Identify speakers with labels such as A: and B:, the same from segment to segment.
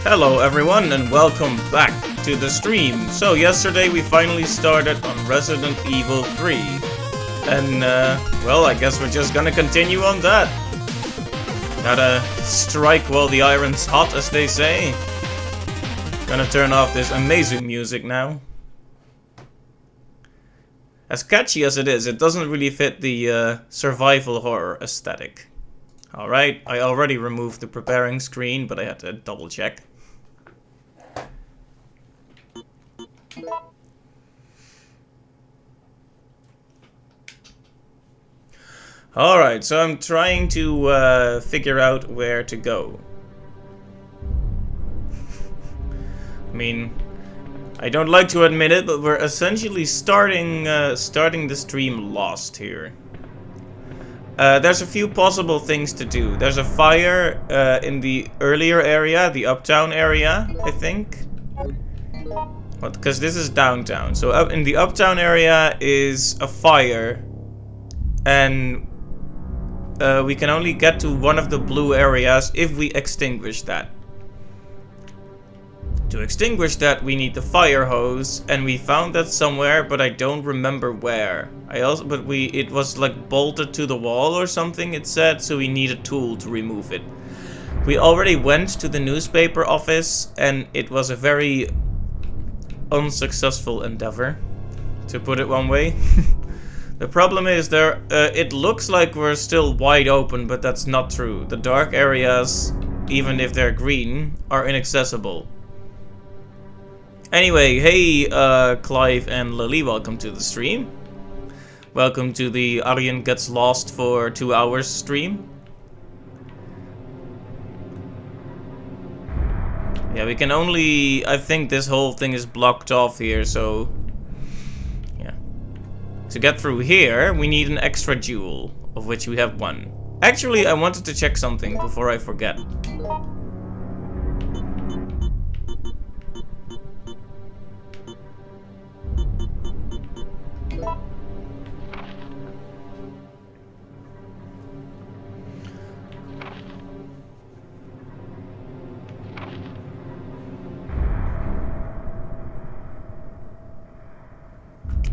A: Hello everyone and welcome back to the stream. So yesterday we finally started on Resident Evil 3. And well, I guess we're just gonna continue on that. Gotta strike while the iron's hot, as they say. Gonna turn off this amazing music now. As catchy as it is, it doesn't really fit the survival horror aesthetic. Alright, I already removed the preparing screen, but I had to double check. Alright, so I'm trying to figure out where to go. I mean, I don't like to admit it, but we're essentially starting the stream lost here. There's a few possible things to do. There's a fire in the earlier area, the uptown area, I think. Well, because this is downtown. So up in the uptown area is a fire. And we can only get to one of the blue areas if we extinguish that. To extinguish that, we need the fire hose, and we found that somewhere, but I don't remember where. It was like bolted to the wall or something, it said, so we need a tool to remove it. We already went to the newspaper office, and it was a very unsuccessful endeavor, to put it one way. The problem is it looks like we're still wide open, but that's not true. The dark areas, even if they're green, are inaccessible. Anyway, hey Clive and Lily, welcome to the stream. Welcome to the Arjen Gets Lost for 2 hours stream. Yeah, we can only... I think this whole thing is blocked off here, so... yeah. To get through here, we need an extra jewel, of which we have one. Actually, I wanted to check something before I forget.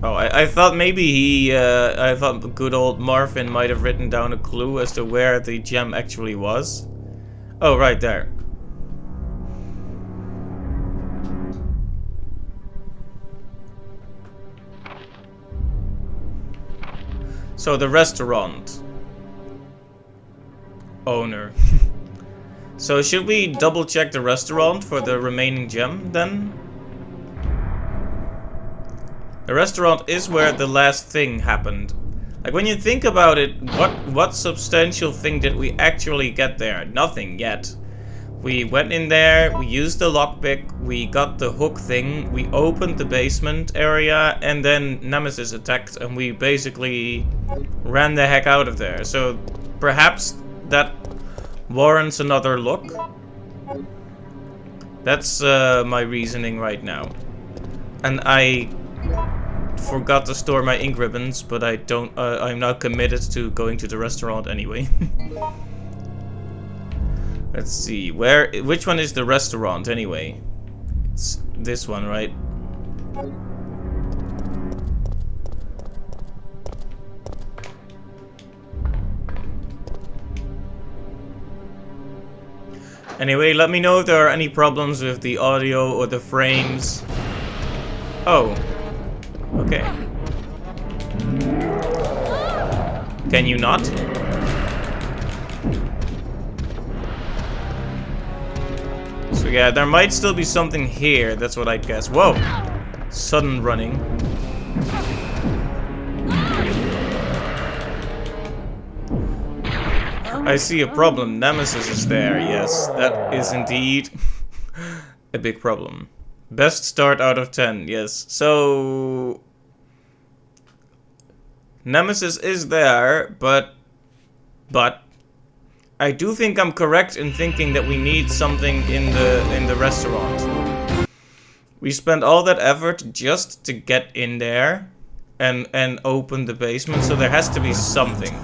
A: Oh, I thought maybe I thought good old Marvin might have written down a clue as to where the gem actually was. Oh, right there. So the restaurant owner. So should we double check the restaurant for the remaining gem then? The restaurant is where the last thing happened. Like, when you think about it, what substantial thing did we actually get there? Nothing yet. We went in there, we used the lockpick, we got the hook thing, we opened the basement area, and then Nemesis attacked, and we basically ran the heck out of there. So perhaps that warrants another look. That's my reasoning right now. And I forgot to store my ink ribbons, but I'm now committed to going to the restaurant anyway. Let's see, which one is the restaurant anyway? It's this one, right? Anyway, let me know if there are any problems with the audio or the frames. Oh. Okay. Can you not? So yeah, there might still be something here, that's what I'd guess. Whoa! Sudden running. I see a problem. Nemesis is there, yes. That is indeed a big problem. Best start out of 10, yes. So Nemesis is there, but I do think I'm correct in thinking that we need something in the restaurant. We spent all that effort just to get in there and open the basement, so there has to be something.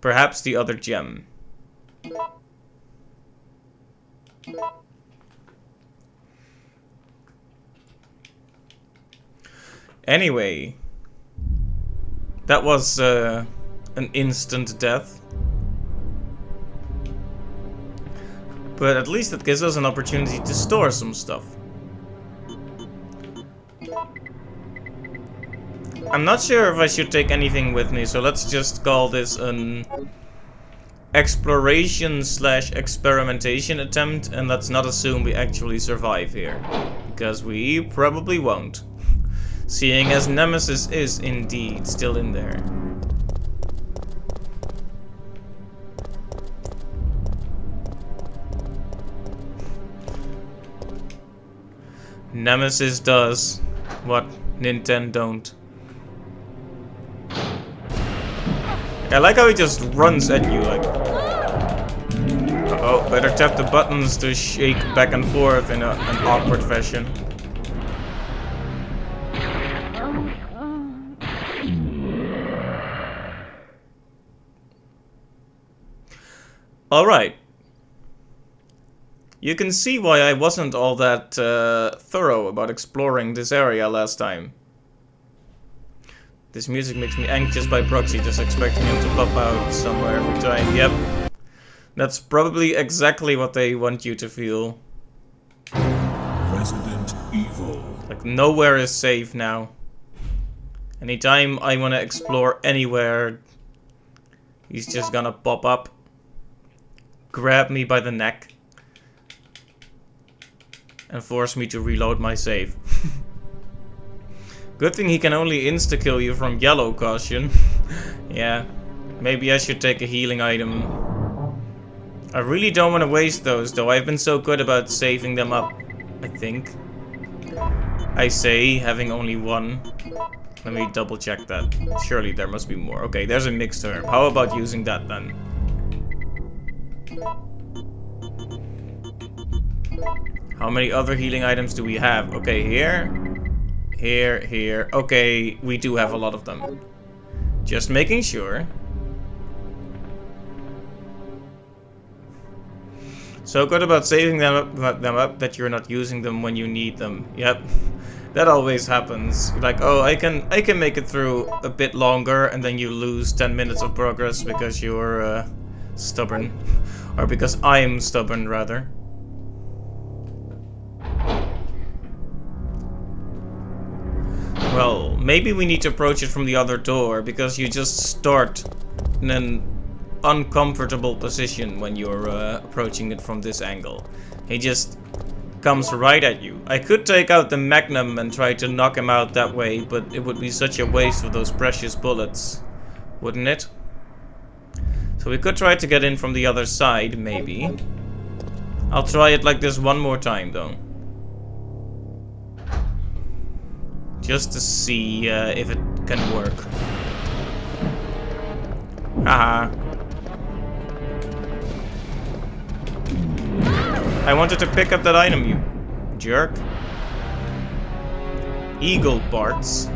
A: Perhaps the other gem. Anyway, that was an instant death. But at least it gives us an opportunity to store some stuff. I'm not sure if I should take anything with me, so let's just call this an exploration/experimentation attempt, and let's not assume we actually survive here, because we probably won't, seeing as Nemesis is indeed still in there. Nemesis does what Nintendo don't. I like how he just runs at you like... Uh-oh, better tap the buttons to shake back and forth in an awkward fashion. Alright. You can see why I wasn't all that thorough about exploring this area last time. This music makes me anxious by proxy, just expecting him to pop out somewhere every time. Yep. That's probably exactly what they want you to feel.
B: Resident Evil.
A: Like, nowhere is safe now. Anytime I want to explore anywhere, he's just gonna pop up, grab me by the neck, and force me to reload my save. Good thing he can only insta-kill you from yellow caution. Yeah, maybe I should take a healing item. I really don't want to waste those, though. I've been so good about saving them up, I think. I say, having only one. Let me double check that. Surely there must be more. Okay, there's a mixed herb. How about using that then? How many other healing items do we have? Okay, here. Here. Okay, we do have a lot of them. Just making sure. So good about saving them up that you're not using them when you need them. Yep. That always happens. Like, oh, I can make it through a bit longer, and then you lose 10 minutes of progress because you're stubborn. Or because I'm stubborn, rather. Well, maybe we need to approach it from the other door, because you just start in an uncomfortable position when you're approaching it from this angle. He just comes right at you. I could take out the Magnum and try to knock him out that way, but it would be such a waste of those precious bullets, wouldn't it? So we could try to get in from the other side, maybe. I'll try it like this one more time, though. Just to see if it can work. Haha. I wanted to pick up that item, you jerk. Eagle parts.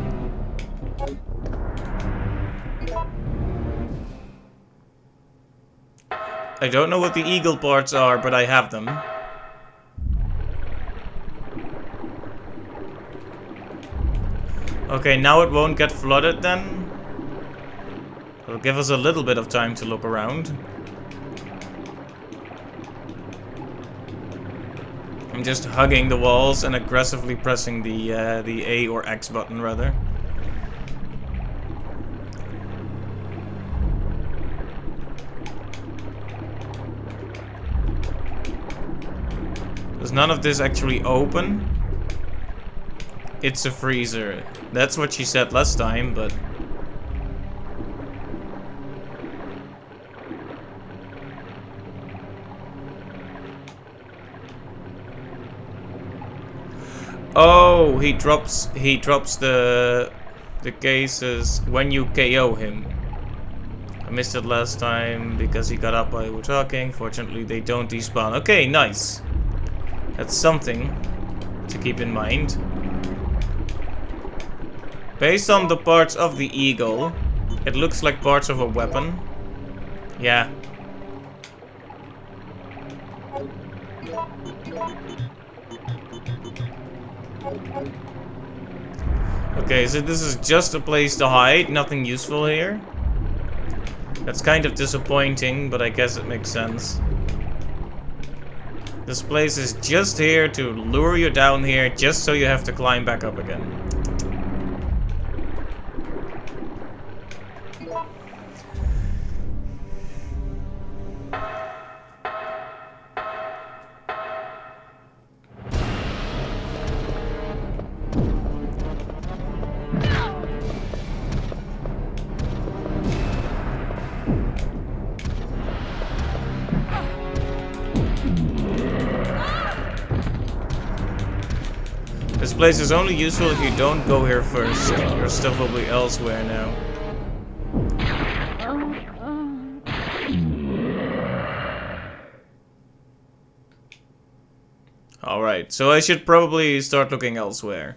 A: I don't know what the eagle parts are, but I have them. Okay, now it won't get flooded then. It'll give us a little bit of time to look around. I'm just hugging the walls and aggressively pressing the A or X button, rather. Does none of this actually open? It's a freezer. That's what she said last time, but... Oh, he drops the cases when you KO him. I missed it last time because he got up while we were talking. Fortunately, they don't despawn. Okay, nice. That's something to keep in mind. Based on the parts of the eagle, it looks like parts of a weapon. Yeah. Okay, so this is just a place to hide, nothing useful here. That's kind of disappointing, but I guess it makes sense. This place is just here to lure you down here, just so you have to climb back up again. This place is only useful if you don't go here first. Your stuff will be elsewhere now. Alright, so I should probably start looking elsewhere.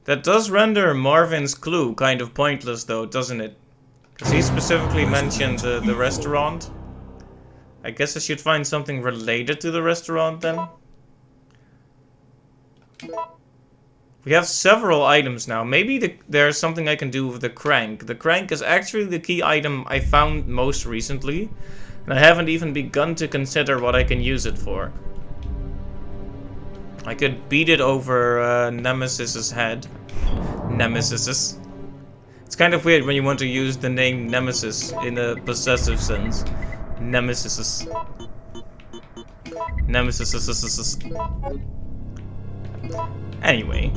A: That does render Marvin's clue kind of pointless though, doesn't it? Because he specifically mentioned the restaurant. I guess I should find something related to the restaurant then. We have several items now. Maybe there's something I can do with the crank. The crank is actually the key item I found most recently. And I haven't even begun to consider what I can use it for. I could beat it over Nemesis's head. Nemesis. It's kind of weird when you want to use the name Nemesis in a possessive sense. Nemesis. Nemesis. Anyway.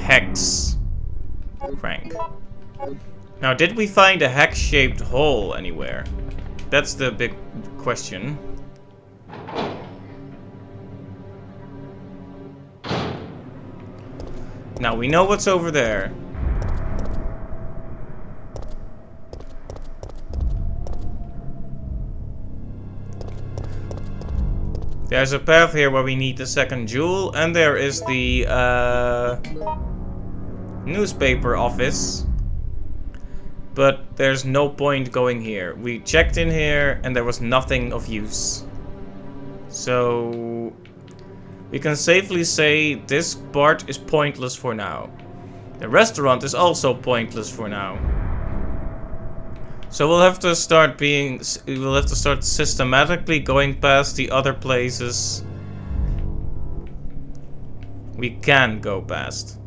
A: Hex. Crank. Now, did we find a hex-shaped hole anywhere? That's the big question. Now, we know what's over there. There's a path here where we need the second jewel, and there is the newspaper office. But there's no point going here. We checked in here and there was nothing of use. So we can safely say this part is pointless for now. The restaurant is also pointless for now. So we'll have to start systematically going past the other places we can go past.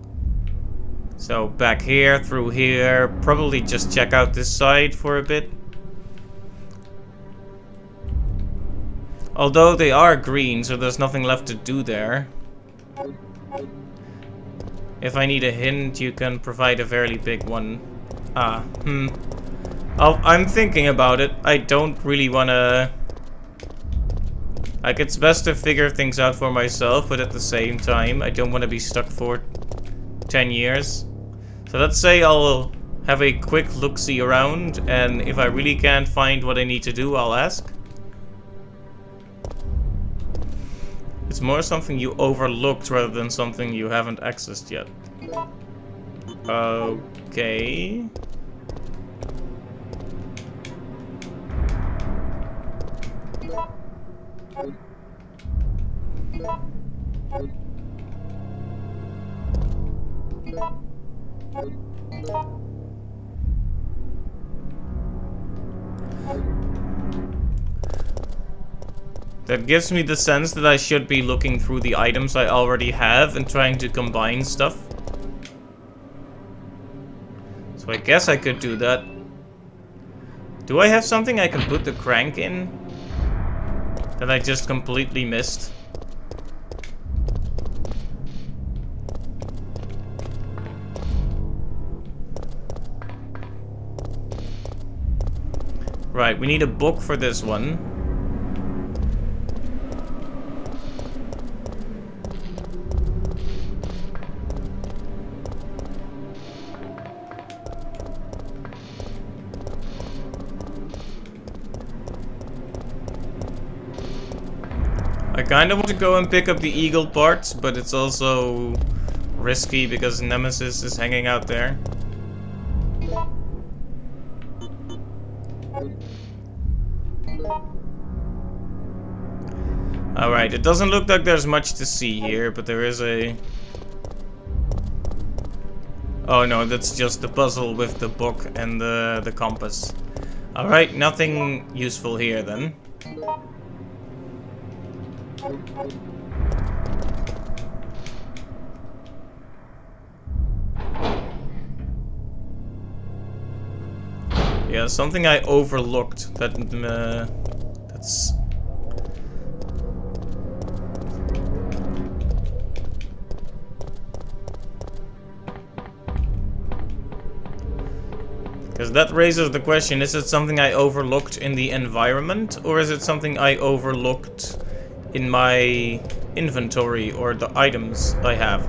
A: So back here, through here, probably just check out this side for a bit. Although they are green, so there's nothing left to do there. If I need a hint, you can provide a fairly big one. I'm thinking about it. I don't really wanna... Like, it's best to figure things out for myself, but at the same time, I don't want to be stuck for 10 years. So let's say I'll have a quick look-see around, and if I really can't find what I need to do, I'll ask. It's more something you overlooked rather than something you haven't accessed yet. Okay. That gives me the sense that I should be looking through the items I already have and trying to combine stuff. So I guess I could do that. Do I have something I can put the crank in that I just completely missed? Right, we need a book for this one. I kind of want to go and pick up the eagle parts, but it's also risky because Nemesis is hanging out there. Alright, it doesn't look like there's much to see here, but there is a... Oh no, that's just the puzzle with the book and the compass. Alright, nothing useful here then. Yeah, something I overlooked that's... Because that raises the question, is it something I overlooked in the environment, or is it something I overlooked in my inventory or the items I have?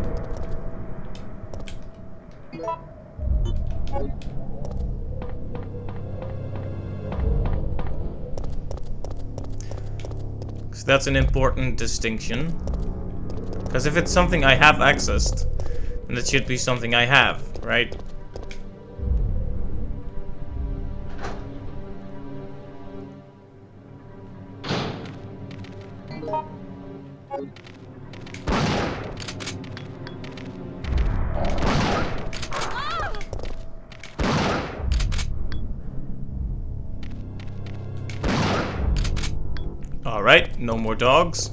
A: So that's an important distinction. Because if it's something I have accessed, then it should be something I have, right? Alright, no more dogs.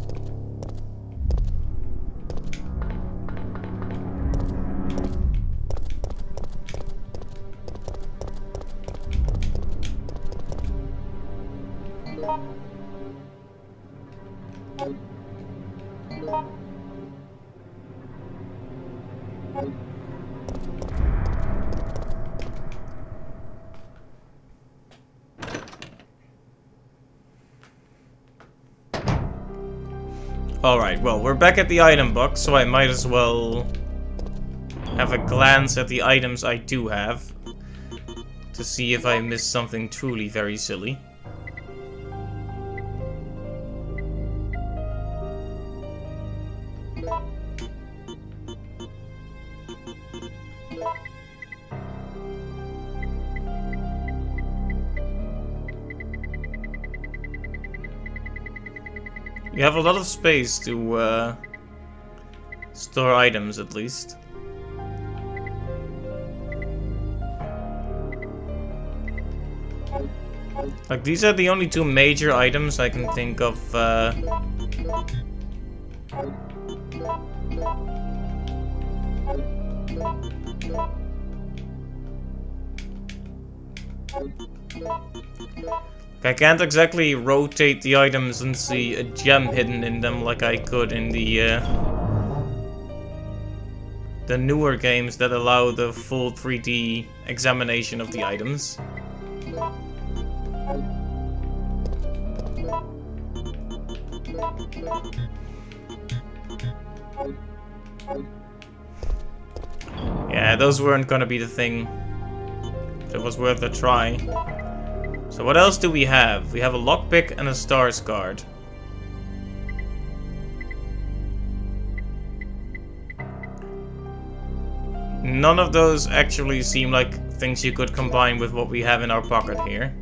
A: Alright, well, we're back at the item box, so I might as well have a glance at the items I do have to see if I missed something truly very silly. You have a lot of space to store items, at least. Like, these are the only two major items I can think of. I can't exactly rotate the items and see a gem hidden in them like I could in the newer games that allow the full 3D examination of the items. Yeah, those weren't gonna be the thing. It was worth a try. So what else do we have? We have a lockpick and a stars card. None of those actually seem like things you could combine with what we have in our pocket here.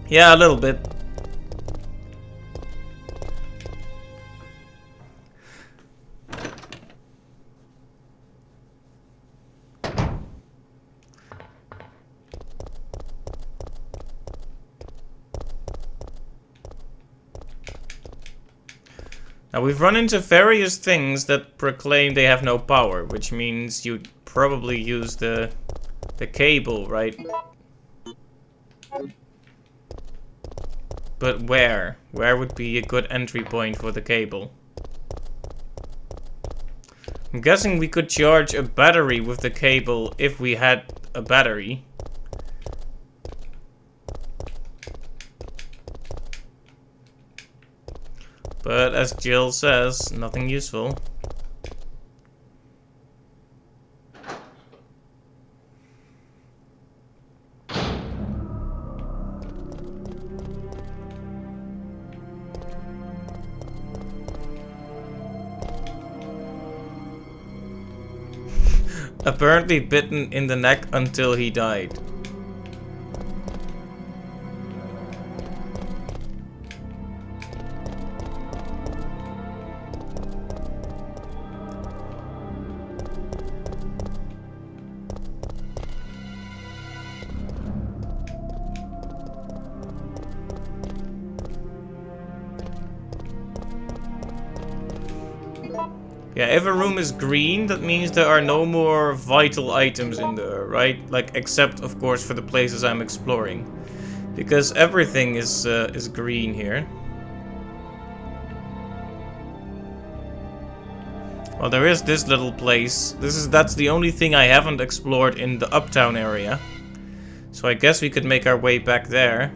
A: Yeah, a little bit. Now, we've run into various things that proclaim they have no power, which means you probably use the cable, right? But where? Where would be a good entry point for the cable? I'm guessing we could charge a battery with the cable if we had a battery. But as Jill says, nothing useful. Apparently bitten in the neck until he died. Yeah, if a room is green, that means there are no more vital items in there, right? Like, except, of course, for the places I'm exploring. Because everything is green here. Well, there is this little place. That's the only thing I haven't explored in the uptown area. So I guess we could make our way back there.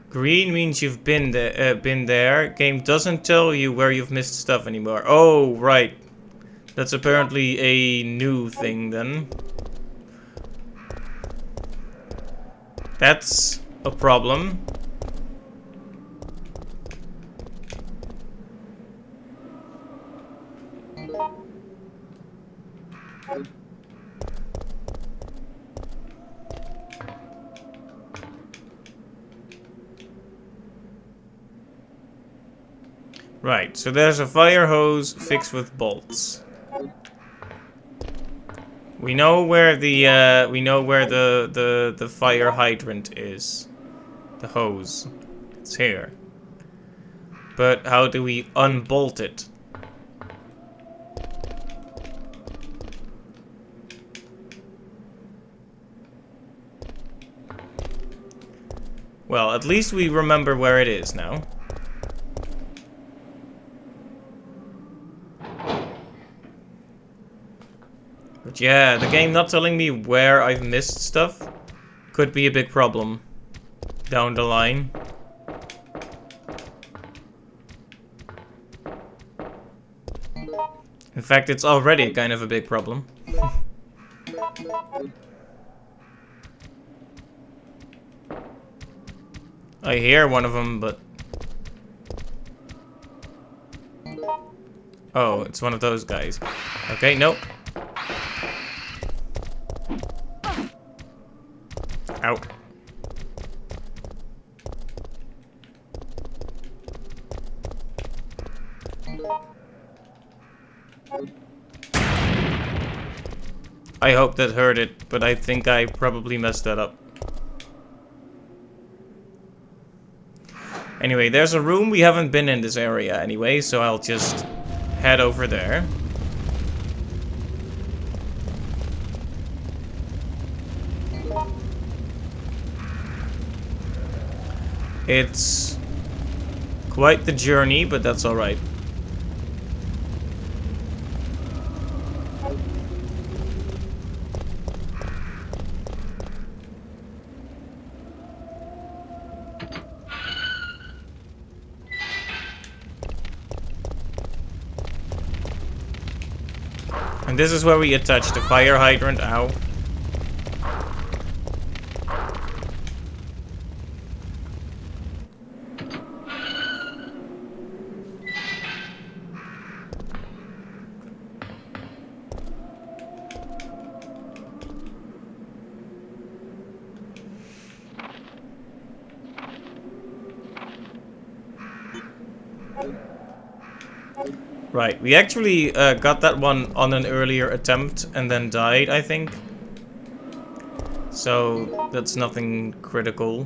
A: Green means you've been there. Game doesn't tell you where you've missed stuff anymore. Oh, right. That's apparently a new thing then. That's a problem. Right, so there's a fire hose fixed with bolts. We know where the the fire hydrant is. The hose. It's here. But how do we unbolt it? Well, at least we remember where it is now. But yeah, the game not telling me where I've missed stuff could be a big problem down the line. In fact, it's already kind of a big problem. I hear one of them, but... Oh, it's one of those guys. Okay, nope. Ow. I hope that hurt it, but I think I probably messed that up. Anyway, there's a room. We haven't been in this area anyway, so I'll just head over there. It's quite the journey, but that's alright. And this is where we attach the fire hydrant. Ow. Right, we actually got that one on an earlier attempt and then died, I think. So, that's nothing critical.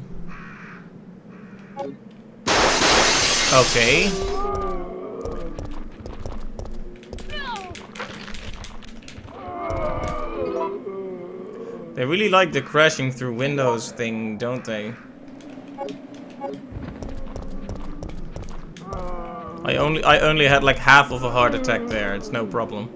A: Okay. They really like the crashing through windows thing, don't they? I only had like half of a heart attack there. It's no problem.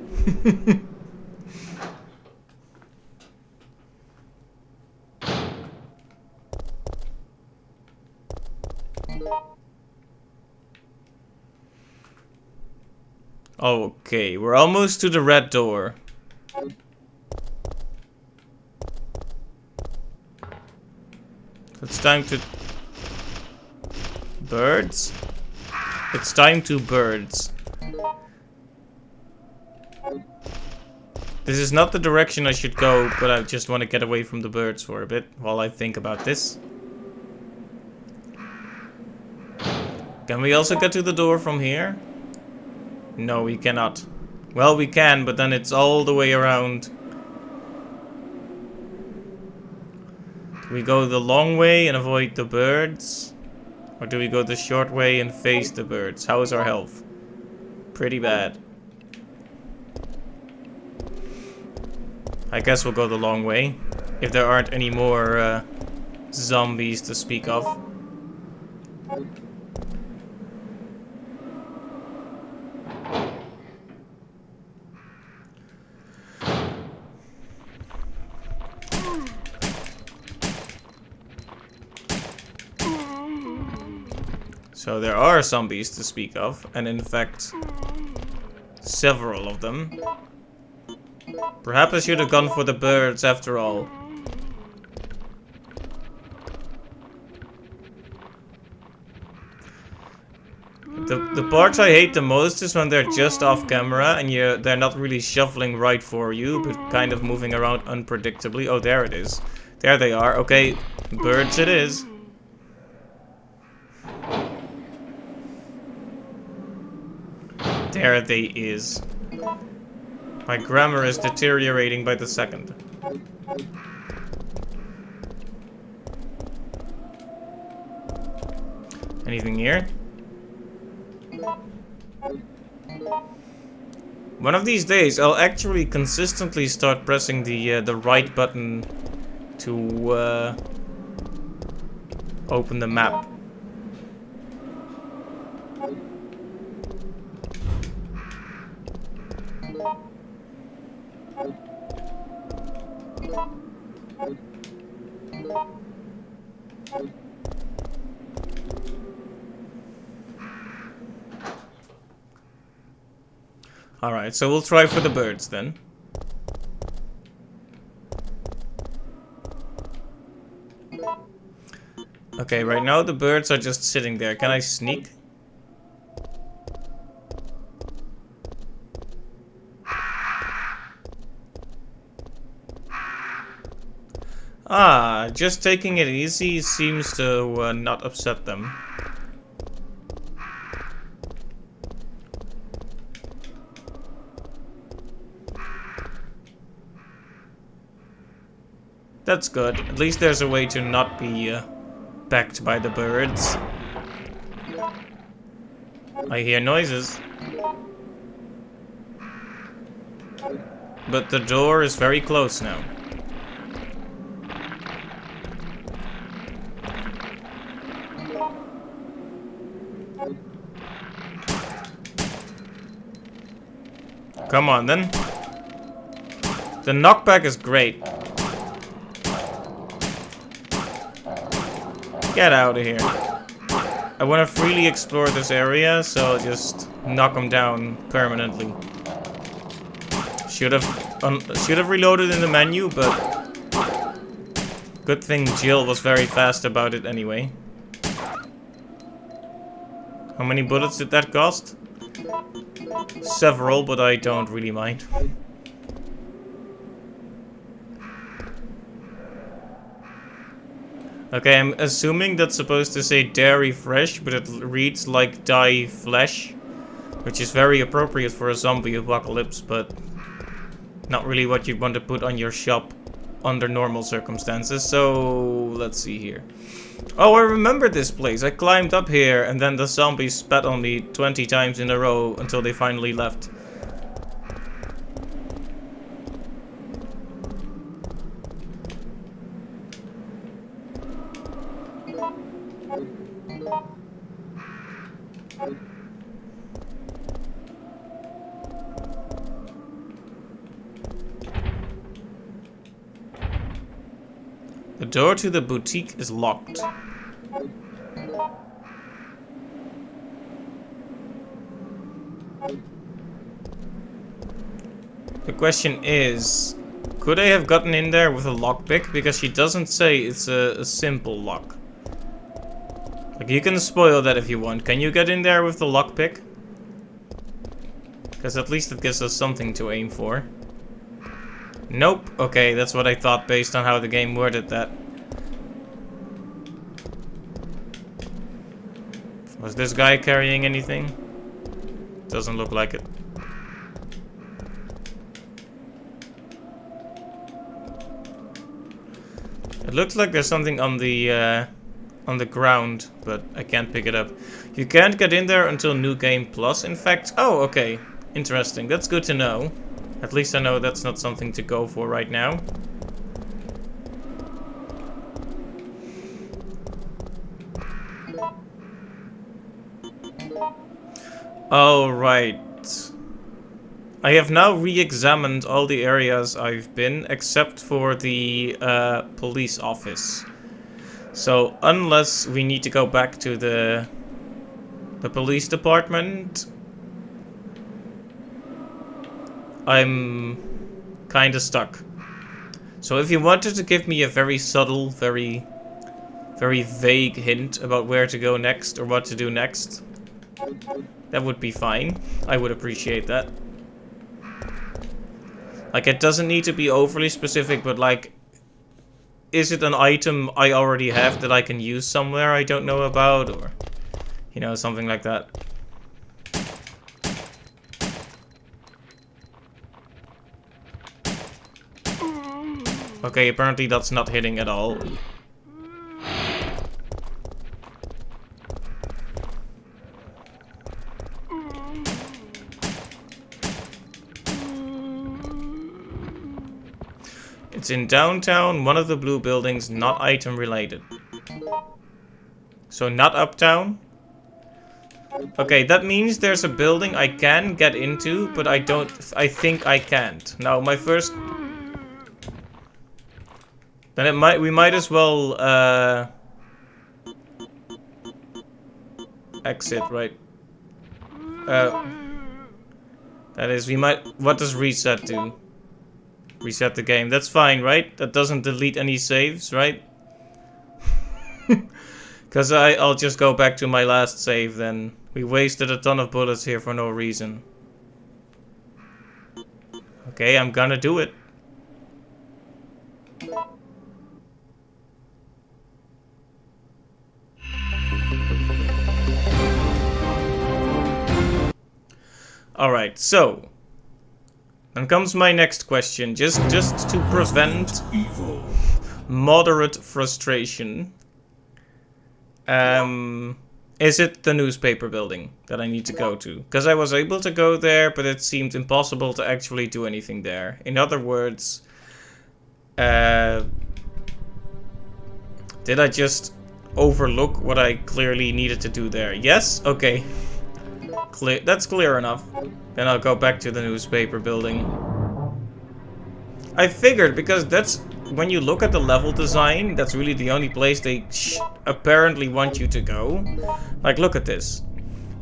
A: Okay, we're almost to the red door. It's time to... Birds? It's time to birds. This is not the direction I should go, but I just want to get away from the birds for a bit while I think about this. Can we also get to the door from here? No, we cannot. Well, we can, but then it's all the way around. Do we go the long way and avoid the birds? Or do we go the short way and face the birds? How is our health? Pretty bad. I guess we'll go the long way. If there aren't any more zombies to speak of. So there are zombies to speak of, and in fact, several of them. Perhaps I should have gone for the birds after all. The parts I hate the most is when they're just off camera and they're not really shuffling right for you, but kind of moving around unpredictably. Oh, there it is. There they are. Okay, birds it is. There they is. My grammar is deteriorating by the second. Anything here? One of these days, I'll actually consistently start pressing the right button to open the map. Alright, so we'll try for the birds then. Okay, right now the birds are just sitting there. Can I sneak? Ah, just taking it easy seems to not upset them. That's good. At least there's a way to not be backed by the birds. I hear noises. But the door is very close now. Come on then. The knockback is great. Get out of here. I want to freely explore this area, so I'll just knock them down permanently. Should have reloaded in the menu, but good thing Jill was very fast about it anyway. How many bullets did that cost? Several, but I don't really mind. Okay, I'm assuming that's supposed to say dairy fresh, but it reads like die flesh, which is very appropriate for a zombie apocalypse, but not really what you'd want to put on your shop under normal circumstances. So let's see here. Oh, I remember this place. I climbed up here and then the zombies spat on me 20 times in a row until they finally left. The door to the boutique is locked. The question is, Could I have gotten in there with a lockpick? Because she doesn't say it's a simple lock. Like, you can spoil that if you want. Can you get in there with the lockpick? Because at least it gives us something to aim for. Nope. Okay, that's what I thought based on how the game worded that. Was this guy carrying anything? Doesn't look like it. It looks like there's something on the ground, but I can't pick it up. You can't get in there until New Game Plus. In fact, oh, okay. Interesting. That's good to know. At least I know that's not something to go for right now. Alright. I have now re-examined all the areas I've been, except for the police office. So, unless we need to go back to the police department, I'm kinda stuck. So if you wanted to give me a very subtle, very vague hint about where to go next or what to do next, that would be fine. I would appreciate that. Like, it doesn't need to be overly specific, but like, is it an item I already have that I can use somewhere I don't know about, or, you know, something like that. Okay, apparently that's not hitting at all. It's in downtown, one of the blue buildings, not item related. So not uptown? Okay, that means there's a building I can get into, but I think I can't. Now, my first... Then we might as well, exit, right? That is, we might... What does reset do? Reset the game. That's fine, right? That doesn't delete any saves, right? Because I'll just go back to my last save then. We wasted a ton of bullets here for no reason. Okay, I'm gonna do it. Alright, so... Then comes my next question, just to prevent moderate frustration. Is it the newspaper building that I need to go to? Because I was able to go there, but it seemed impossible to actually do anything there. In other words, did I just overlook what I clearly needed to do there? Yes? Okay. That's clear enough. Then I'll go back to the newspaper building. I figured, because that's... When you look at the level design, that's really the only place they apparently want you to go. Like, look at this.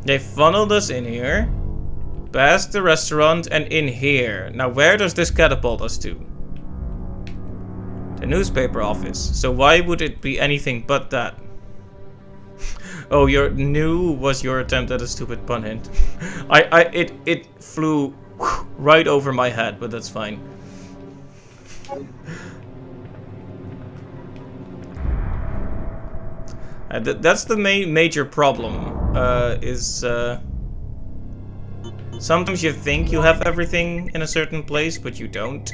A: They funneled us in here, past the restaurant, and in here. Now, where does this catapult us to? The newspaper office. So why would it be anything but that? Oh, your new was your attempt at a stupid pun hint. It flew right over my head, but that's fine. That's the major problem. Sometimes you think you have everything in a certain place, but you don't.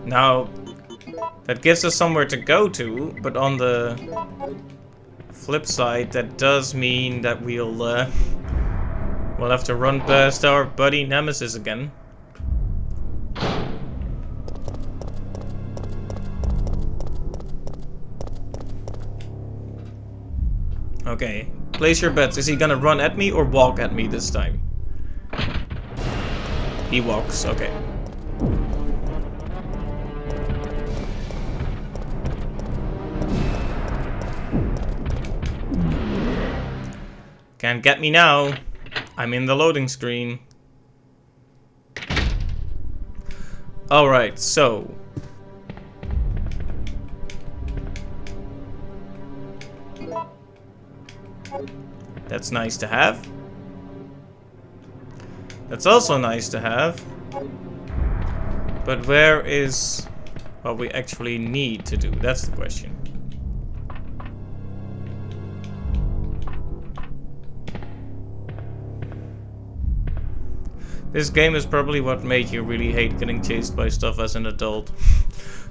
A: Now, that gives us somewhere to go to, but on the flip side, that does mean that we'll have to run past our buddy Nemesis again. Okay, place your bets. Is he gonna run at me or walk at me this time? He walks, okay. Can't get me now. I'm in the loading screen. Alright, so... That's nice to have. That's also nice to have. But where is what we actually need to do? That's the question. This game is probably what made you really hate getting chased by stuff as an adult.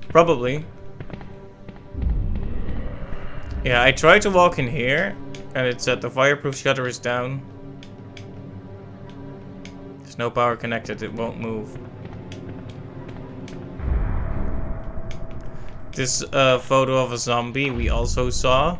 A: Probably. Yeah, I tried to walk in here, and it said the fireproof shutter is down. There's no power connected, it won't move. This photo of a zombie we also saw.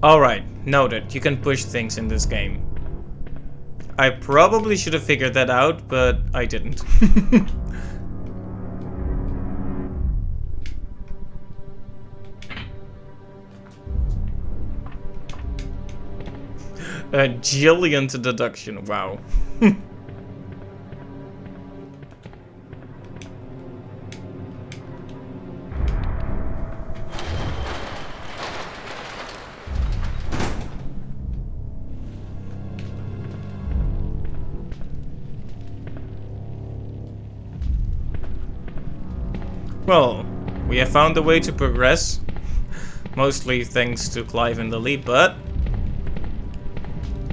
A: Alright, noted. You can push things in this game. I probably should have figured that out, but I didn't. A jillionth deduction, wow. Well, we have found a way to progress, mostly thanks to Clive in the lead, but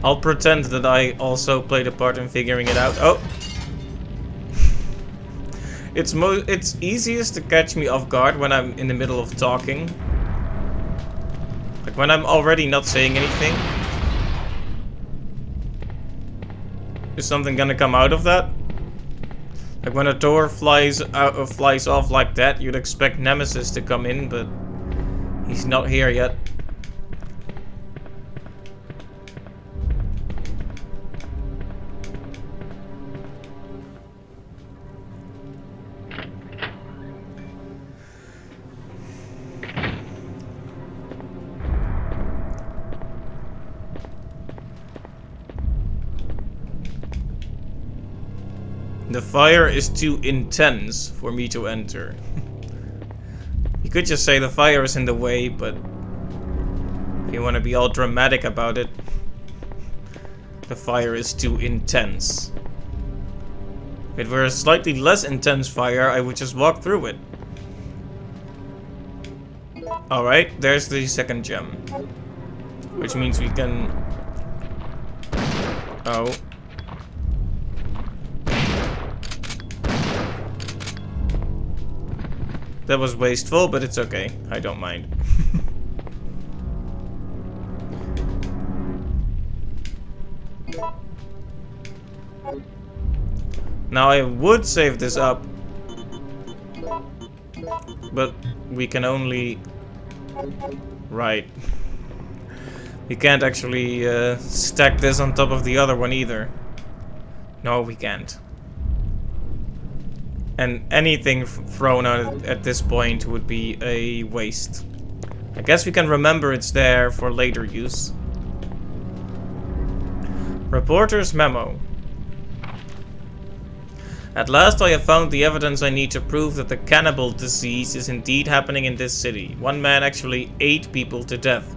A: I'll pretend that I also played a part in figuring it out. Oh! It's easiest to catch me off guard when I'm in the middle of talking. Like when I'm already not saying anything. Is something gonna come out of that? Like when a door flies off like that, you'd expect Nemesis to come in, but he's not here yet. The fire is too intense for me to enter. You could just say the fire is in the way, but if you want to be all dramatic about it, the fire is too intense. If it were a slightly less intense fire, I would just walk through it. Alright, there's the second gem. Which means we can... Oh. That was wasteful, but it's okay. I don't mind. Now I would save this up, but we can only... Right. We can't actually stack this on top of the other one either. No, we can't. And anything thrown out at this point would be a waste. I guess we can remember it's there for later use. Reporter's memo. At last I have found the evidence I need to prove that the cannibal disease is indeed happening in this city. One man actually ate people to death.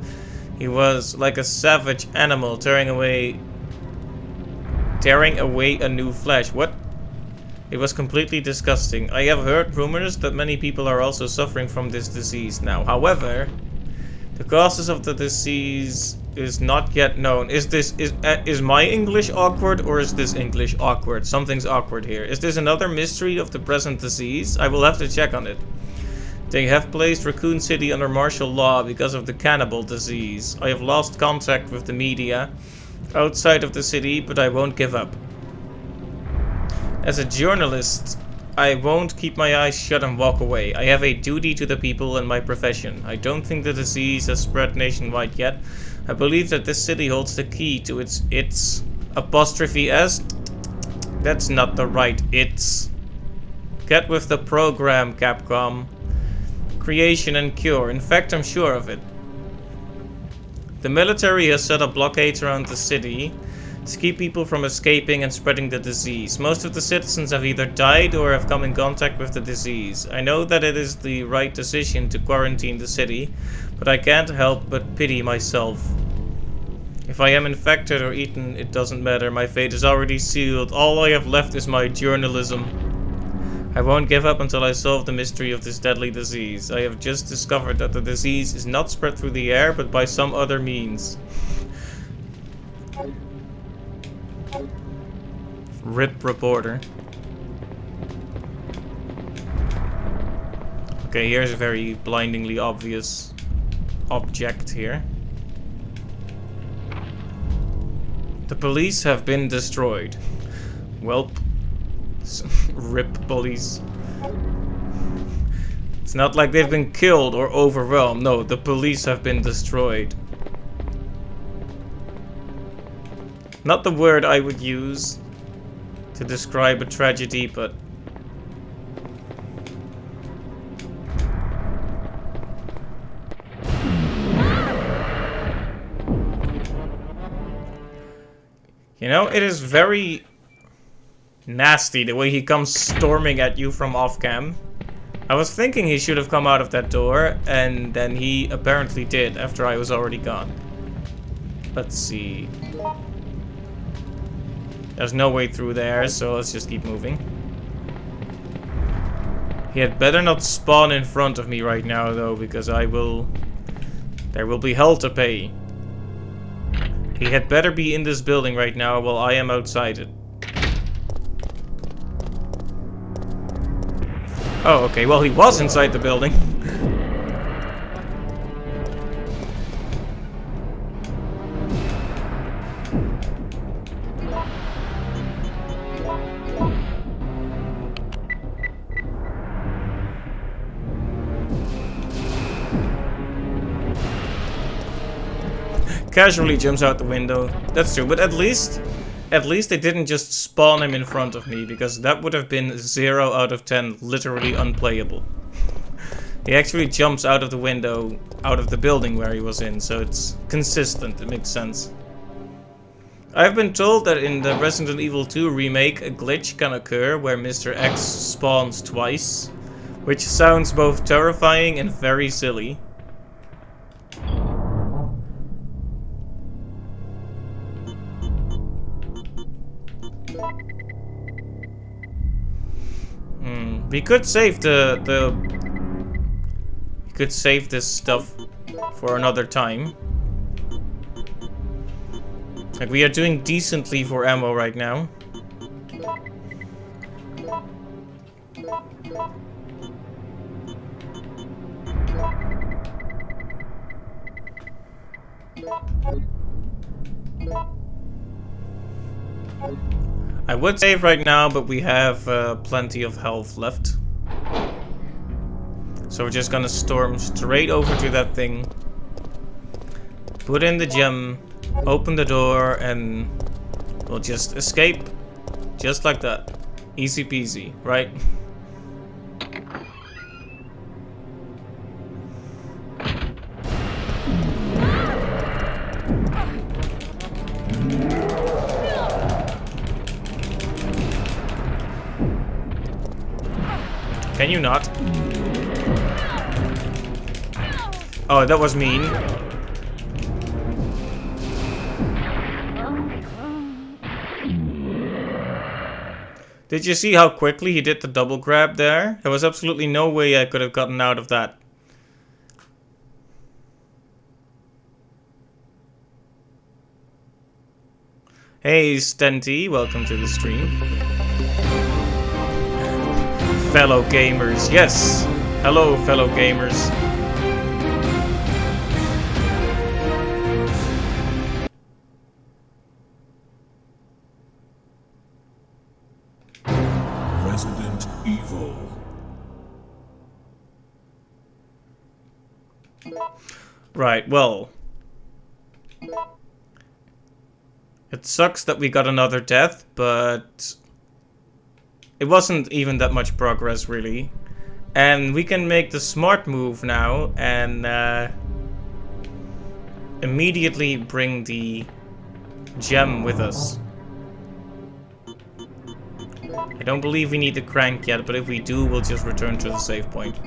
A: He was like a savage animal tearing away a new flesh. What? It was completely disgusting. I have heard rumors that many people are also suffering from this disease now. However, the causes of the disease is not yet known. Is my English awkward, or is this English awkward? Something's awkward here. Is this another mystery of the present disease? I will have to check on it. They have placed Raccoon City under martial law because of the cannibal disease. I have lost contact with the media outside of the city, but I won't give up. As a journalist, I won't keep my eyes shut and walk away. I have a duty to the people and my profession. I don't think the disease has spread nationwide yet. I believe that this city holds the key to its apostrophe S. That's not the right it's. Get with the program, Capcom. Creation and cure. In fact, I'm sure of it. The military has set up blockades around the city to keep people from escaping and spreading the disease. Most of the citizens have either died or have come in contact with the disease. I know that it is the right decision to quarantine the city, but I can't help but pity myself. If I am infected or eaten, it doesn't matter. My fate is already sealed. All I have left is my journalism. I won't give up until I solve the mystery of this deadly disease. I have just discovered that the disease is not spread through the air, but by some other means. RIP reporter. Okay, here's a very blindingly obvious object here. The police have been destroyed. Welp. RIP police. It's not like they've been killed or overwhelmed. No, the police have been destroyed. Not the word I would use to describe a tragedy, but you know, it is very nasty the way he comes storming at you from off-cam. I was thinking he should have come out of that door, and then he apparently did after I was already gone. Let's see. There's no way through there, so let's just keep moving. He had better not spawn in front of me right now, though, because there will be hell to pay. He had better be in this building right now while I am outside it. Oh, okay. Well, he was inside the building. Casually jumps out the window. That's true, but at least they didn't just spawn him in front of me, because that would have been 0 out of 10 literally unplayable. He actually jumps out of the window, out of the building where he was in, so it's consistent, it makes sense. I've been told that in the Resident Evil 2 remake, a glitch can occur where Mr. X spawns twice, which sounds both terrifying and very silly. We could save we could save this stuff for another time. Like, we are doing decently for ammo right now. I would save right now, but we have plenty of health left. So we're just gonna storm straight over to that thing. Put in the gem, open the door, and we'll just escape. Just like that. Easy peasy, right? Can you not? Oh, that was mean. Did you see how quickly he did the double grab there? There was absolutely no way I could have gotten out of that. Hey Stenty, welcome to the stream. Fellow gamers, yes! Hello, fellow gamers.
B: Resident Evil.
A: Right, well. It sucks that we got another death, but it wasn't even that much progress, really. And we can make the smart move now and immediately bring the gem with us. I don't believe we need the crank yet, but if we do, we'll just return to the save point.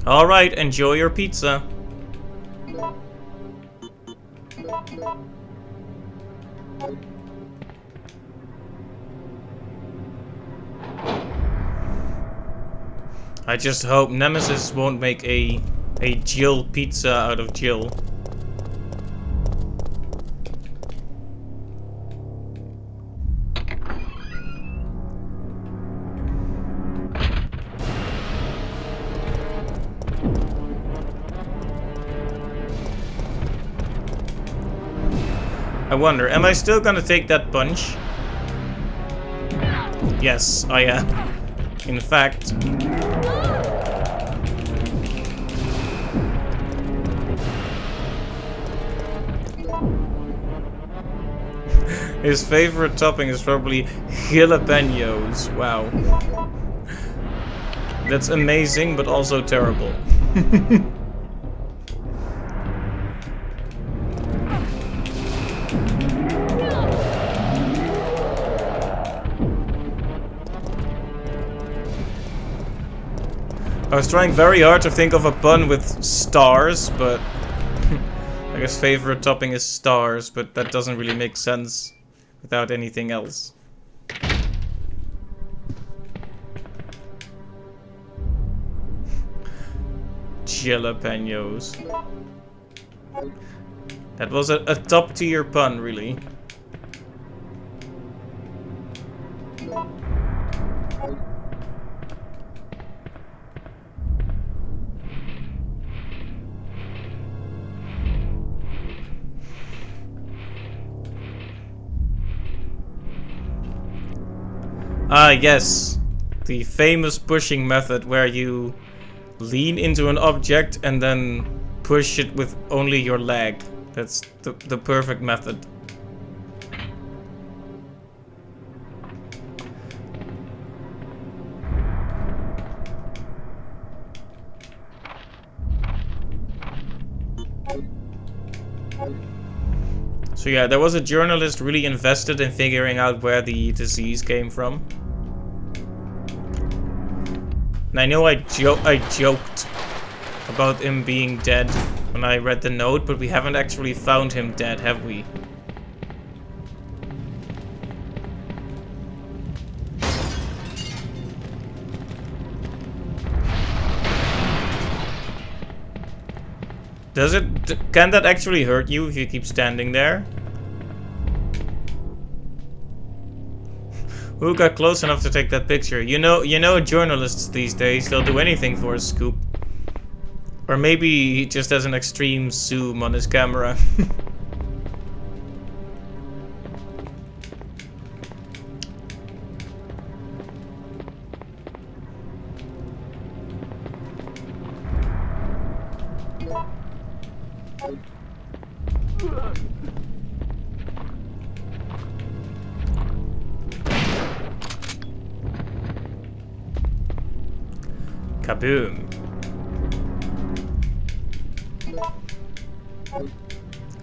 A: Alright, enjoy your pizza. I just hope Nemesis won't make a Jill pizza out of Jill. I wonder, am I still gonna take that punch? Yes, I am. In fact... His favorite topping is probably jalapenos. Wow. That's amazing, but also terrible. I was trying very hard to think of a pun with stars, but I guess favorite topping is stars, but that doesn't really make sense without anything else. Jalapenos. That was a top tier pun, really. Ah, yes. The famous pushing method where you lean into an object and then push it with only your leg. That's the perfect method. So yeah, there was a journalist really invested in figuring out where the disease came from. And I know I joked about him being dead when I read the note, but we haven't actually found him dead, have we? Does it... Can that actually hurt you if you keep standing there? Who got close enough to take that picture? You know journalists these days, they'll do anything for a scoop. Or maybe he just has an extreme zoom on his camera. Kaboom.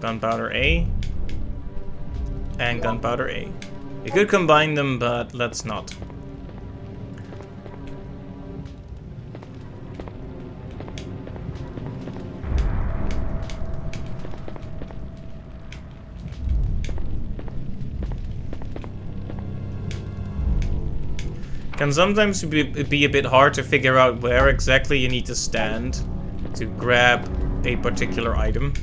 A: Gunpowder A. And gunpowder A. You could combine them, but let's not. Can sometimes be a bit hard to figure out where exactly you need to stand to grab a particular item.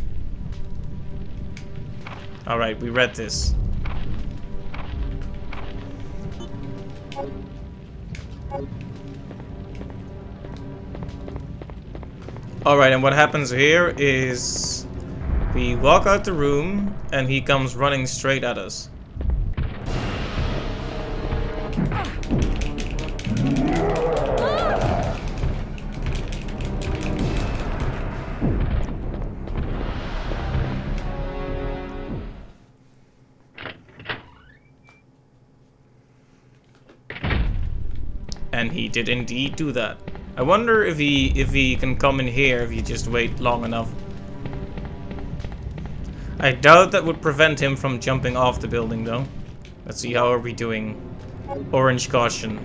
A: Alright, we read this. Alright, and what happens here is we walk out the room and he comes running straight at us. And he did indeed do that. I wonder if he can come in here if you just wait long enough. I doubt that would prevent him from jumping off the building though. Let's see, how are we doing? Orange caution.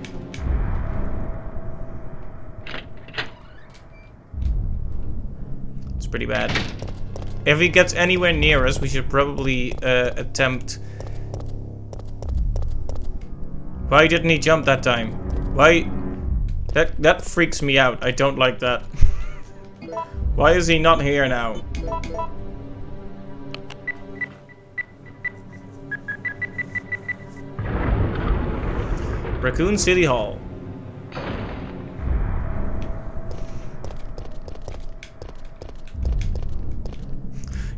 A: It's pretty bad. If he gets anywhere near us, we should probably attempt... Why didn't he jump that time? Why? That freaks me out. I don't like that. Why is he not here now? Raccoon City Hall.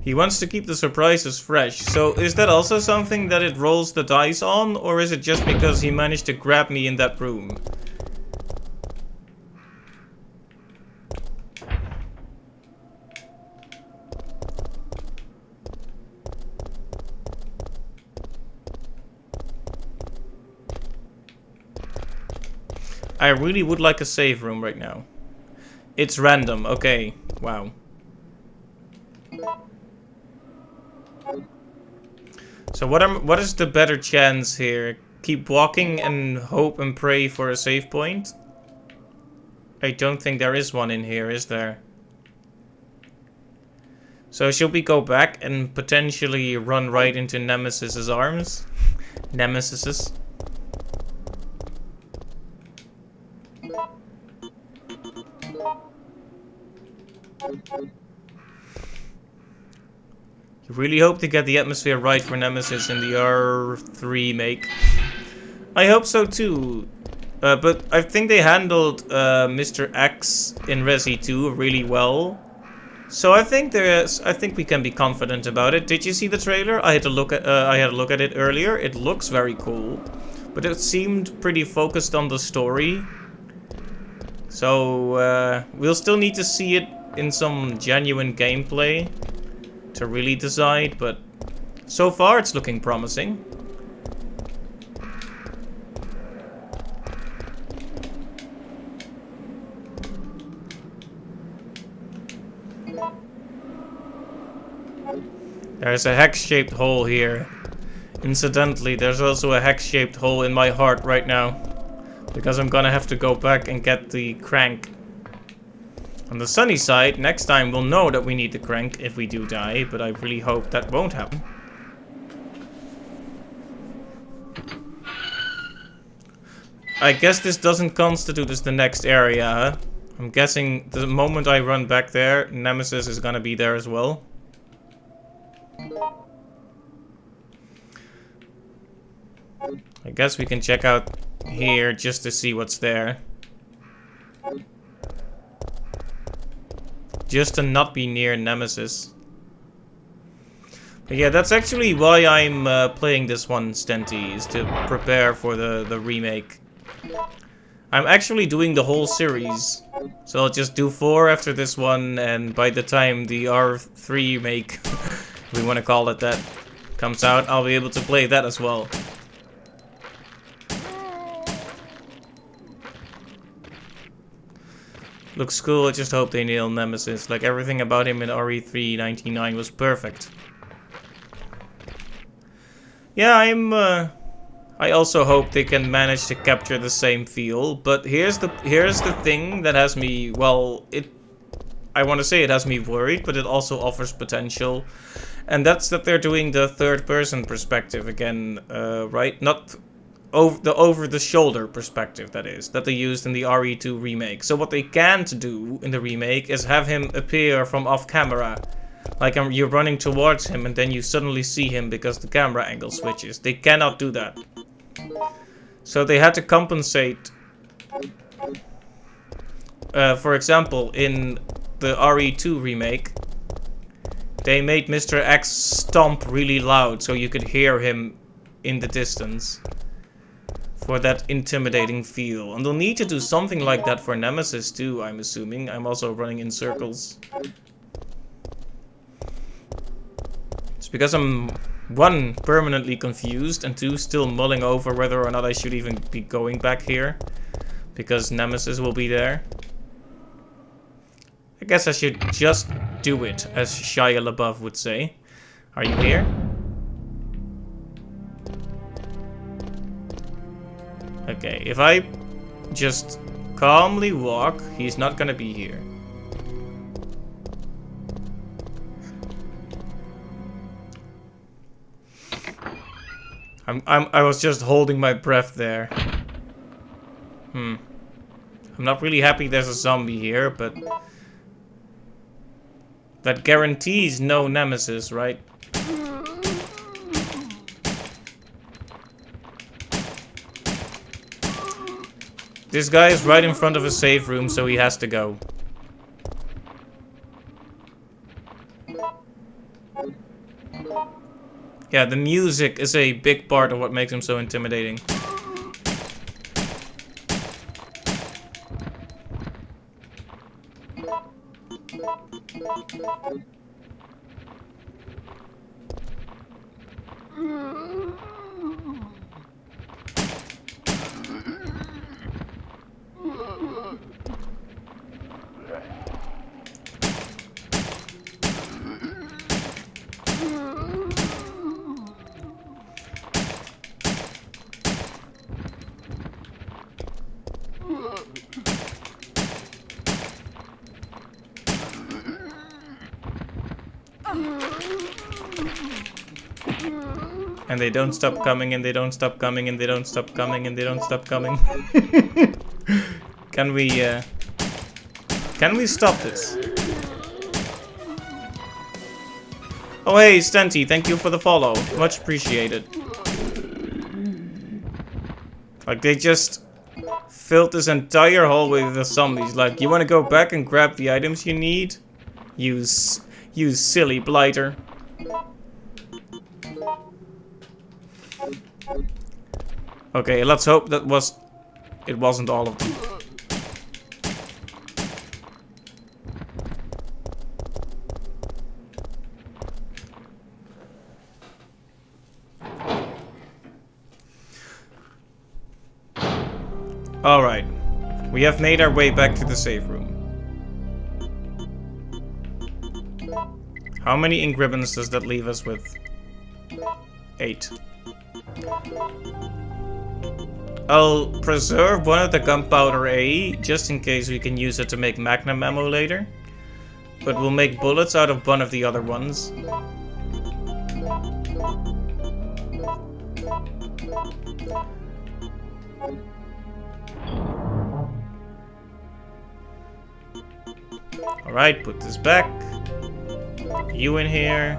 A: He wants to keep the surprises fresh. So is that also something that it rolls the dice on? Or is it just because he managed to grab me in that room? I really would like a save room right now. It's random. Okay. Wow. So what is the better chance here? Keep walking and hope and pray for a save point? I don't think there is one in here, is there? So should we go back and potentially run right into Nemesis's arms? Nemesis's? You really hope to get the atmosphere right for Nemesis in the R3 make. I hope so too. But I think they handled Mr. X in Resi 2 really well. So I think we can be confident about it. Did you see the trailer? I had a look at it earlier. It looks very cool, but it seemed pretty focused on the story. So we'll still need to see it in some genuine gameplay to really decide, but so far it's looking promising. There's a hex-shaped hole here. Incidentally, there's also a hex-shaped hole in my heart right now, because I'm gonna have to go back and get the crank. On the sunny side, next time we'll know that we need the crank if we do die, but I really hope that won't happen. I guess this doesn't constitute as the next area, huh? I'm guessing the moment I run back there, Nemesis is gonna be there as well. I guess we can check out here just to see what's there. Just to not be near Nemesis. But yeah, that's actually why I'm playing this one, Stenty, is to prepare for the remake. I'm actually doing the whole series. So I'll just do 4 after this one, and by the time the R3 remake, if we want to call it that, comes out, I'll be able to play that as well. Looks cool, I just hope they nail Nemesis. Like, everything about him in RE399 was perfect. Yeah, I also hope they can manage to capture the same feel, but here's the thing that has me, well, I want to say it has me worried, but it also offers potential. And that's that they're doing the third person perspective again, right? Not over the shoulder perspective, that is, that they used in the RE2 remake. So what they can't do in the remake is have him appear from off camera. Like you're running towards him and then you suddenly see him because the camera angle switches. They cannot do that. So they had to compensate. For example, in the RE2 remake, they made Mr. X stomp really loud so you could hear him in the distance. For that intimidating feel. And they'll need to do something like that for Nemesis too, I'm assuming. I'm also running in circles. It's because I'm, 1, permanently confused, and 2, still mulling over whether or not I should even be going back here. Because Nemesis will be there. I guess I should just do it, as Shia LaBeouf would say. Are you here? Okay, if I just calmly walk, he's not gonna be here. I was just holding my breath there. I'm not really happy there's a zombie here, but that guarantees no Nemesis, right? This guy is right in front of a safe room, so he has to go. Yeah, the music is a big part of what makes him so intimidating. And they don't stop coming, and they don't stop coming, and they don't stop coming, and they don't stop coming. Can we stop this? Oh hey, Stenty, thank you for the follow. Much appreciated. Like, they just filled this entire hallway with the zombies. Like, you want to go back and grab the items you need? You silly blighter. Okay, let's hope it wasn't all of them. Alright, we have made our way back to the safe room. How many ink ribbons does that leave us with? 8. I'll preserve one of the gunpowder A, just in case we can use it to make magnum ammo later. But we'll make bullets out of one of the other ones. Alright, put this back. You in here.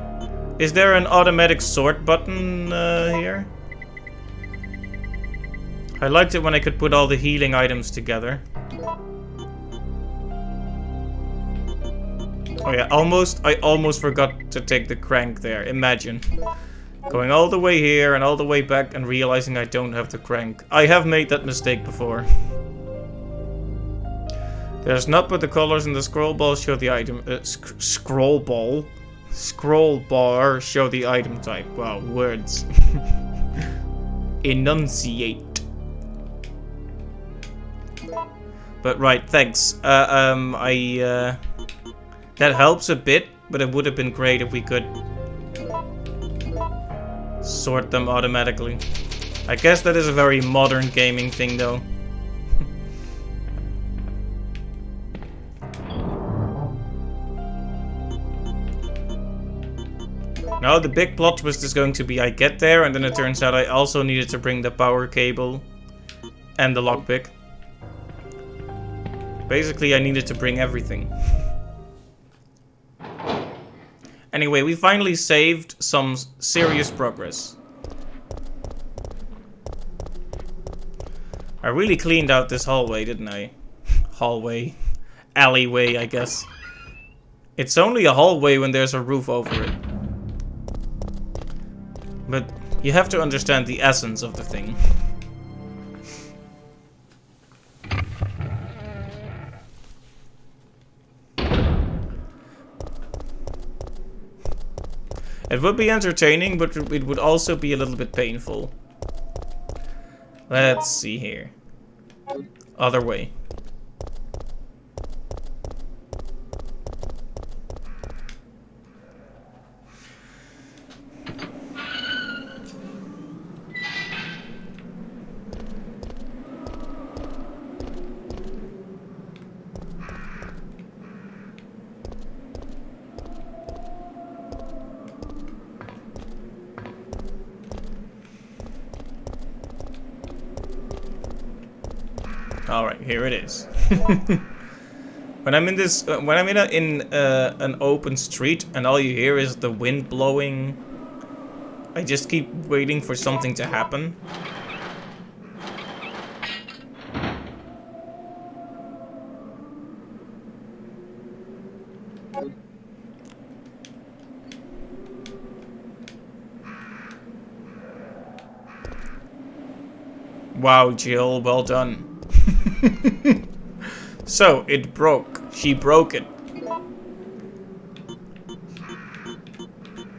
A: Is there an automatic sort button here? I liked it when I could put all the healing items together. Oh yeah, I almost forgot to take the crank there. Imagine. Going all the way here and all the way back and realizing I don't have the crank. I have made that mistake before. There's not but the colors in the scroll ball show the item. Scroll ball? Scroll bar show the item type. Wow, words. Enunciate. But right, thanks. That helps a bit, but it would have been great if we could sort them automatically. I guess that is a very modern gaming thing, though. Now the big plot twist is going to be I get there and then it turns out I also needed to bring the power cable and the lockpick. Basically I needed to bring everything. Anyway, we finally saved some serious progress. I really cleaned out this hallway, didn't I? Hallway. Alleyway, I guess. It's only a hallway when there's a roof over it. But you have to understand the essence of the thing. It would be entertaining, but it would also be a little bit painful. Let's see here. Other way. Alright, here it is. When I'm in this, when I'm in an open street and all you hear is the wind blowing, I just keep waiting for something to happen. Wow, Jill, well done. So, it broke. She broke it.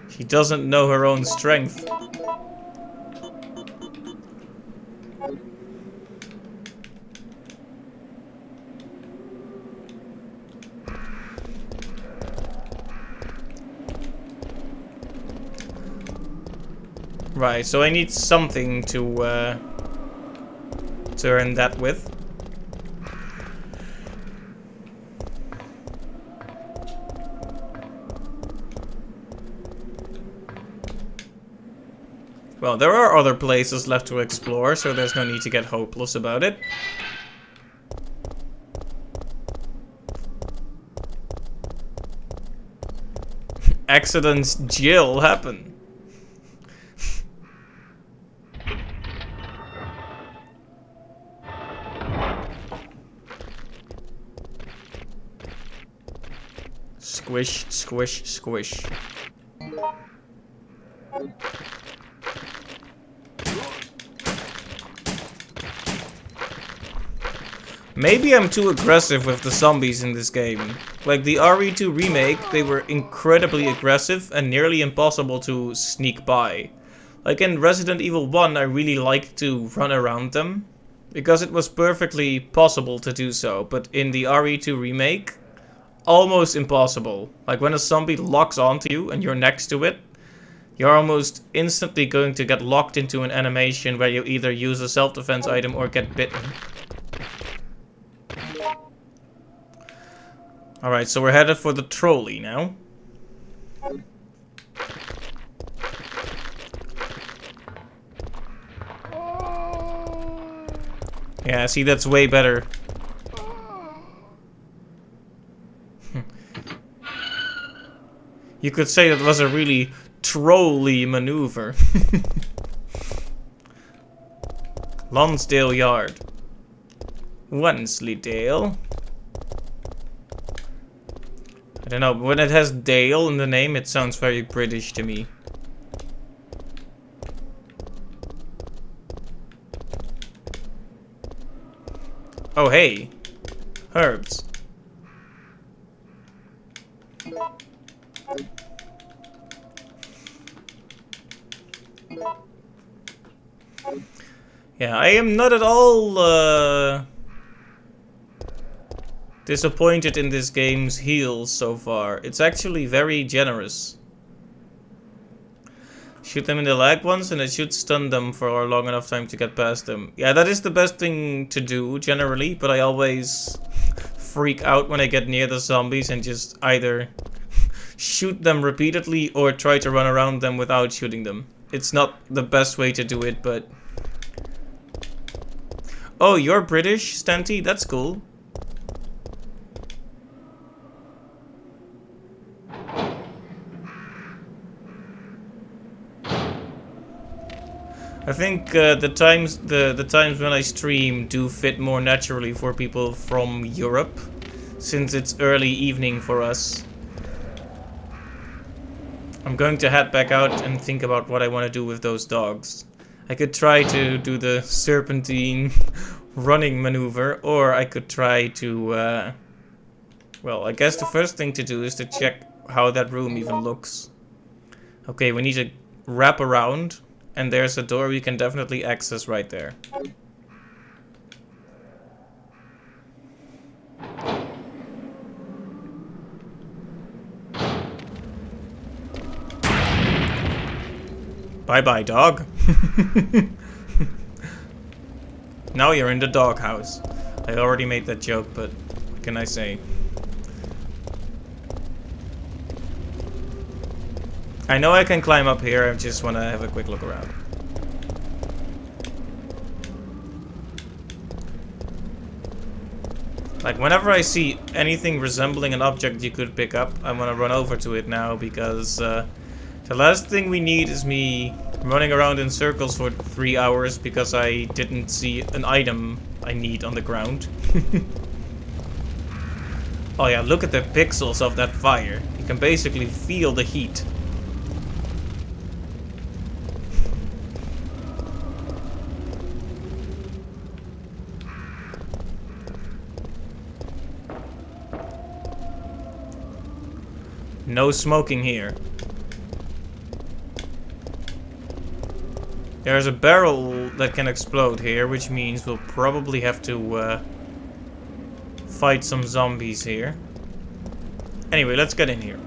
A: She doesn't know her own strength. Right, so I need something to turn that with. Well, there are other places left to explore, so there's no need to get hopeless about it. Accidents Jill happen. Squish, squish, squish. Maybe I'm too aggressive with the zombies in this game. Like the RE2 remake, they were incredibly aggressive and nearly impossible to sneak by. Like in Resident Evil 1, I really liked to run around them, because it was perfectly possible to do so, but in the RE2 remake, almost impossible. Like when a zombie locks onto you and you're next to it, you're almost instantly going to get locked into an animation where you either use a self-defense item or get bitten. Alright, so we're headed for the trolley now. Yeah, see, that's way better. You could say that was a really trolly maneuver. Lonsdale Yard. Wensleydale. I don't know, when it has Dale in the name, it sounds very British to me. Oh, hey. Herbs. Yeah, I am not at all disappointed in this game's heals so far. It's actually very generous. Shoot them in the leg once and it should stun them for a long enough time to get past them. Yeah, that is the best thing to do generally, but I always freak out when I get near the zombies and just either shoot them repeatedly or try to run around them without shooting them. It's not the best way to do it, but... Oh, you're British, Stanty? That's cool. I think the times when I stream do fit more naturally for people from Europe, since it's early evening for us. I'm going to head back out and think about what I want to do with those dogs. I could try to do the serpentine running maneuver, or I could try to... well, I guess the first thing to do is to check how that room even looks. Okay, we need to wrap around. And there's a door we can definitely access right there. Bye-bye, dog. Now you're in the doghouse. I already made that joke, but what can I say? I know I can climb up here, I just want to have a quick look around. Like, whenever I see anything resembling an object you could pick up, I want to run over to it now, because the last thing we need is me running around in circles for 3 hours because I didn't see an item I need on the ground. Oh yeah, look at the pixels of that fire. You can basically feel the heat. No smoking here. There's a barrel that can explode here, which means we'll probably have to fight some zombies here. Anyway, let's get in here.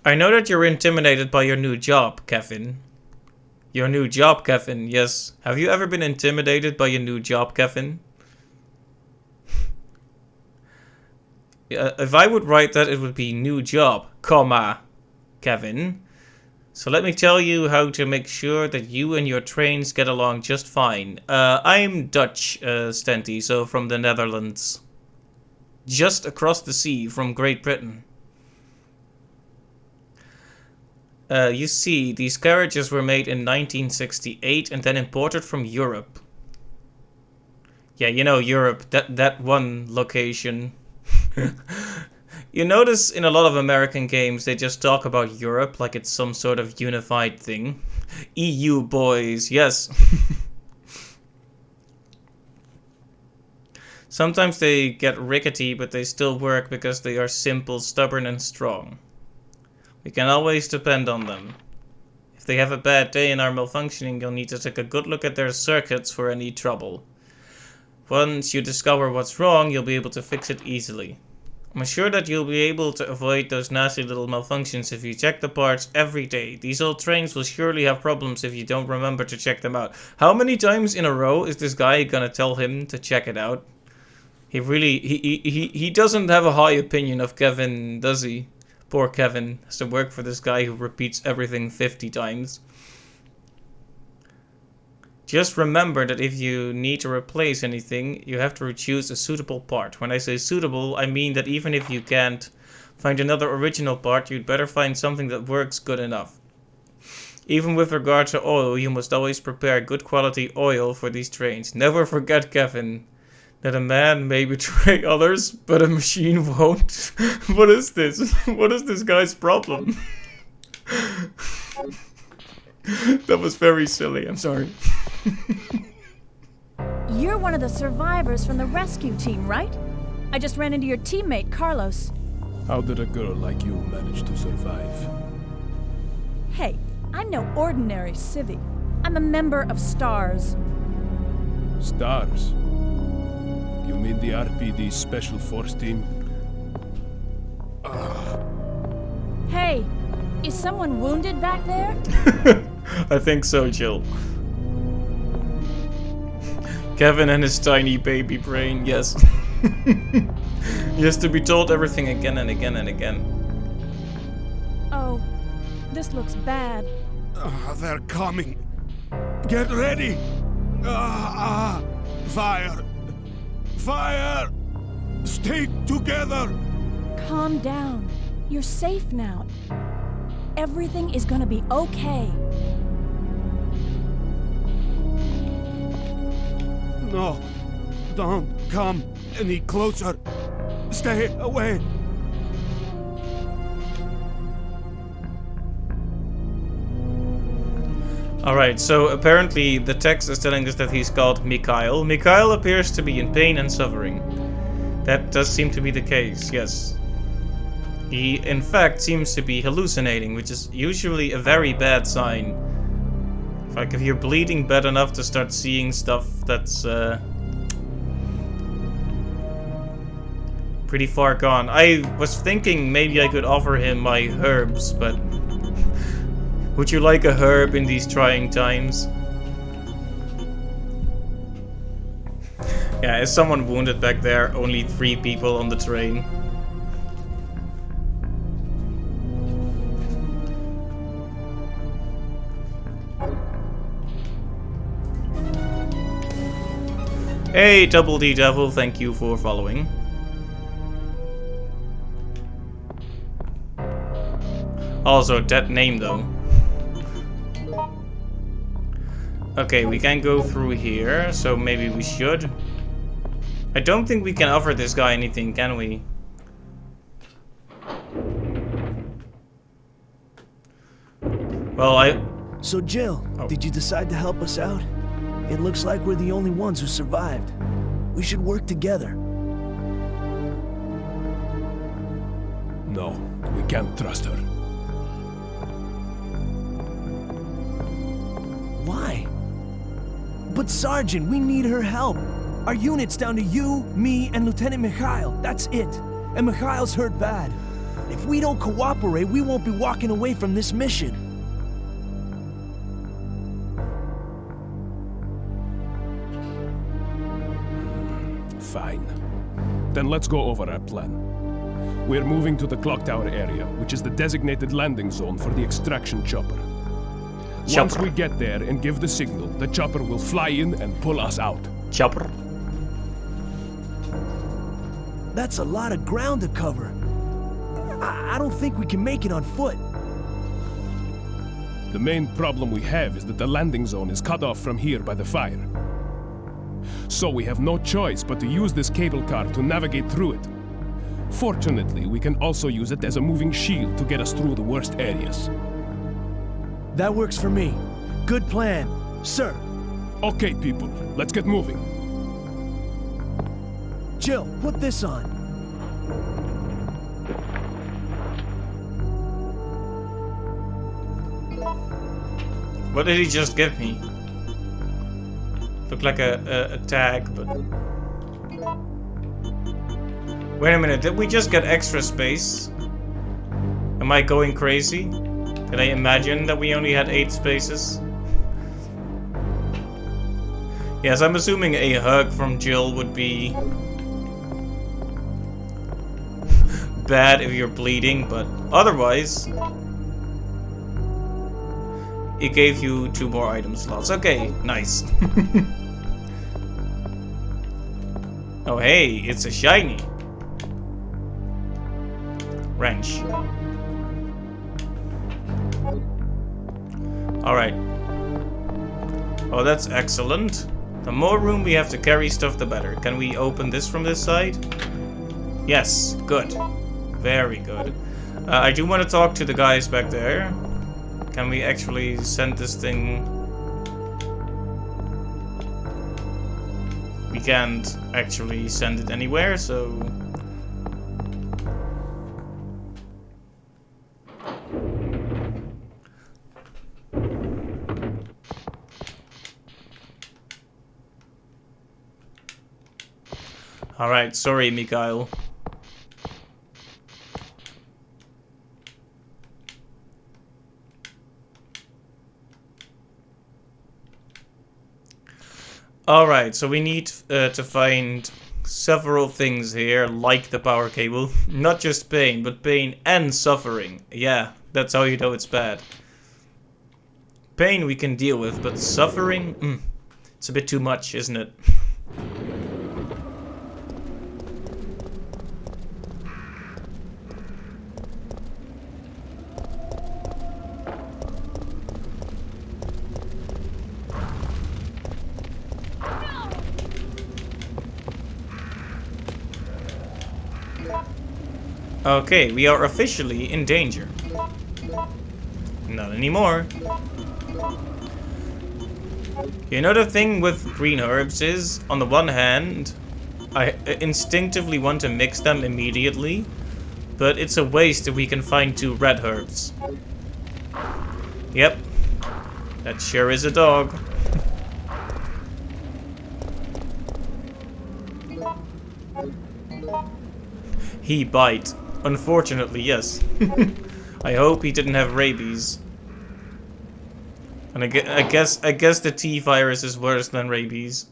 A: I know that you're intimidated by your new job, Kevin. Your new job, Kevin, yes. Have you ever been intimidated by your new job, Kevin? If I would write that, it would be new job, comma, Kevin. So let me tell you how to make sure that you and your trains get along just fine. I'm Dutch, Stenty, so from the Netherlands. Just across the sea from Great Britain. You see, these carriages were made in 1968 and then imported from Europe. Yeah, you know, Europe, that one location. You notice in a lot of American games they just talk about Europe like it's some sort of unified thing. EU boys, yes. Sometimes they get rickety, but they still work because they are simple, stubborn and strong. We can always depend on them. If they have a bad day and are malfunctioning, you'll need to take a good look at their circuits for any trouble. Once you discover what's wrong, you'll be able to fix it easily. I'm sure that you'll be able to avoid those nasty little malfunctions if you check the parts every day. These old trains will surely have problems if you don't remember to check them out. How many times in a row is this guy gonna tell him to check it out? He really, he doesn't have a high opinion of Kevin, does he? Poor Kevin has to work for this guy who repeats everything 50 times. Just remember that if you need to replace anything, you have to choose a suitable part. When I say suitable, I mean that even if you can't find another original part, you'd better find something that works good enough. Even with regard to oil, you must always prepare good quality oil for these trains. Never forget, Kevin, that a man may betray others, but a machine won't. What is this? What is this guy's problem? That was very silly, I'm sorry.
C: You're one of the survivors from the rescue team, right? I just ran into your teammate, Carlos.
B: How did a girl like you manage to survive?
C: Hey, I'm no ordinary civvy. I'm a member of STARS.
B: Stars? You mean the RPD Special Force Team?
C: Hey, Is someone wounded back there?
A: I think so, Jill. Kevin and his tiny baby brain, yes. He has to be told everything again and again and again.
C: Oh, this looks bad.
D: They're coming. Get ready. Fire. Fire. Stay together.
C: Calm down. You're safe now. Everything is gonna be okay.
D: No. Don't come any closer. Stay away.
A: Alright, so apparently the text is telling us that he's called Mikhail. Mikhail appears to be in pain and suffering. That does seem to be the case, yes. He, in fact, seems to be hallucinating, which is usually a very bad sign. Like, if you're bleeding bad enough to start seeing stuff that's, pretty far gone. I was thinking maybe I could offer him my herbs, but... Would you like a herb in these trying times? Yeah, is someone wounded back there? Only 3 people on the train. Hey, Double D Devil, thank you for following. Also, that name though. Okay, we can go through here, so maybe we should. I don't think we can offer this guy anything, can we? Well,
E: So Jill,
A: Oh.
E: did you decide to help us out? It looks like we're the only ones who survived. We should work together.
B: No, we can't trust her.
E: Why? But Sergeant, we need her help. Our unit's down to you, me, and Lieutenant Mikhail. That's it. And Mikhail's hurt bad. If we don't cooperate, we won't be walking away from this mission.
B: Fine. Then let's go over our plan. We're moving to the clock tower area, which is the designated landing zone for the extraction chopper. Once we get there and give the signal, the chopper will fly in and pull us out.
A: Chopper.
E: That's a lot of ground to cover. I don't think we can make it on foot.
B: The main problem we have is that the landing zone is cut off from here by the fire. So we have no choice but to use this cable car to navigate through it. Fortunately, we can also use it as a moving shield to get us through the worst areas.
E: That works for me. Good plan, sir.
B: Okay, people, let's get moving.
E: Jill, put this on.
A: What did he just give me? Looked like a tag, but... Wait a minute, did we just get extra space? Am I going crazy? Did I imagine that we only had 8 spaces? Yes, I'm assuming a hug from Jill would be... bad if you're bleeding, but otherwise... It gave you 2 more item slots. Okay, nice. Oh hey, it's a shiny. Wrench. Alright. Oh, that's excellent. The more room we have to carry stuff, the better. Can we open this from this side? Yes, good. Very good. I do want to talk to the guys back there. Can we actually send this thing? We can't actually send it anywhere, so... Alright, sorry, Mikhail. Alright, so we need to find several things here, like the power cable. Not just pain, but pain and suffering. Yeah, that's how you know it's bad. Pain we can deal with, but suffering? It's a bit too much, isn't it? Okay, we are officially in danger. Not anymore. You know, the thing with green herbs is, on the one hand, I instinctively want to mix them immediately, but it's a waste if we can find 2 red herbs. Yep, that sure is a dog. He bite. Unfortunately, yes. I hope he didn't have rabies. And I guess the T virus is worse than rabies.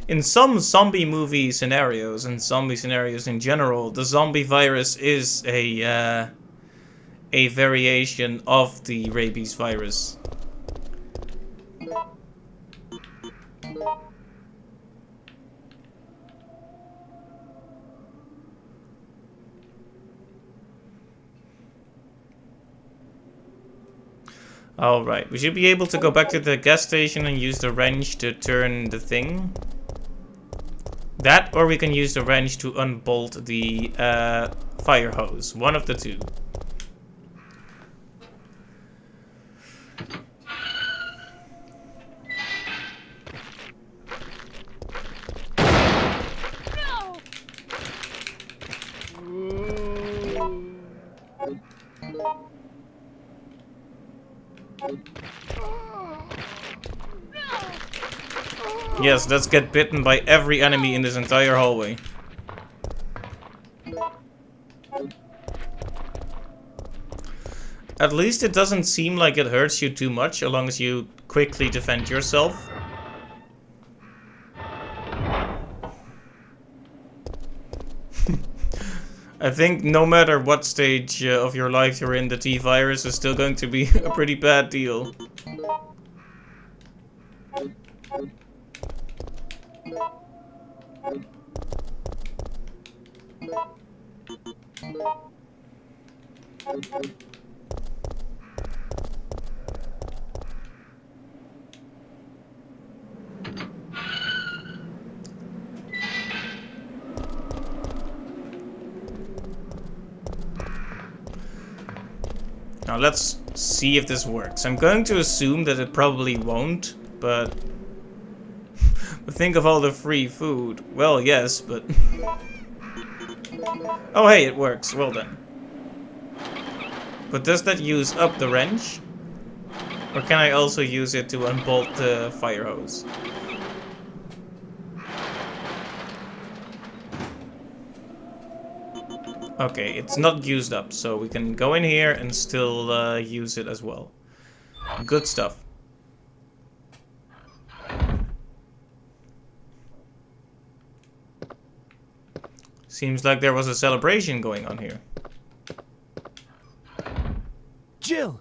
A: In some zombie movie scenarios and zombie scenarios in general, the zombie virus is a variation of the rabies virus. Alright, we should be able to go back to the gas station and use the wrench to turn the thing. That, or we can use the wrench to unbolt the fire hose. One of the two. Yes, let's get bitten by every enemy in this entire hallway. At least it doesn't seem like it hurts you too much, as long as you quickly defend yourself. I think no matter what stage of your life you're in, the T-virus is still going to be a pretty bad deal. Now let's see if this works. I'm going to assume that it probably won't, but think of all the free food. Well, yes, but oh hey, it works. Well done. But does that use up the wrench? Or can I also use it to unbolt the fire hose? Okay, it's not used up, so we can go in here and still use it as well. Good stuff. Seems like there was a celebration going on here.
E: Jill!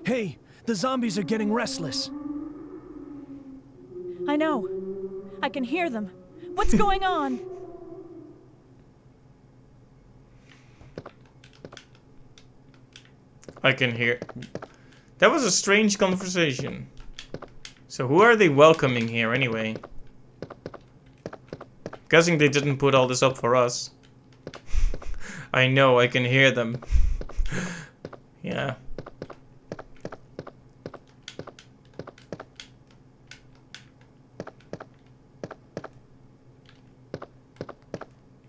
E: Hey, the zombies are getting restless.
C: I know. I can hear them. What's going on?
A: I can hear. That was a strange conversation. So who are they welcoming here anyway? Guessing they didn't put all this up for us. I know, I can hear them. Yeah.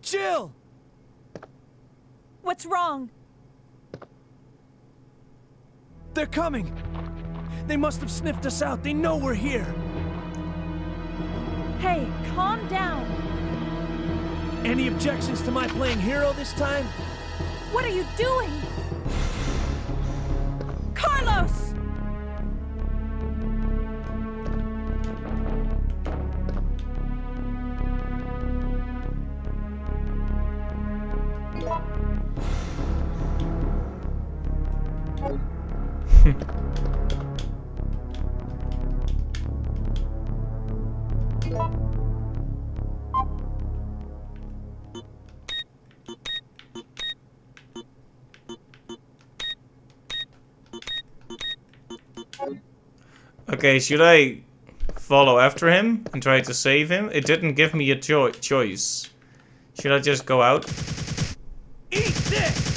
E: Jill!
C: What's wrong?
E: They're coming! They must have sniffed us out. They know we're here.
C: Hey, calm down.
E: Any objections to my playing hero this time?
C: What are you doing? Carlos!
A: Okay, should I follow after him and try to save him? It didn't give me a choice. Should I just go out?
E: Eat this!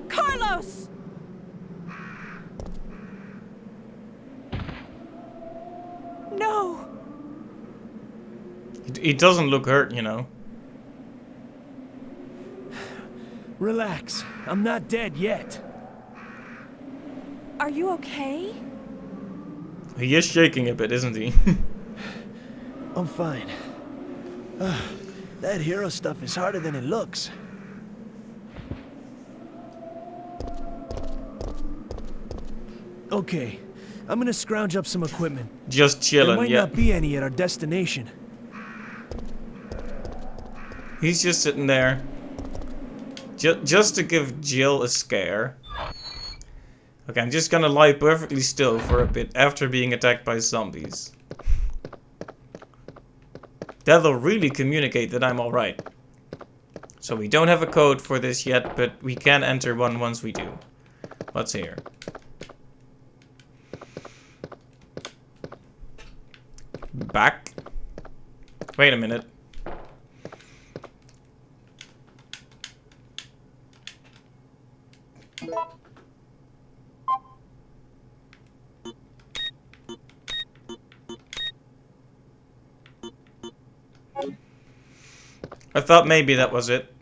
C: Carlos! No!
A: He doesn't look hurt, you know.
E: Relax. I'm not dead yet.
C: Are you okay?
A: He is shaking a bit, isn't he?
E: I'm fine. That hero stuff is harder than it looks. Okay, I'm gonna scrounge up some equipment.
A: Just
E: There
A: chilling,
E: might
A: yeah.
E: not be any at our destination.
A: He's just sitting there. Just to give Jill a scare. Okay, I'm just gonna lie perfectly still for a bit after being attacked by zombies. That'll really communicate that I'm alright. So we don't have a code for this yet, but we can enter one once we do. What's here? Back? Wait a minute. I thought maybe that was it.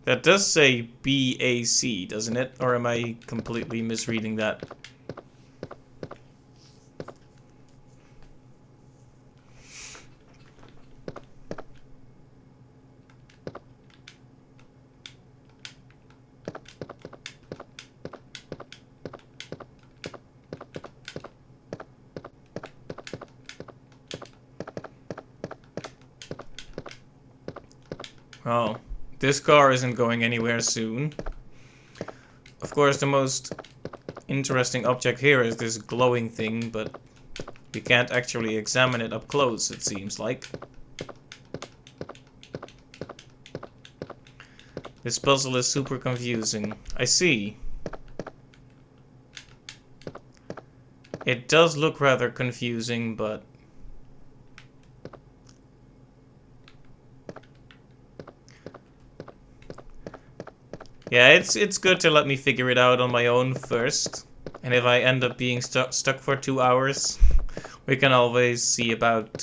A: That does say BAC, doesn't it? Or am I completely misreading that? Oh, this car isn't going anywhere soon. Of course, the most interesting object here is this glowing thing, but we can't actually examine it up close, it seems like. This puzzle is super confusing. I see. It does look rather confusing, but... yeah, it's good to let me figure it out on my own first. And if I end up being stuck for 2 hours, we can always see about...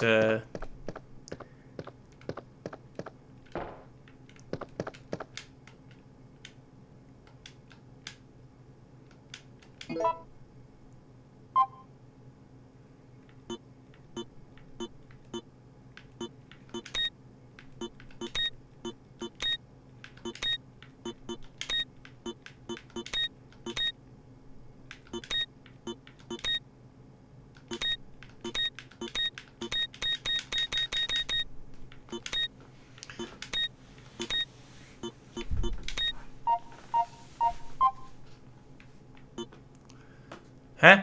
A: huh?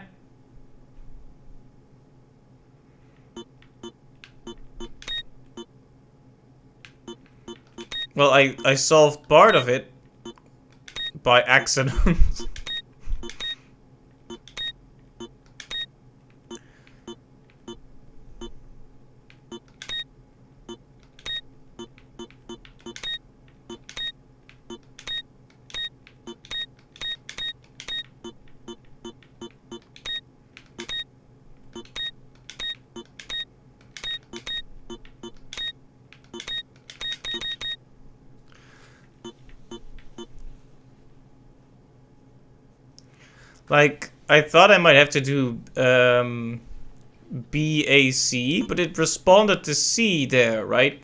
A: Well, I solved part of it by accident. Like, I thought I might have to do BAC, but it responded to C there, right?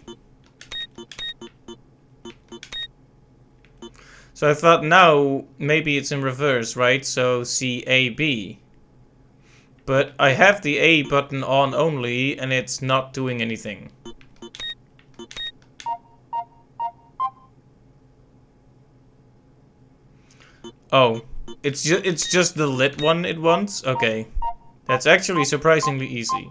A: So I thought now maybe it's in reverse, right? So CAB. But I have the A button on only, and it's not doing anything. Oh, it's just the lit one it wants? Okay. That's actually surprisingly easy.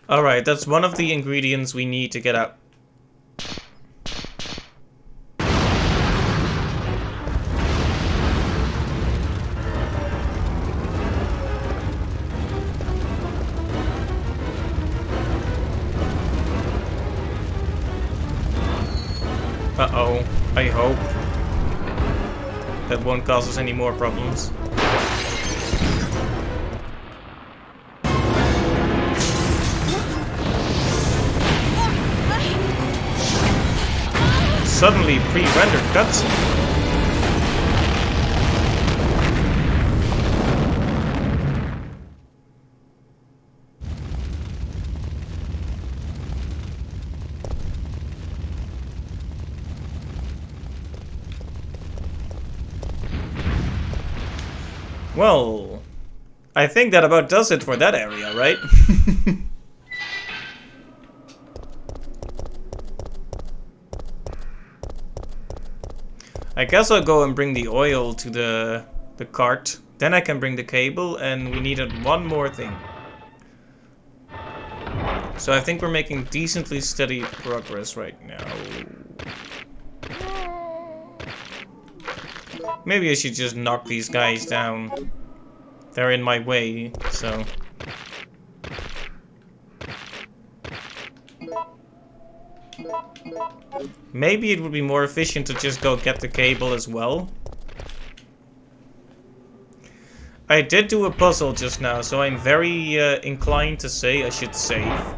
A: Alright, that's one of the ingredients we need to get out. Uh-oh, I hope that won't cause us any more problems. Suddenly pre-rendered cutscene. Well, I think that about does it for that area, right? I guess I'll go and bring the oil to the cart. Then I can bring the cable, and we needed one more thing. So I think we're making decently steady progress right now. Maybe I should just knock these guys down. They're in my way, so... Maybe it would be more efficient to just go get the cable as well. I did do a puzzle just now, so I'm very inclined to say I should save.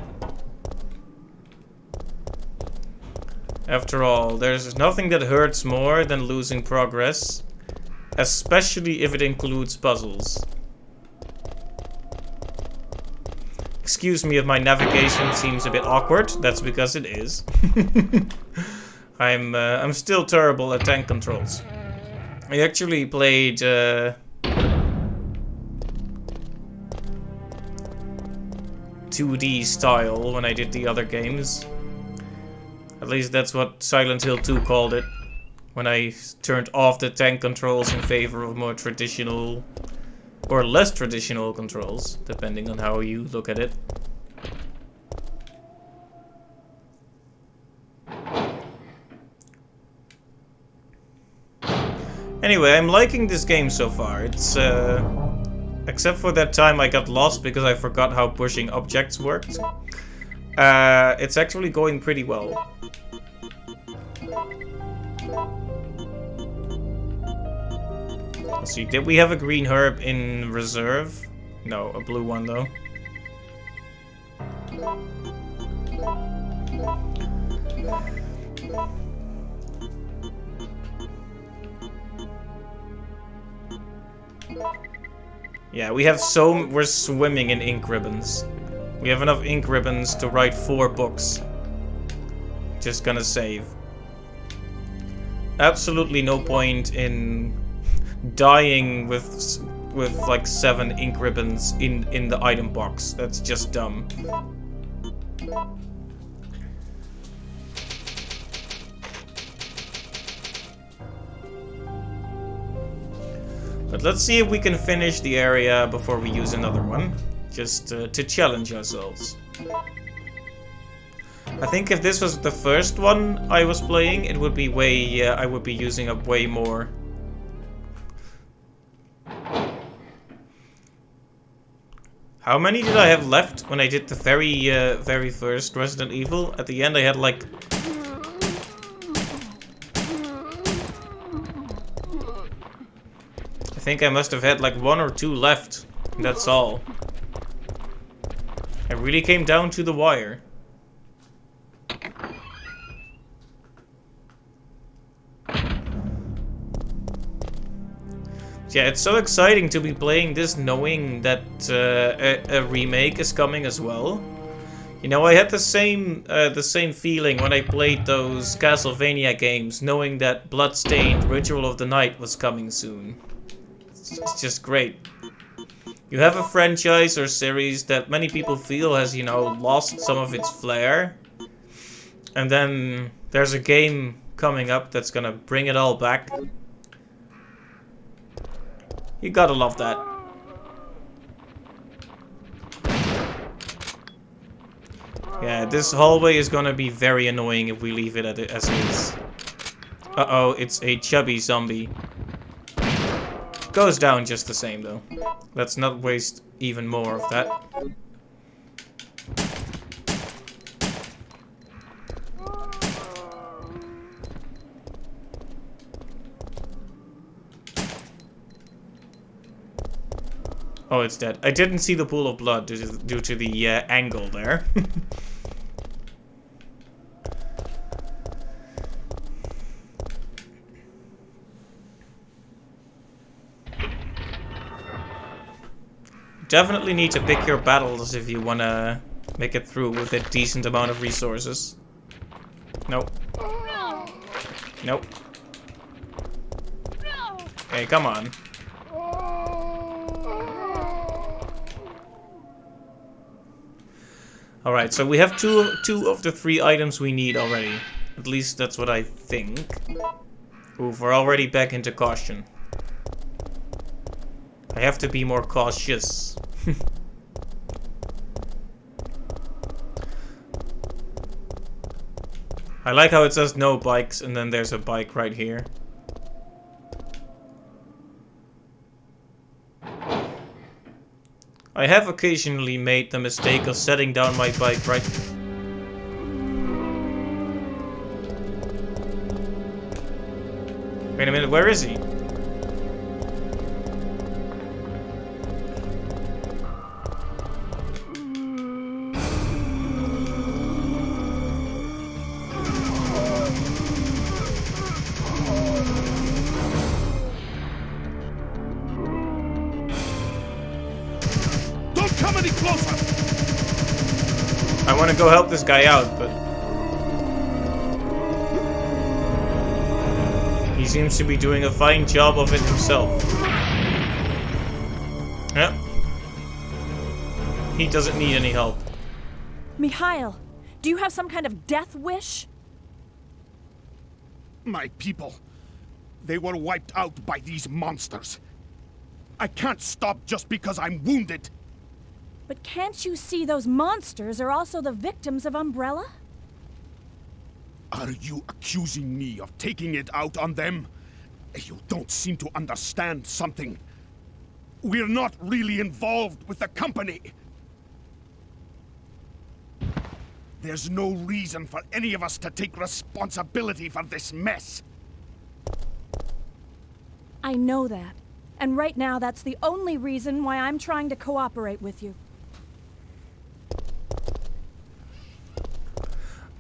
A: After all, there's nothing that hurts more than losing progress, especially if it includes puzzles. Excuse me if my navigation seems a bit awkward, that's because it is. I'm still terrible at tank controls. I actually played 2D style when I did the other games. At least that's what Silent Hill 2 called it. When I turned off the tank controls in favor of more traditional or less traditional controls, depending on how you look at it. Anyway, I'm liking this game so far. It's, except for that time I got lost because I forgot how pushing objects worked. It's actually going pretty well. Let's see, did we have a green herb in reserve? No, a blue one though. Yeah, we're swimming in ink ribbons. We have enough ink ribbons to write 4 books. Just gonna save. Absolutely no point in dying with like 7 ink ribbons in the item box. That's just dumb. But let's see if we can finish the area before we use another one. Just to challenge ourselves. I think if this was the first one I was playing, it would be way... I would be using up way more. How many did I have left when I did the very first Resident Evil? At the end I had like... I think I must have had like 1 or 2 left. That's all. It really came down to the wire. Yeah, it's so exciting to be playing this knowing that a remake is coming as well. You know, I had the same feeling when I played those Castlevania games, knowing that Bloodstained Ritual of the Night was coming soon. It's just great. You have a franchise or series that many people feel has, you know, lost some of its flair. And then there's a game coming up that's gonna bring it all back. You gotta love that. Yeah, this hallway is gonna be very annoying if we leave it as is. Uh-oh, it's a chubby zombie. Goes down just the same, though. Let's not waste even more of that. Oh, it's dead. I didn't see the pool of blood due to the angle there. Definitely need to pick your battles if you wanna make it through with a decent amount of resources. Nope. Nope. Hey, come on. Alright, so we have two of the 3 items we need already. At least that's what I think. Ooh, we're already back into caution. I have to be more cautious. I like how it says no bikes and then there's a bike right here. I have occasionally made the mistake of setting down my bike right... Wait a minute, where is he? I want to go help this guy out, but... he seems to be doing a fine job of it himself. Yep. He doesn't need any help.
C: Mikhail, do you have some kind of death wish?
D: My people, they were wiped out by these monsters. I can't stop just because I'm wounded.
C: But can't you see those monsters are also the victims of Umbrella?
D: Are you accusing me of taking it out on them? You don't seem to understand something. We're not really involved with the company. There's no reason for any of us to take responsibility for this mess.
C: I know that. And right now, that's the only reason why I'm trying to cooperate with you.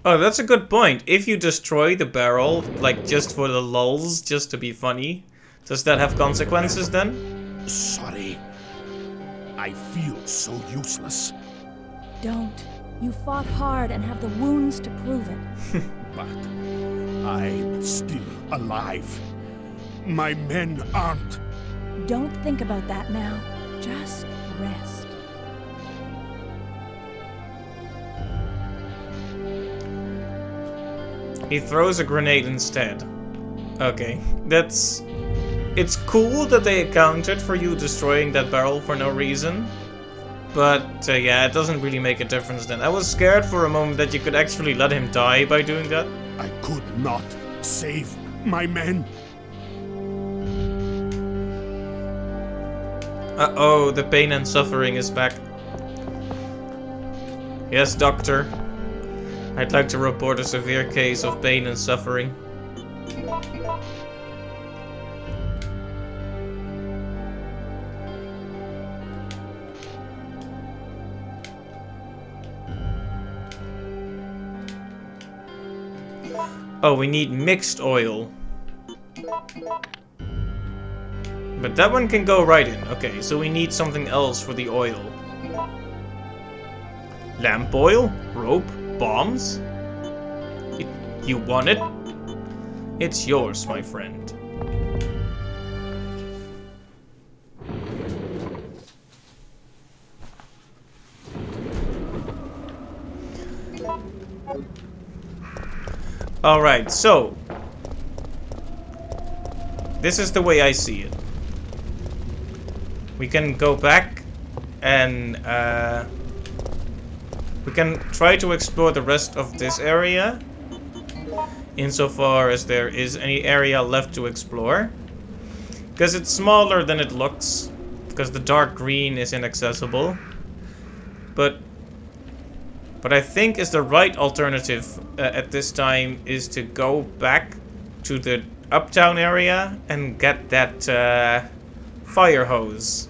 A: Oh, that's a good point. If you destroy the barrel, like just for the lulz, just to be funny, does that have consequences then?
D: Sorry. I feel so useless.
C: Don't. You fought hard and have the wounds to prove it.
D: But I'm still alive. My men aren't.
C: Don't think about that now. Just rest.
A: He throws a grenade instead. Okay, that's... It's cool that they accounted for you destroying that barrel for no reason. But, yeah, it doesn't really make a difference then. I was scared for a moment that you could actually let him die by doing that.
D: I could not save my men.
A: Uh-oh, the pain and suffering is back. Yes, doctor. I'd like to report a severe case of pain and suffering. Oh, we need mixed oil. But that one can go right in. Okay, so we need something else for the oil. Lamp oil? Rope? Bombs? You want it? It's yours, my friend. Alright, so this is the way I see it. We can go back and we can try to explore the rest of this area insofar as there is any area left to explore. Because it's smaller than it looks, because the dark green is inaccessible. But what I think is the right alternative at this time is to go back to the uptown area and get that fire hose.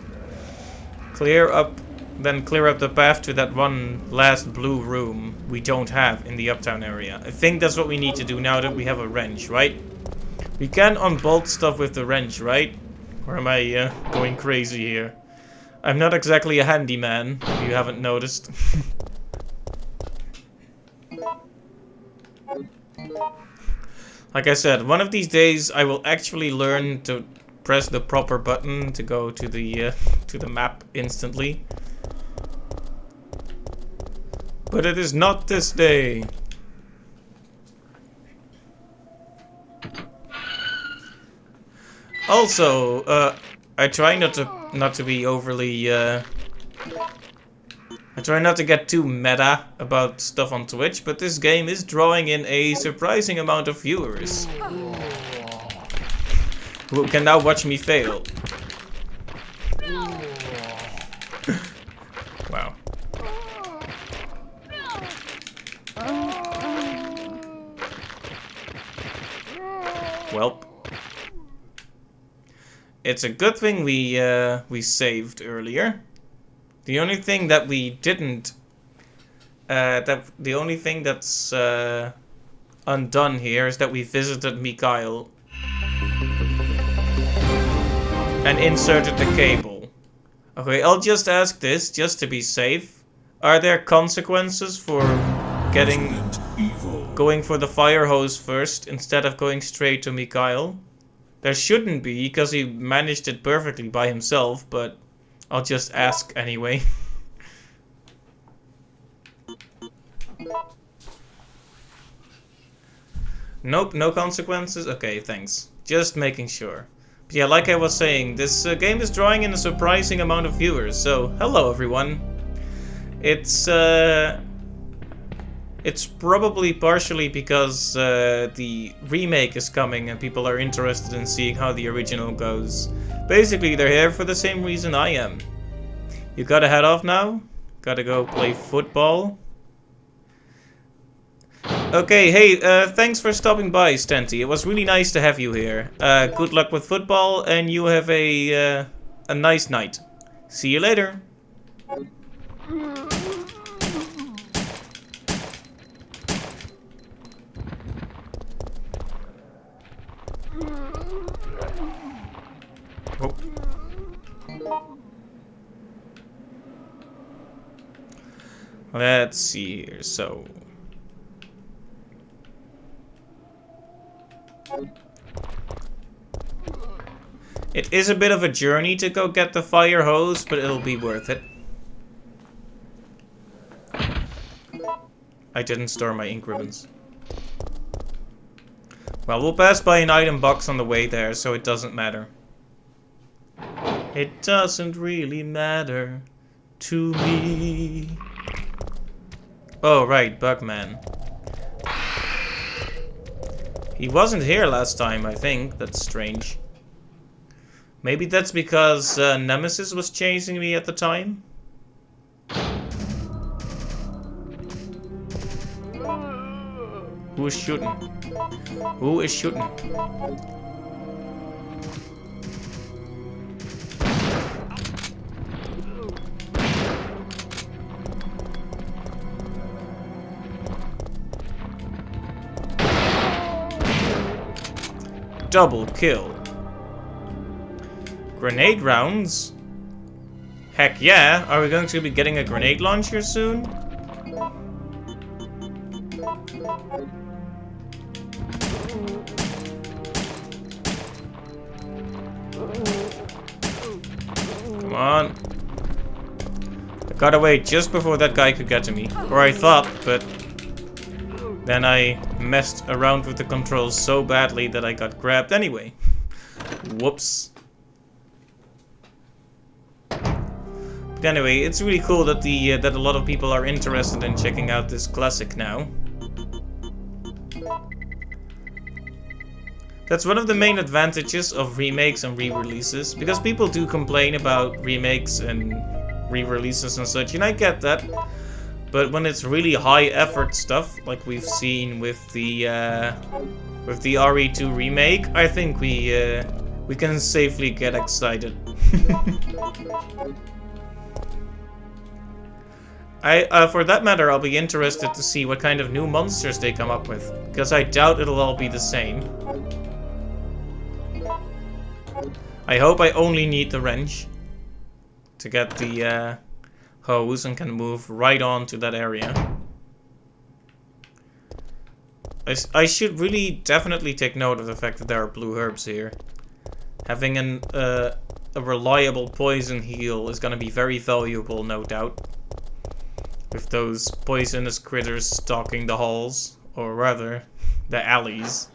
A: Clear up the path to that one last blue room we don't have in the uptown area. I think that's what we need to do now that we have a wrench, right? We can unbolt stuff with the wrench, right? Or am I going crazy here? I'm not exactly a handyman, if you haven't noticed. Like I said, one of these days I will actually learn to press the proper button to go to the map instantly. But it is not this day. Also, I try not to be overly I try not to get too meta about stuff on Twitch, but this game is drawing in a surprising amount of viewers who can now watch me fail. Wow. Welp. It's a good thing we saved earlier. The only thing that we didn't, the only thing that's undone here is that we visited Mikhail and inserted the cable. Okay, I'll just ask this, just to be safe. Are there consequences for going for the fire hose first instead of going straight to Mikhail? There shouldn't be, because he managed it perfectly by himself, but I'll just ask anyway. Nope, no consequences? Okay, thanks. Just making sure. But yeah, like I was saying, this game is drawing in a surprising amount of viewers, so hello everyone. It's probably partially because the remake is coming and people are interested in seeing how the original goes. Basically, they're here for the same reason I am. You gotta head off now? Gotta go play football? Okay, hey, thanks for stopping by, Stenty. It was really nice to have you here. Good luck with football, and you have a nice night. See you later. Oh. Let's see here, so... It is a bit of a journey to go get the fire hose, but it'll be worth it. I didn't store my ink ribbons. Well, we'll pass by an item box on the way there, so it doesn't matter. It doesn't really matter to me. Oh, right, Bugman. He wasn't here last time, I think. That's strange. Maybe that's because Nemesis was chasing me at the time? Who is shooting? Who is shooting? Double kill. Grenade rounds? Heck yeah! Are we going to be getting a grenade launcher soon? Come on. I got away just before that guy could get to me. Or I thought, but then I messed around with the controls so badly that I got grabbed anyway. Whoops. But anyway, it's really cool that that a lot of people are interested in checking out this classic now. That's one of the main advantages of remakes and re-releases, because people do complain about remakes and re-releases and such, and I get that. But when it's really high effort stuff, like we've seen with the RE2 remake, I think we can safely get excited. For that matter, I'll be interested to see what kind of new monsters they come up with, because I doubt it'll all be the same. I hope I only need the wrench to get the hose and can move right on to that area. I should really definitely take note of the fact that there are blue herbs here. Having a reliable poison heal is gonna be very valuable, no doubt. With those poisonous critters stalking the halls, or rather, the alleys.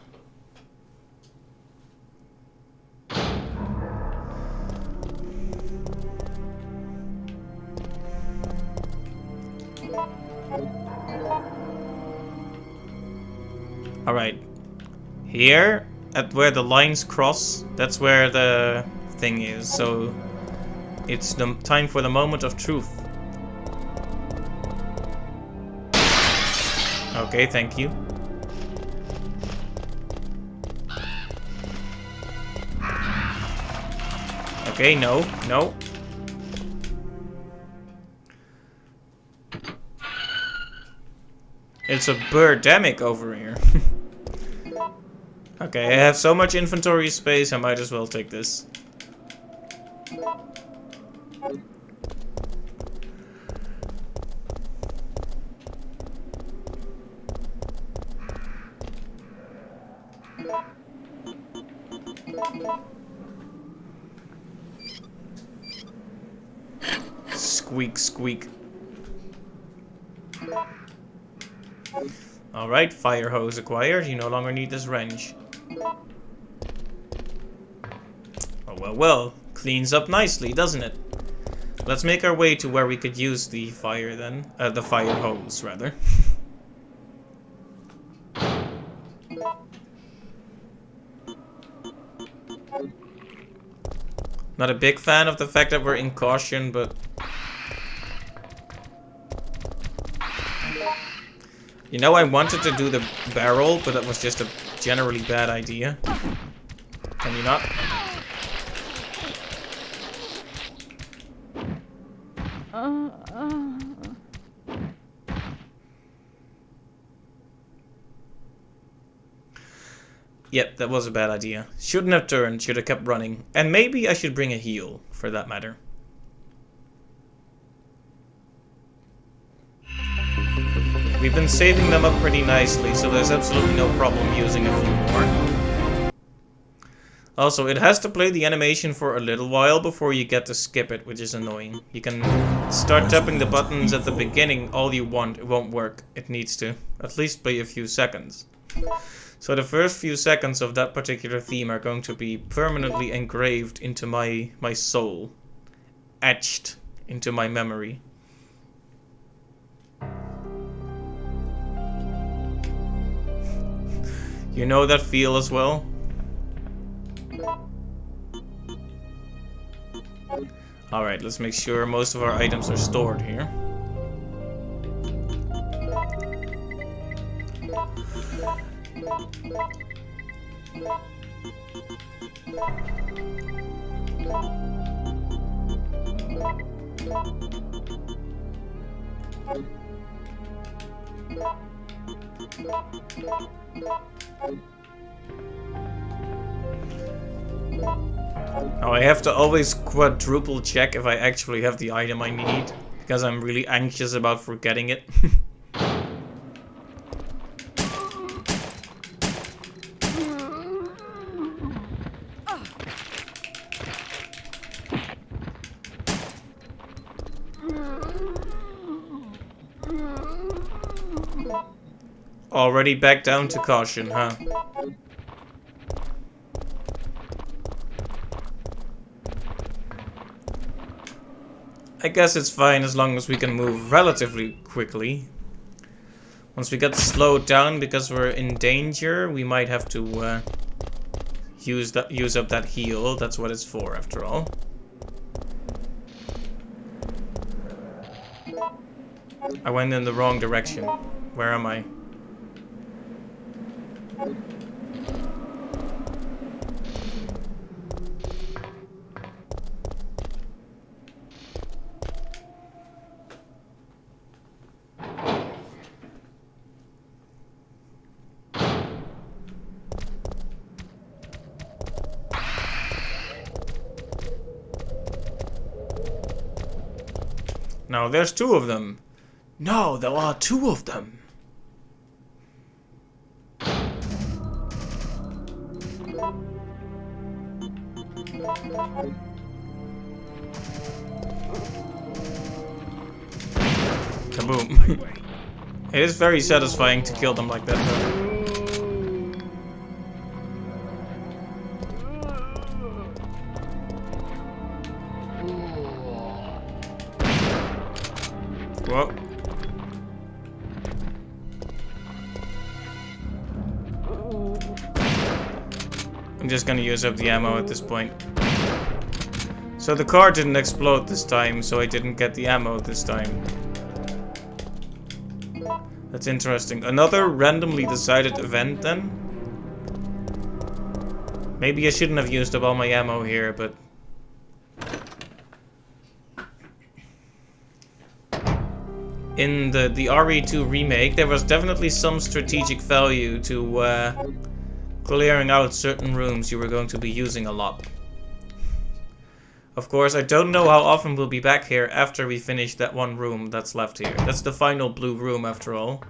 A: Alright. Here, at where the lines cross, that's where the thing is. So, it's the time for the moment of truth. Okay, thank you. Okay, no, no. It's a birdemic over here. Okay, I have so much inventory space, I might as well take this. Squeak, squeak. Alright, fire hose acquired. You no longer need this wrench. Oh, well, well. Cleans up nicely, doesn't it? Let's make our way to where we could use the fire then. The fire hose, rather. Not a big fan of the fact that we're in caution, but... You know, I wanted to do the barrel, but that was just a generally bad idea. Can you not? Yep, that was a bad idea. Shouldn't have turned, should have kept running. And maybe I should bring a heal, for that matter. We've been saving them up pretty nicely, so there's absolutely no problem using a few more. Also, it has to play the animation for a little while before you get to skip it, which is annoying. You can start tapping the buttons at the beginning all you want, it won't work. It needs to at least play a few seconds. So the first few seconds of that particular theme are going to be permanently engraved into my soul. Etched into my memory. You know that feel as well? Alright, let's make sure most of our items are stored here. Now I have to always quadruple check if I actually have the item I need, because I'm really anxious about forgetting it. Already back down to caution, huh? I guess it's fine as long as we can move relatively quickly. Once we get slowed down because we're in danger, we might have to use up that heal. That's what it's for, after all. I went in the wrong direction. Where am I? No, there's two of them. No, there are two of them. Kaboom. It is very satisfying to kill them like that, though. Whoa. I'm just gonna use up the ammo at this point. So the car didn't explode this time, so I didn't get the ammo this time. That's interesting. Another randomly decided event then? Maybe I shouldn't have used up all my ammo here, but... in the RE2 remake, there was definitely some strategic value to clearing out certain rooms you were going to be using a lot. Of course, I don't know how often we'll be back here after we finish that one room that's left here. That's the final blue room after all.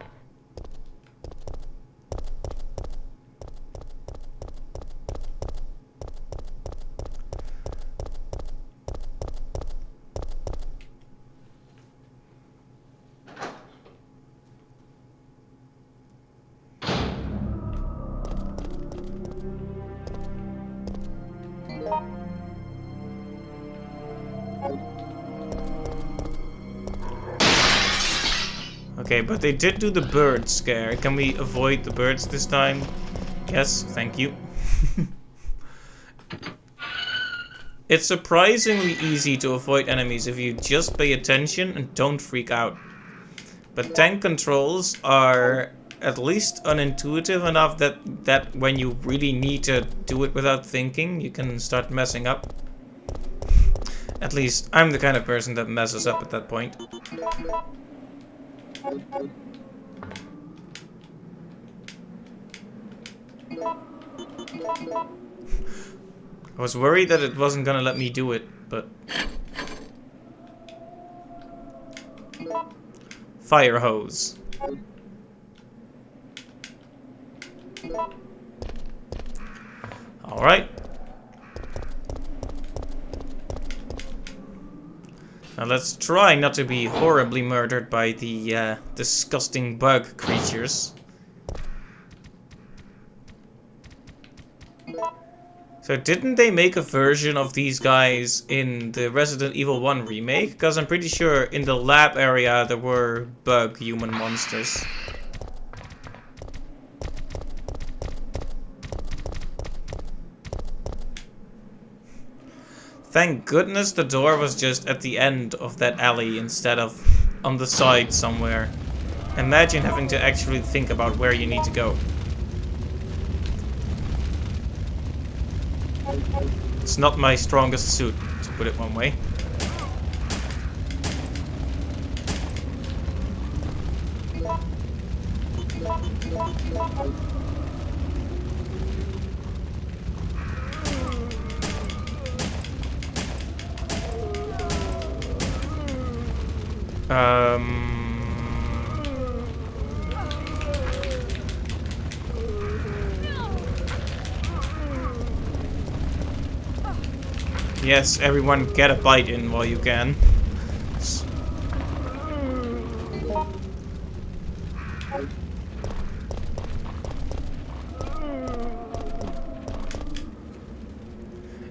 A: Okay, but they did do the bird scare. Can we avoid the birds this time? Yes, thank you. It's surprisingly easy to avoid enemies if you just pay attention and don't freak out. But tank controls are at least unintuitive enough that when you really need to do it without thinking, you can start messing up. At least I'm the kind of person that messes up at that point. I was worried that it wasn't gonna let me do it, but... Fire hose. Alright. Now let's try not to be horribly murdered by the disgusting bug creatures. So didn't they make a version of these guys in the Resident Evil 1 remake? Because I'm pretty sure in the lab area there were bug human monsters. Thank goodness the door was just at the end of that alley instead of on the side somewhere. Imagine having to actually think about where you need to go. It's not my strongest suit, to put it one way. Um... Yes, everyone get a bite in while you can.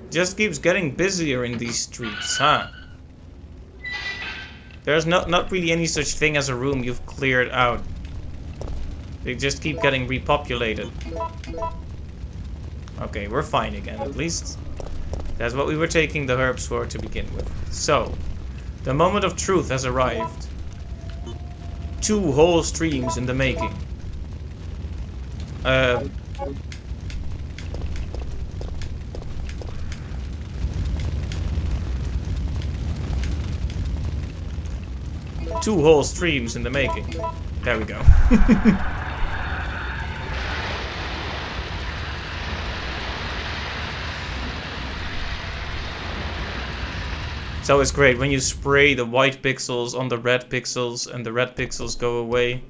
A: Just keeps getting busier in these streets, huh? There's not really any such thing as a room you've cleared out. They just keep getting repopulated. Okay, we're fine again, at least. That's what we were taking the herbs for to begin with. So, the moment of truth has arrived. 2 whole streams in the making. Two whole streams in the making. There we go. It's always great when you spray the white pixels on the red pixels and the red pixels go away.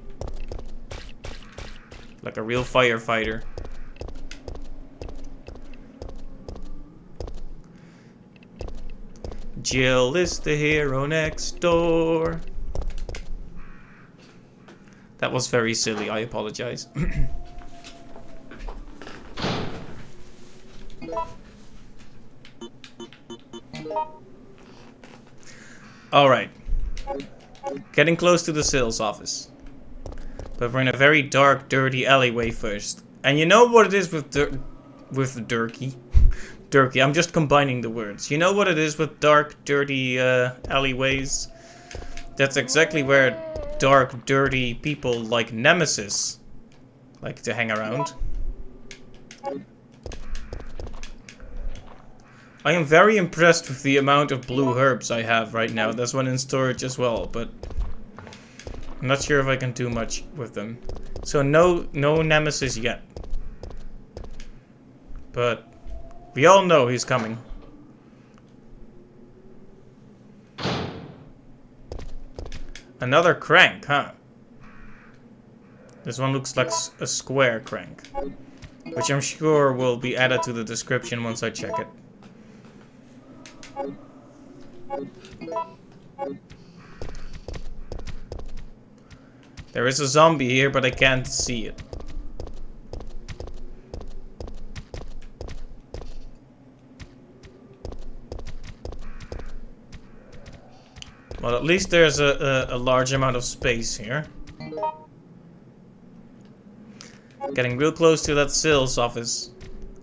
A: Like a real firefighter. Jill is the hero next door. That was very silly, I apologize. Alright. Getting close to the sales office. But we're in a very dark, dirty alleyway first. And you know what it is with Durkee? Durkee, I'm just combining the words. You know what it is with dark, dirty alleyways? That's exactly where dark, dirty people like Nemesis like to hang around. I am very impressed with the amount of blue herbs I have right now. There's one in storage as well, but I'm not sure if I can do much with them. So no Nemesis yet. But we all know he's coming. Another crank, huh? This one looks like a square crank. Which I'm sure will be added to the description once I check it. There is a zombie here, but I can't see it. Well, at least there's a large amount of space here. Getting real close to that sales office.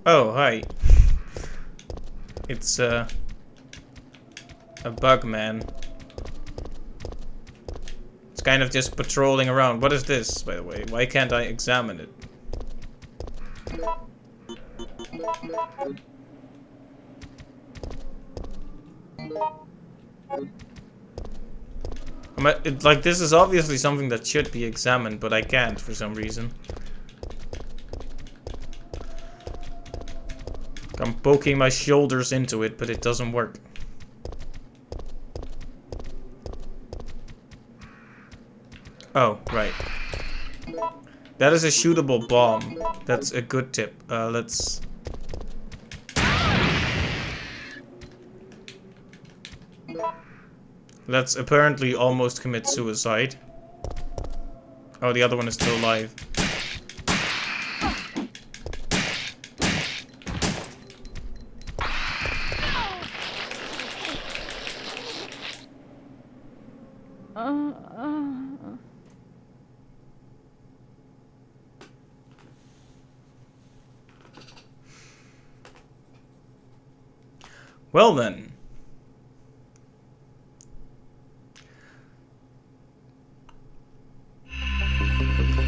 A: Oh, hi. It's a bug man. It's kind of just patrolling around. What is this, by the way? Why can't I examine it? Like, this is obviously something that should be examined, but I can't for some reason. I'm poking my shoulders into it, but it doesn't work. Oh, right. That is a shootable bomb. That's a good tip. Let's... Let's apparently almost commit suicide. Oh, the other one is still alive. Well then.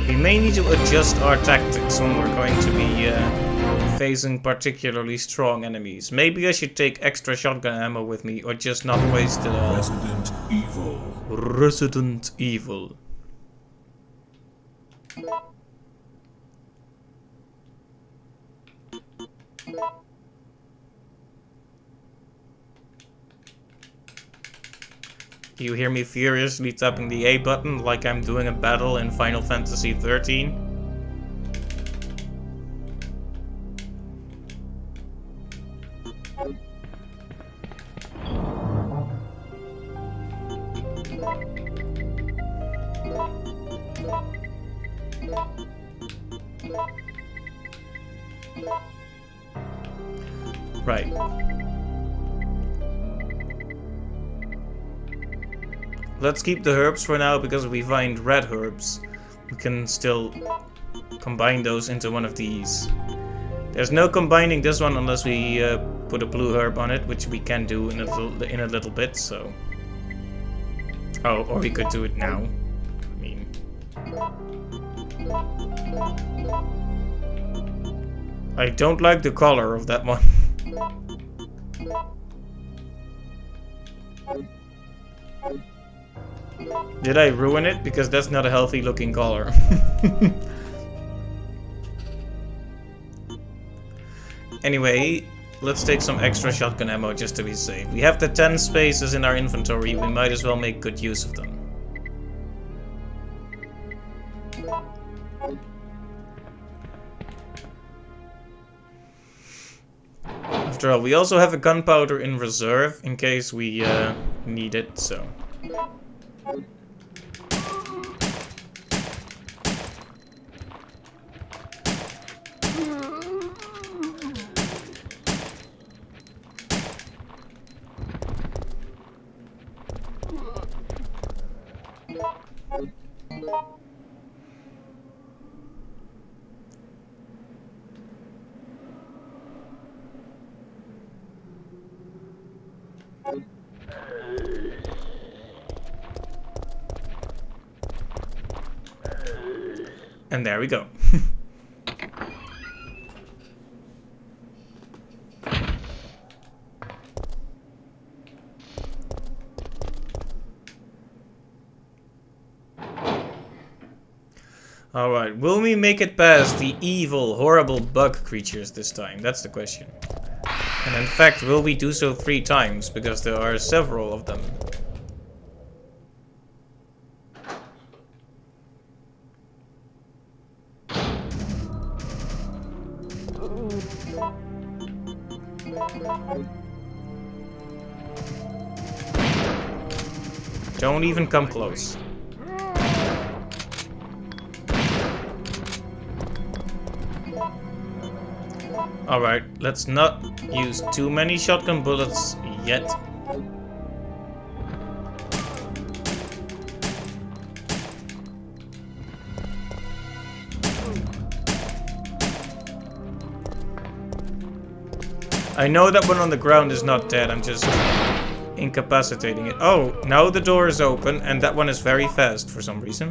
A: We may need to adjust our tactics when we're going to be facing particularly strong enemies. Maybe I should take extra shotgun ammo with me, or just not waste it all.
F: Resident Evil.
A: Resident Evil. You hear me furiously tapping the A button like I'm doing a battle in Final Fantasy 13. Right. Let's keep the herbs for now, because if we find red herbs, we can still combine those into one of these. There's no combining this one unless we put a blue herb on it, which we can do in a little bit, so... Oh, or we could do it now. I mean... I don't like the color of that one. Did I ruin it? Because that's not a healthy looking color. Anyway, let's take some extra shotgun ammo just to be safe. We have the 10 spaces in our inventory, we might as well make good use of them. After all, we also have a gunpowder in reserve in case we need it, so... And there we go. Alright, will we make it past the evil, horrible bug creatures this time? That's the question. And in fact, will we do so 3 times? Because there are several of them. Don't even come close. Alright, let's not use too many shotgun bullets yet. I know that one on the ground is not dead, I'm just incapacitating it. Oh, now the door is open and that one is very fast for some reason.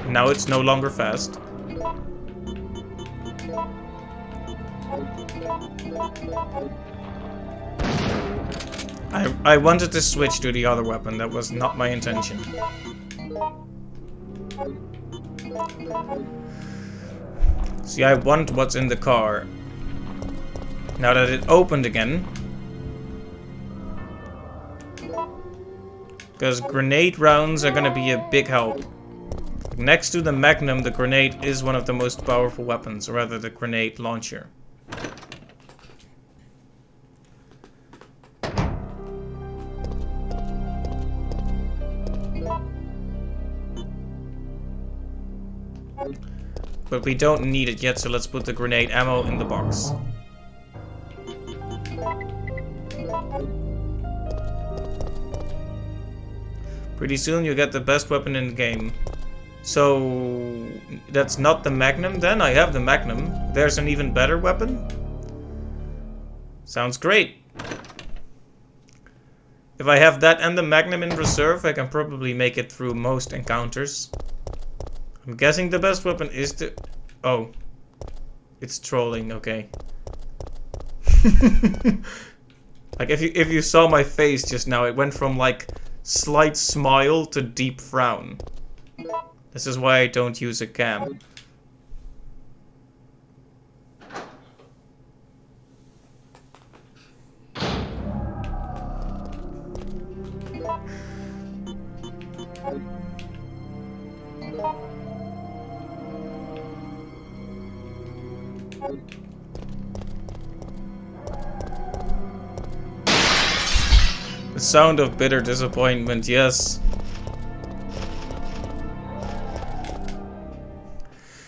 A: Now it's no longer fast. I wanted to switch to the other weapon, that was not my intention. See, I want what's in the car. Now that it opened again. Because grenade rounds are gonna be a big help. Next to the Magnum, the grenade is one of the most powerful weapons, or rather the grenade launcher. But we don't need it yet, so let's put the grenade ammo in the box. Pretty soon you'll get the best weapon in the game. So that's not the Magnum then? I have the Magnum. There's an even better weapon? Sounds great. If I have that and the Magnum in reserve, I can probably make it through most encounters. I'm guessing the best weapon is the... Oh. It's trolling, okay. Like if you saw my face just now, it went from like slight smile to deep frown. This is why I don't use a cam. The sound of bitter disappointment, yes.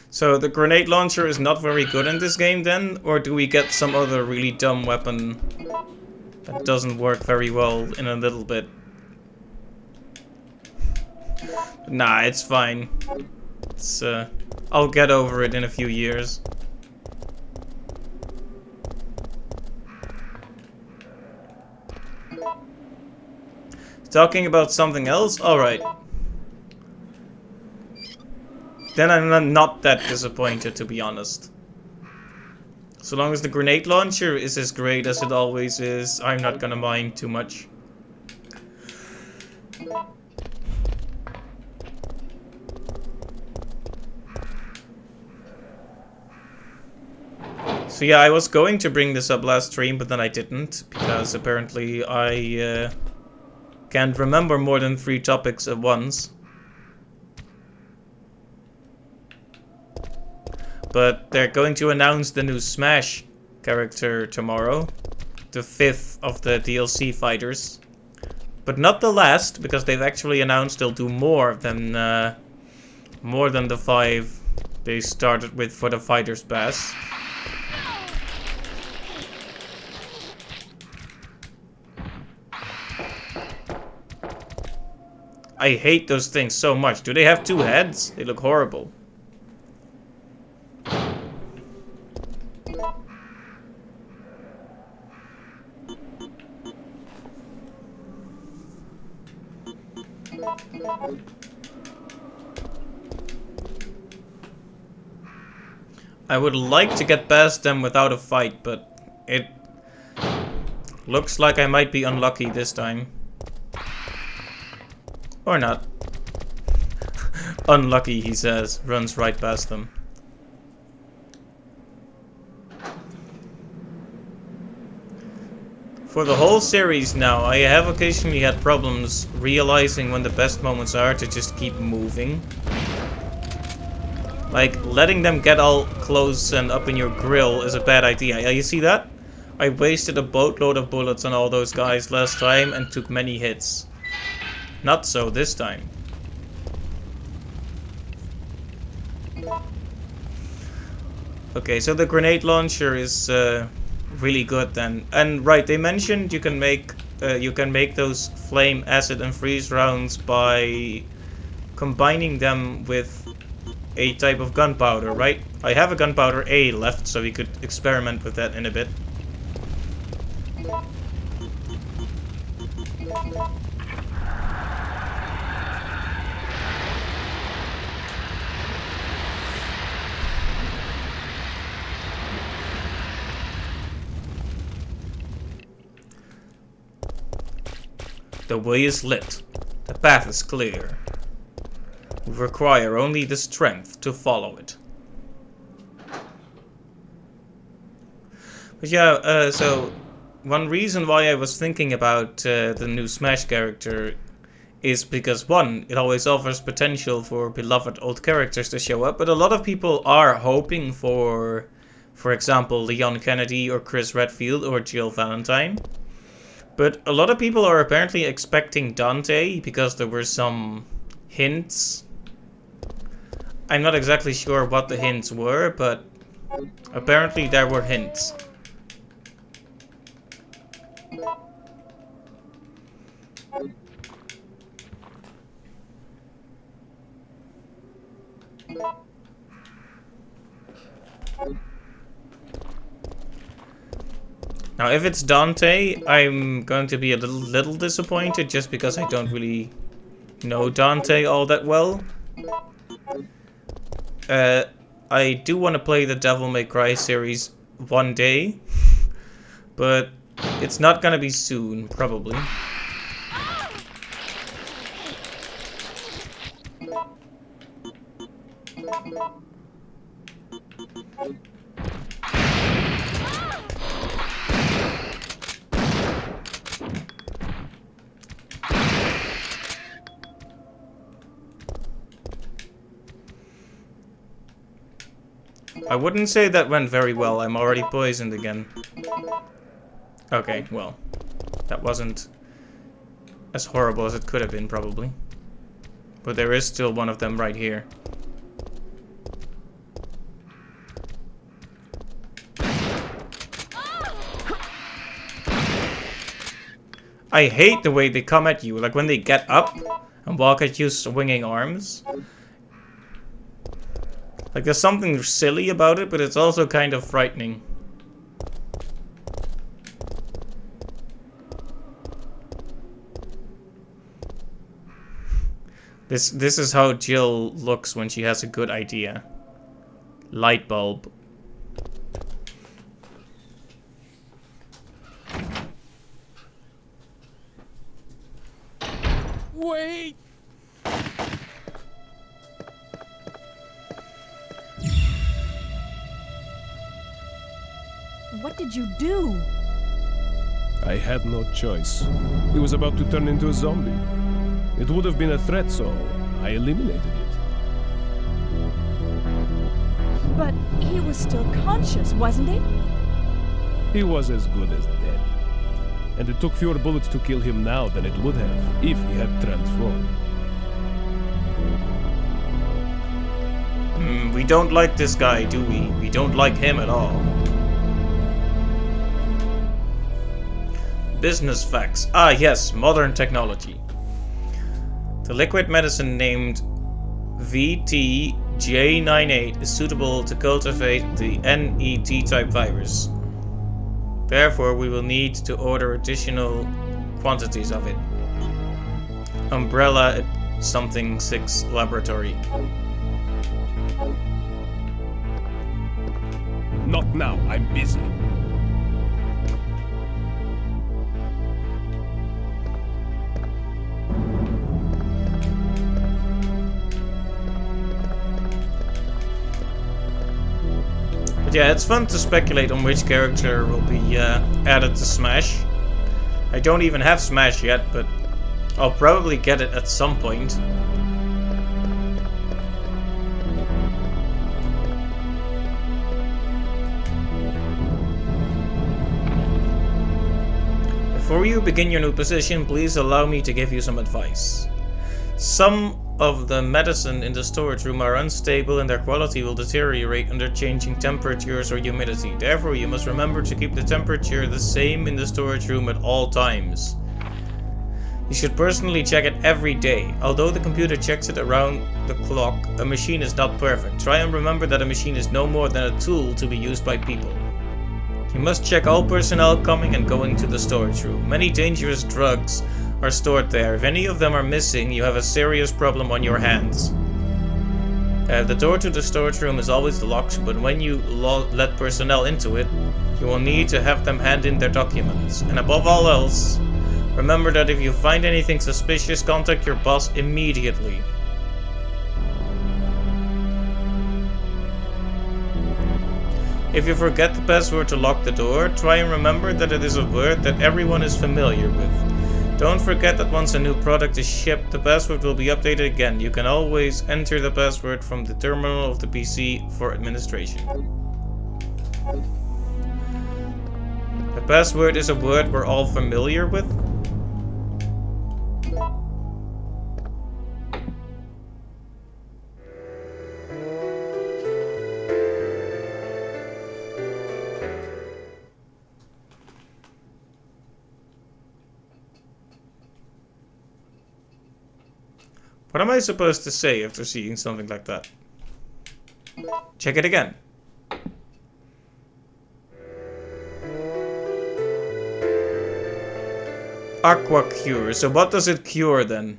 A: So the grenade launcher is not very good in this game then? Or do we get some other really dumb weapon that doesn't work very well in a little bit? Nah, it's fine. It's, I'll get over it in a few years. Talking about something else? Alright. Then I'm not that disappointed, to be honest. So long as the grenade launcher is as great as it always is, I'm not gonna mind too much. So yeah, I was going to bring this up last stream, but then I didn't, because apparently I can't remember more than 3 topics at once. But they're going to announce the new Smash character tomorrow. The 5th of the DLC fighters. But not the last, because they've actually announced they'll do more than the 5 they started with for the Fighters Pass. I hate those things so much. Do they have 2 heads? They look horrible. I would like to get past them without a fight, but it looks like I might be unlucky this time. Or not. Unlucky, he says, runs right past them. For the whole series now, I have occasionally had problems realizing when the best moments are to just keep moving. Like, letting them get all close and up in your grill is a bad idea. You see that? I wasted a boatload of bullets on all those guys last time and took many hits. Not so this time. Okay, so the grenade launcher is really good then. And right, they mentioned you can make those flame, acid, and freeze rounds by combining them with a type of gunpowder, right? I have a gunpowder A left, so we could experiment with that in a bit. The way is lit. The path is clear. We require only the strength to follow it. But yeah, so one reason why I was thinking about the new Smash character is because, one, it always offers potential for beloved old characters to show up, but a lot of people are hoping for example, Leon Kennedy or Chris Redfield or Jill Valentine. But a lot of people are apparently expecting Dante because there were some hints. I'm not exactly sure what the hints were, but apparently there were hints. Now, if it's Dante, I'm going to be a little disappointed just because I don't really know Dante all that well. I do want to play the Devil May Cry series one day, but it's not gonna be soon, probably. I wouldn't say that went very well. I'm already poisoned again. Okay, well. That wasn't as horrible as it could have been, probably. But there is still one of them right here. I hate the way they come at you, like when they get up and walk at you swinging arms. Like there's something silly about it, but it's also kind of frightening. This is how Jill looks when she has a good idea. Light bulb.
B: Wait!
C: What did you do?
B: I had no choice. He was about to turn into a zombie. It would have been a threat, so I eliminated it.
C: But he was still conscious, wasn't he?
B: He was as good as dead. And it took fewer bullets to kill him now than it would have if he had transformed.
A: We don't like this guy, do we? We don't like him at all. Business facts. Ah, yes, modern technology. The liquid medicine named VTJ98 is suitable to cultivate the NET-type virus. Therefore, we will need to order additional quantities of it. Umbrella something 6 laboratory.
B: Not now, I'm busy.
A: But yeah, it's fun to speculate on which character will be added to Smash. I don't even have Smash yet, but I'll probably get it at some point. Before you begin your new position, please allow me to give you some advice. Some of the medicine in the storage room are unstable and their quality will deteriorate under changing temperatures or humidity. Therefore, you must remember to keep the temperature the same in the storage room at all times. You should personally check it every day. Although the computer checks it around the clock, a machine is not perfect. Try and remember that a machine is no more than a tool to be used by people. You must check all personnel coming and going to the storage room. Many dangerous drugs are stored there. If any of them are missing, you have a serious problem on your hands. The door to the storage room is always locked, but when you let personnel into it, you will need to have them hand in their documents. And above all else, remember that if you find anything suspicious, contact your boss immediately. If you forget the password to lock the door, try and remember that it is a word that everyone is familiar with. Don't forget that once a new product is shipped, the password will be updated again. You can always enter the password from the terminal of the PC for administration. The password is a word we're all familiar with. What am I supposed to say after seeing something like that? Check it again. Aqua Cure. So what does it cure then?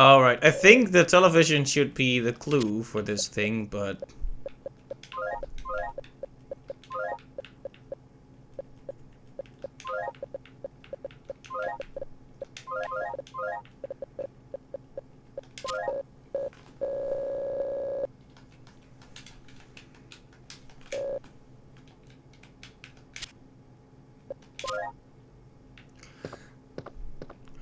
A: Alright, I think the television should be the clue for this thing, but...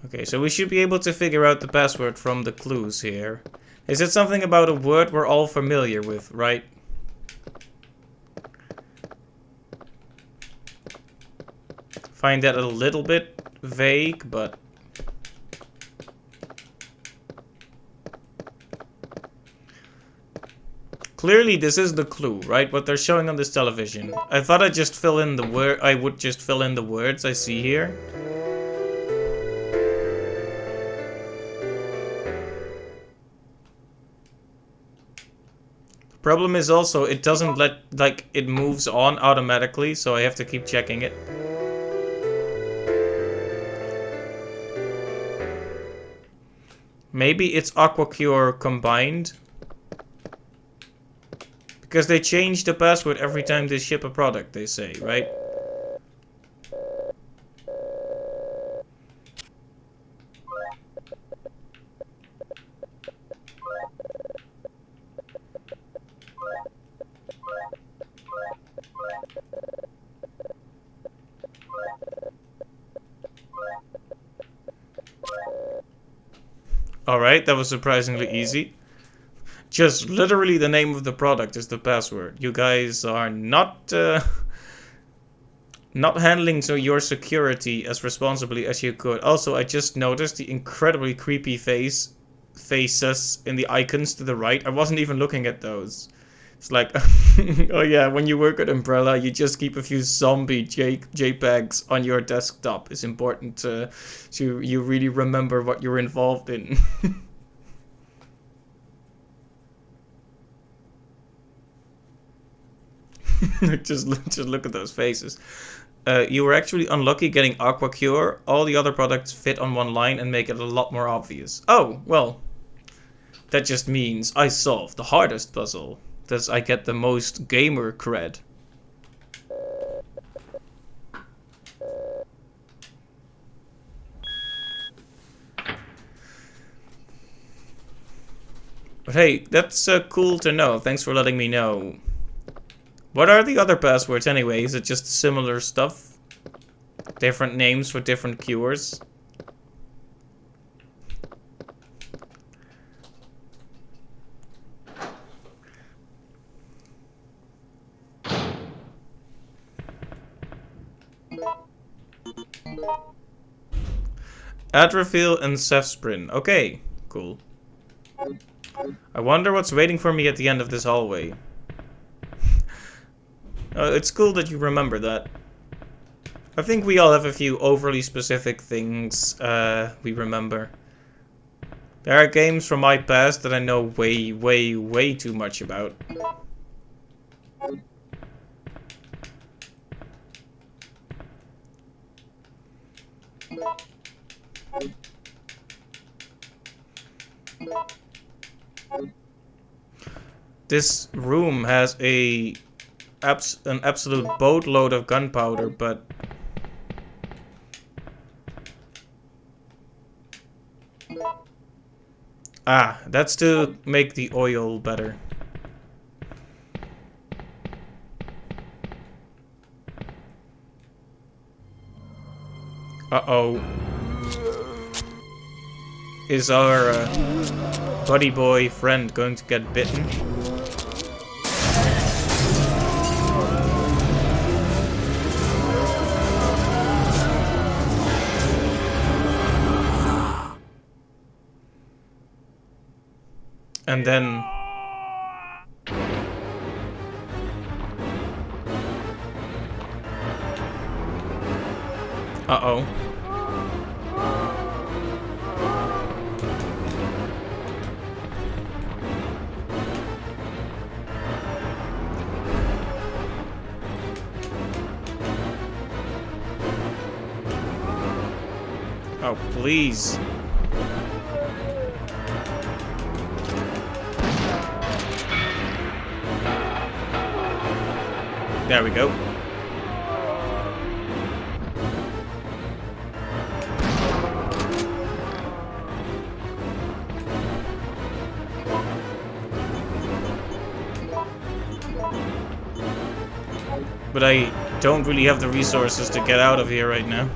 A: Okay, so we should be able to figure out the password from the clues here. Is it something about a word we're all familiar with, right? Find that a little bit vague, but... Clearly this is the clue, right? What they're showing on this television. I thought I'd just fill in the word. I would just fill in the words I see here. Problem is also, it doesn't let, like, it moves on automatically, so I have to keep checking it. Maybe it's AquaCure combined. Because they change the password every time they ship a product, they say, right? Alright, that was surprisingly easy. Just literally the name of the product is the password. You guys are not not handling your security as responsibly as you could. Also, I just noticed the incredibly creepy faces in the icons to the right. I wasn't even looking at those. It's like, oh yeah, when you work at Umbrella, you just keep a few zombie JPEGs on your desktop. It's important to you really remember what you're involved in. just look at those faces. You were actually unlucky getting AquaCure. All the other products fit on one line and make it a lot more obvious. Oh, well. That just means I solved the hardest puzzle. Thus I get the most gamer cred. But hey, that's cool to know. Thanks for letting me know. What are the other passwords anyway? Is it just similar stuff? Different names for different cures? Atrophyl and Cefsprin. Okay, cool. I wonder what's waiting for me at the end of this hallway. It's cool that you remember that. I think we all have a few overly specific things we remember. There are games from my past that I know way, way, way too much about. This room has an absolute boatload of gunpowder, but... Ah, that's to make the oil better. Uh-oh. Is our buddy boy friend going to get bitten? And then... Uh-oh. Oh, please. There we go. But I don't really have the resources to get out of here right now.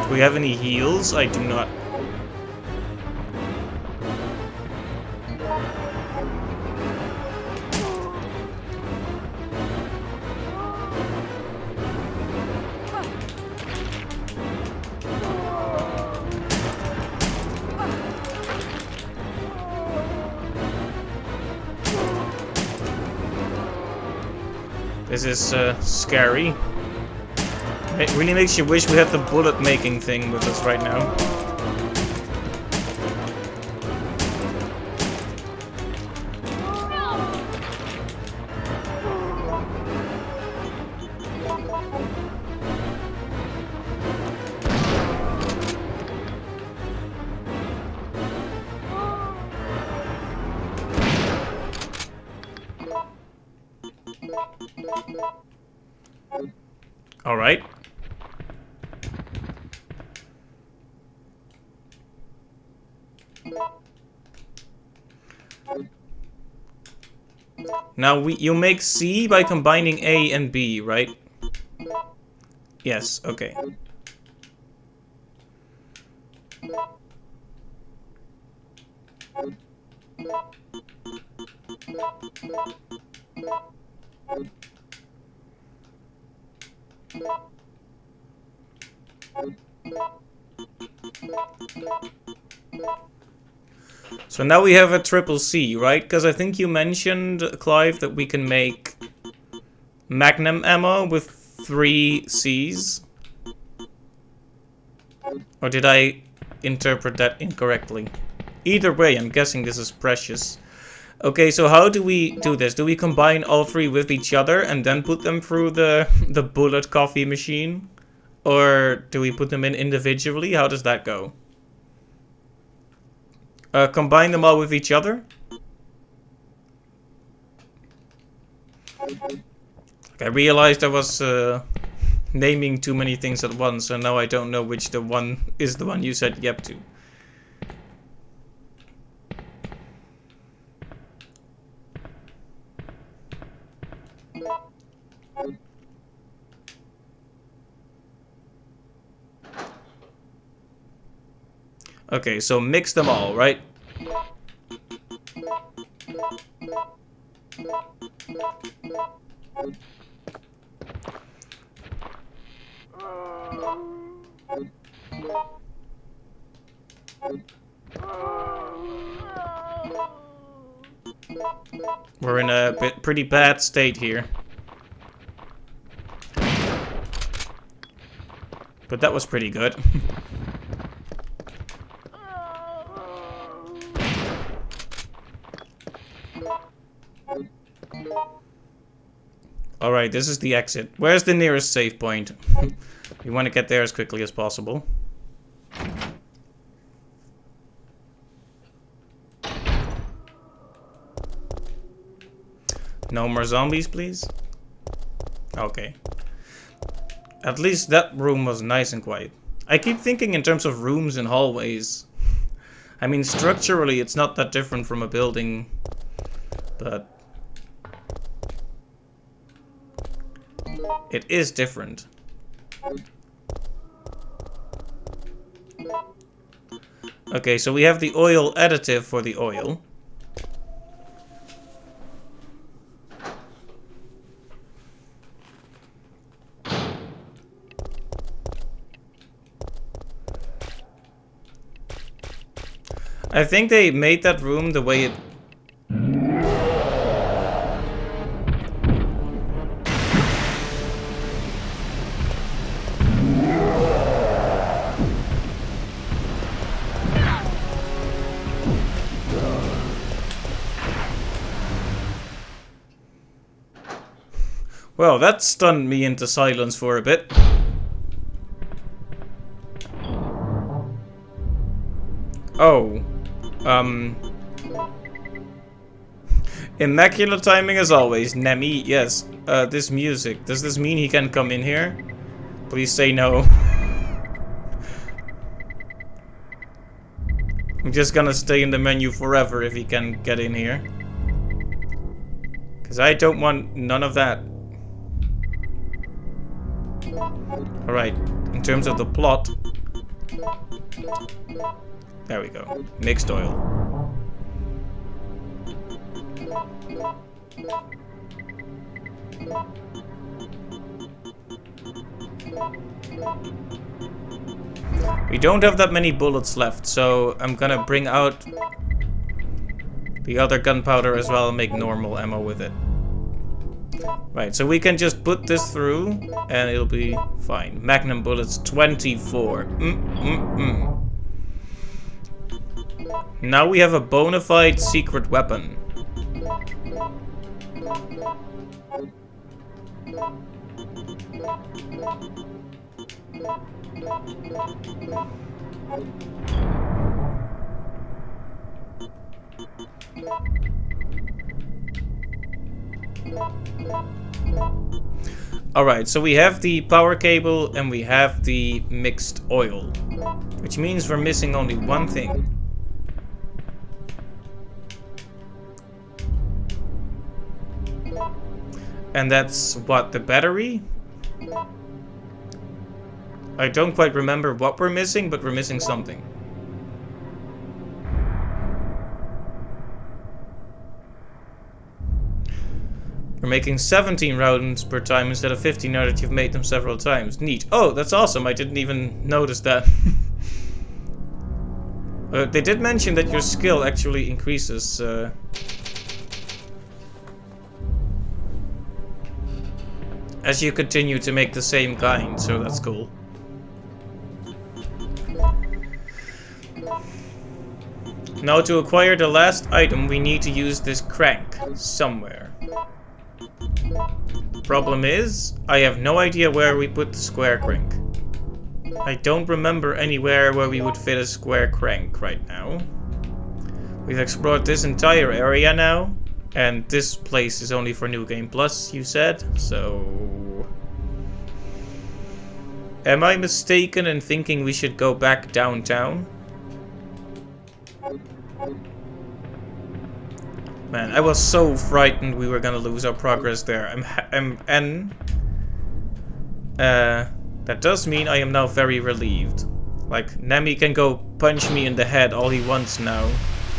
A: Do we have any heals? I do not. This is scary. It really makes you wish we had the bullet making thing with us right now. All right. Now you make C by combining A and B, right? Yes, okay. So now we have a triple C, right? Because I think you mentioned, Clive, that we can make Magnum ammo with 3 Cs. Or did I interpret that incorrectly? Either way, I'm guessing this is precious. Okay, so how do we do this? Do we combine all 3 with each other and then put them through the bullet coffee machine? Or do we put them in individually? How does that go? Combine them all with each other? I realized I was naming too many things at once, so now I don't know which the one is the one you said yep to. Okay, so mix them all, right? We're in a pretty bad state here. But that was pretty good. Alright, this is the exit. Where's the nearest save point? We want to get there as quickly as possible. No more zombies, please? Okay. At least that room was nice and quiet. I keep thinking in terms of rooms and hallways. I mean, structurally it's not that different from a building, but it is different. Okay, so we have the oil additive for the oil. I think they made that room the way it... Well, that stunned me into silence for a bit. Oh. Immaculate timing as always, Nemi. Yes. This music. Does this mean he can come in here? Please say no. I'm just gonna stay in the menu forever if he can get in here. Because I don't want none of that. Alright, in terms of the plot. There we go. Mixed oil. We don't have that many bullets left, so I'm gonna bring out the other gunpowder as well and make normal ammo with it. Right, so we can just put this through and it'll be fine. Magnum bullets 24. Now we have a bona fide secret weapon. Alright, so we have the power cable and we have the mixed oil, which means we're missing only one thing. And that's what, the battery? I don't quite remember what we're missing, but we're missing something. We're making 17 rounds per time instead of 15 now that you've made them several times. Neat. Oh, that's awesome. I didn't even notice that. They did mention that your skill actually increases. As you continue to make the same kind, so that's cool. Now to acquire the last item, we need to use this crank somewhere. Problem is, I have no idea where we put the square crank. I don't remember anywhere where we would fit a square crank right now. We've explored this entire area now, and this place is only for New Game Plus, you said, so... Am I mistaken in thinking we should go back downtown? Man, I was so frightened we were gonna lose our progress there. That does mean I am now very relieved. Like, Nemi can go punch me in the head all he wants now.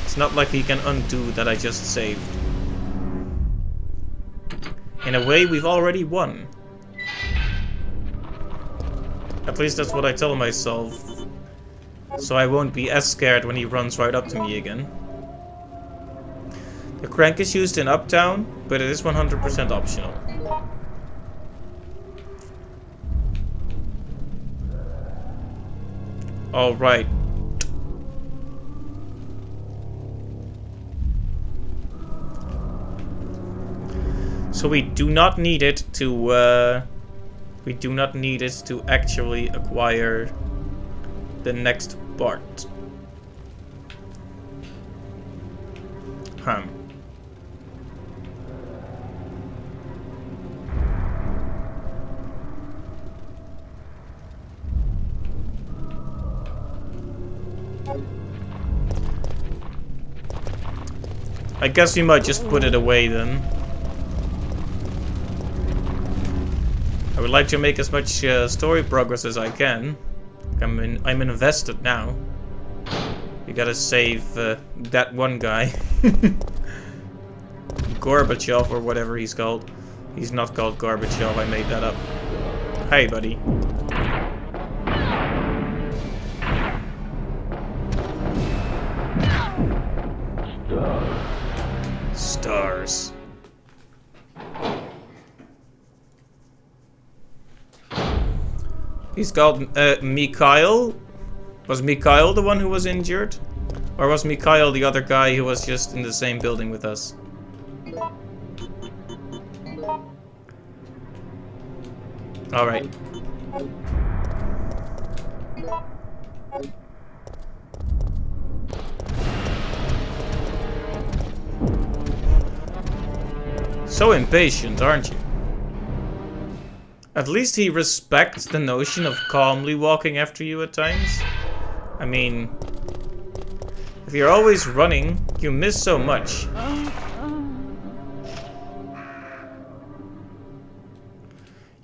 A: It's not like he can undo that I just saved. In a way, we've already won. At least that's what I tell myself. So I won't be as scared when he runs right up to me again. The crank is used in Uptown, but it is 100% optional. Alright. So we do not need it to, we do not need it to actually acquire the next part. I guess we might just put it away then. I would like to make as much story progress as I can. I'm invested now. We gotta save that one guy. Gorbachev or whatever he's called. He's not called Gorbachev, I made that up. Hey, buddy. Stars. He's called Mikhail. Was Mikhail the one who was injured? Or was Mikhail the other guy who was just in the same building with us? Alright. So impatient, aren't you? At least he respects the notion of calmly walking after you at times. I mean, if you're always running, you miss so much.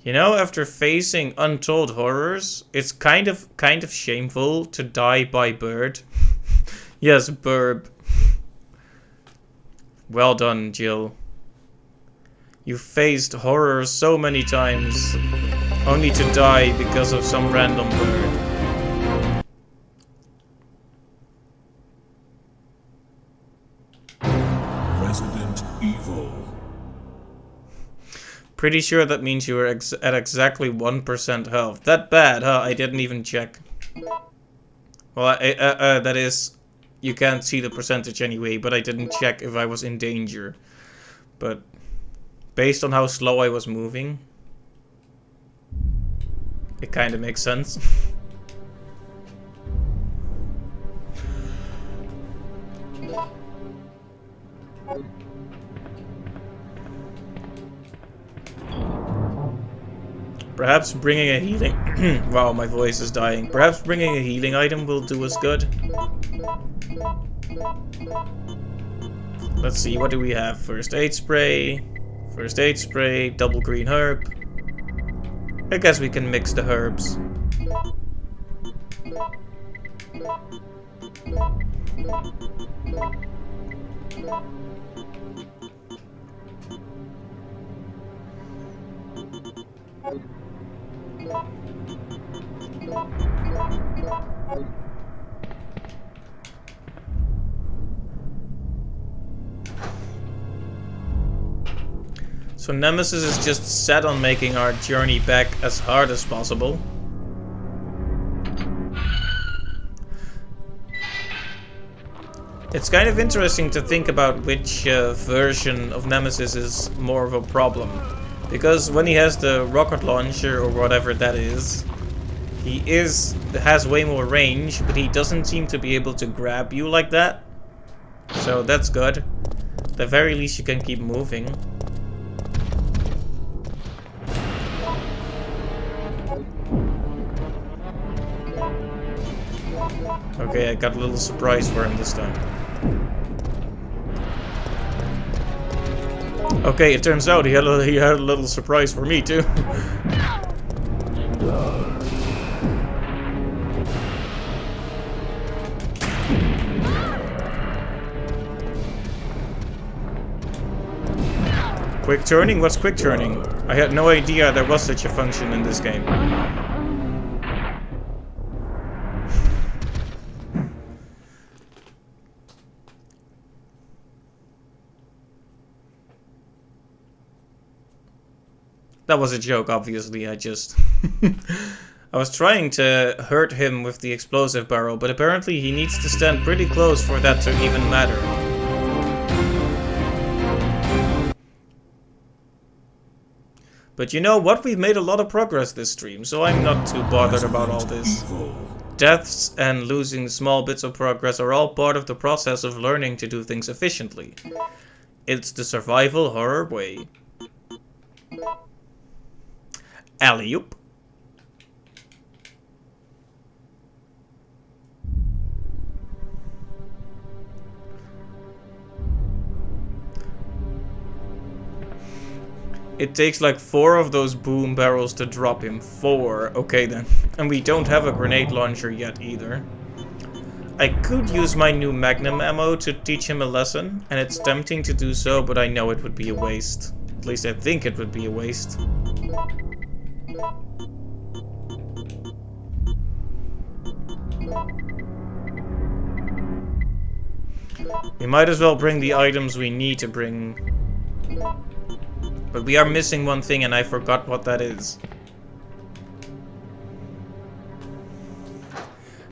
A: You know, after facing untold horrors, it's kind of shameful to die by bird. Yes, burb. Well done, Jill. You faced horror so many times, only to die because of some random bird.
F: Resident Evil.
A: Pretty sure that means you were at exactly 1% health. That bad, huh? I didn't even check. Well, that is... You can't see the percentage anyway, but I didn't check if I was in danger. But... based on how slow I was moving... it kinda makes sense. Perhaps bringing a healing... wow, my voice is dying. Perhaps bringing a healing item will do us good. Let's see, what do we have? First aid spray. First aid spray, double green herb. I guess we can mix the herbs. So Nemesis is just set on making our journey back as hard as possible. It's kind of interesting to think about which version of Nemesis is more of a problem. Because when he has the rocket launcher or whatever that is, he has way more range, but he doesn't seem to be able to grab you like that. So that's good. At the very least you can keep moving. Okay, I got a little surprise for him this time. Okay, it turns out he had a little surprise for me too. Quick turning? What's quick turning? I had no idea there was such a function in this game. That was a joke, obviously. I was trying to hurt him with the explosive barrel, but apparently he needs to stand pretty close for that to even matter. But you know what? We've made a lot of progress this stream, so I'm not too bothered about all this. Deaths and losing small bits of progress are all part of the process of learning to do things efficiently. It's the survival horror way. Alley-oop. It takes like 4 of those boom barrels to drop him. 4. Okay then. And we don't have a grenade launcher yet either. I could use my new Magnum ammo to teach him a lesson, and it's tempting to do so, but I know it would be a waste. At least I think it would be a waste. We might as well bring the items we need to bring. But we are missing one thing and I forgot what that is.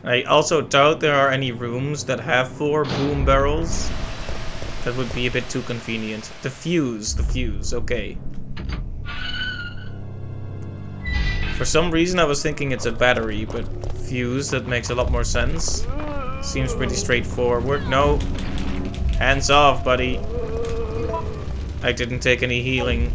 A: I also doubt there are any rooms that have 4 boom barrels. That would be a bit too convenient. The fuse, okay. For some reason I was thinking it's a battery, but fuse, that makes a lot more sense. Seems pretty straightforward. No. Hands off, buddy. I didn't take any healing.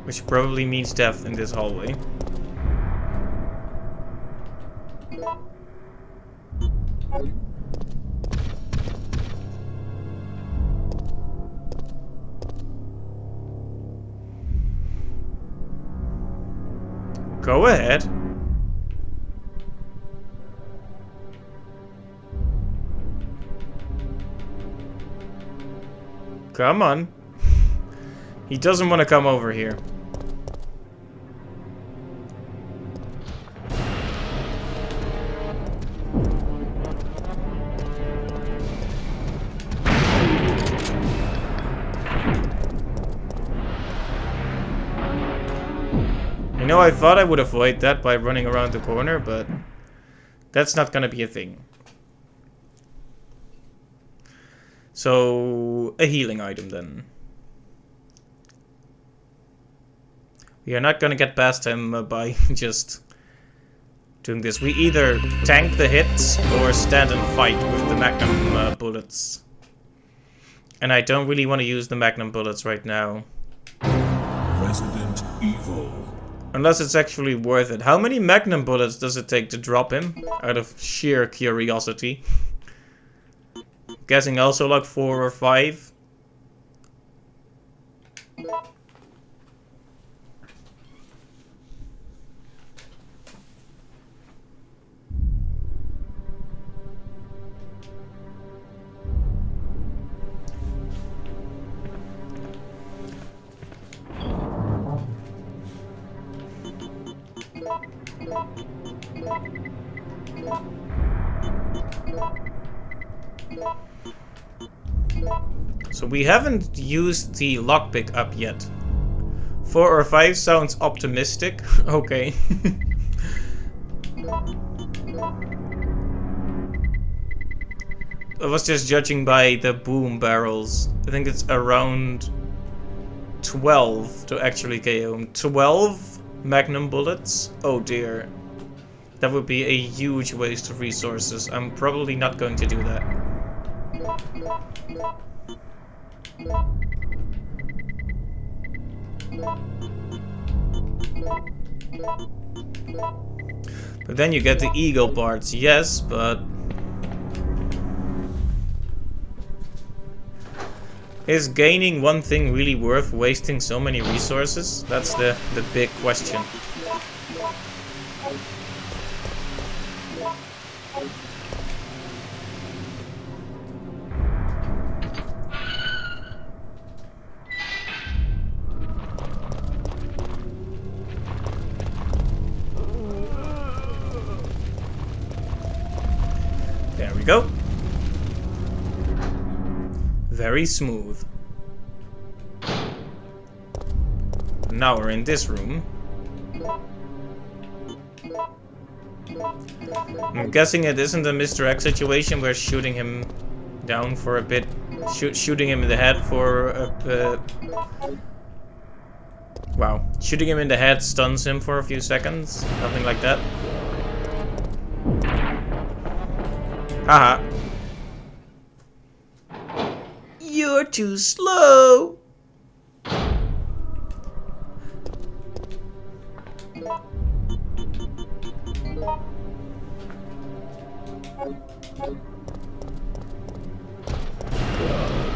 A: Which probably means death in this hallway. Go ahead. Come on. He doesn't want to come over here. You know, I thought I would avoid that by running around the corner, but that's not gonna be a thing. So, a healing item then. We are not gonna get past him by just doing this. We either tank the hits or stand and fight with the Magnum bullets. And I don't really want to use the Magnum bullets right now.
F: Resident Evil.
A: Unless it's actually worth it. How many Magnum bullets does it take to drop him? Out of sheer curiosity. Guessing also like 4 or 5. So we haven't used the lockpick up yet. 4 or 5 sounds optimistic. Okay. I was just judging by the boom barrels. I think it's around 12 to actually KO him. 12 Magnum bullets? Oh dear. That would be a huge waste of resources. I'm probably not going to do that. But then you get the eagle parts, yes, but is gaining one thing really worth wasting so many resources? That's the big question. There we go. Very smooth. Now we're in this room. I'm guessing it isn't a Mr. X situation where shooting him down for a bit, shooting him in the head for a wow, shooting him in the head stuns him for a few seconds, nothing like that. Haha. You're too slow.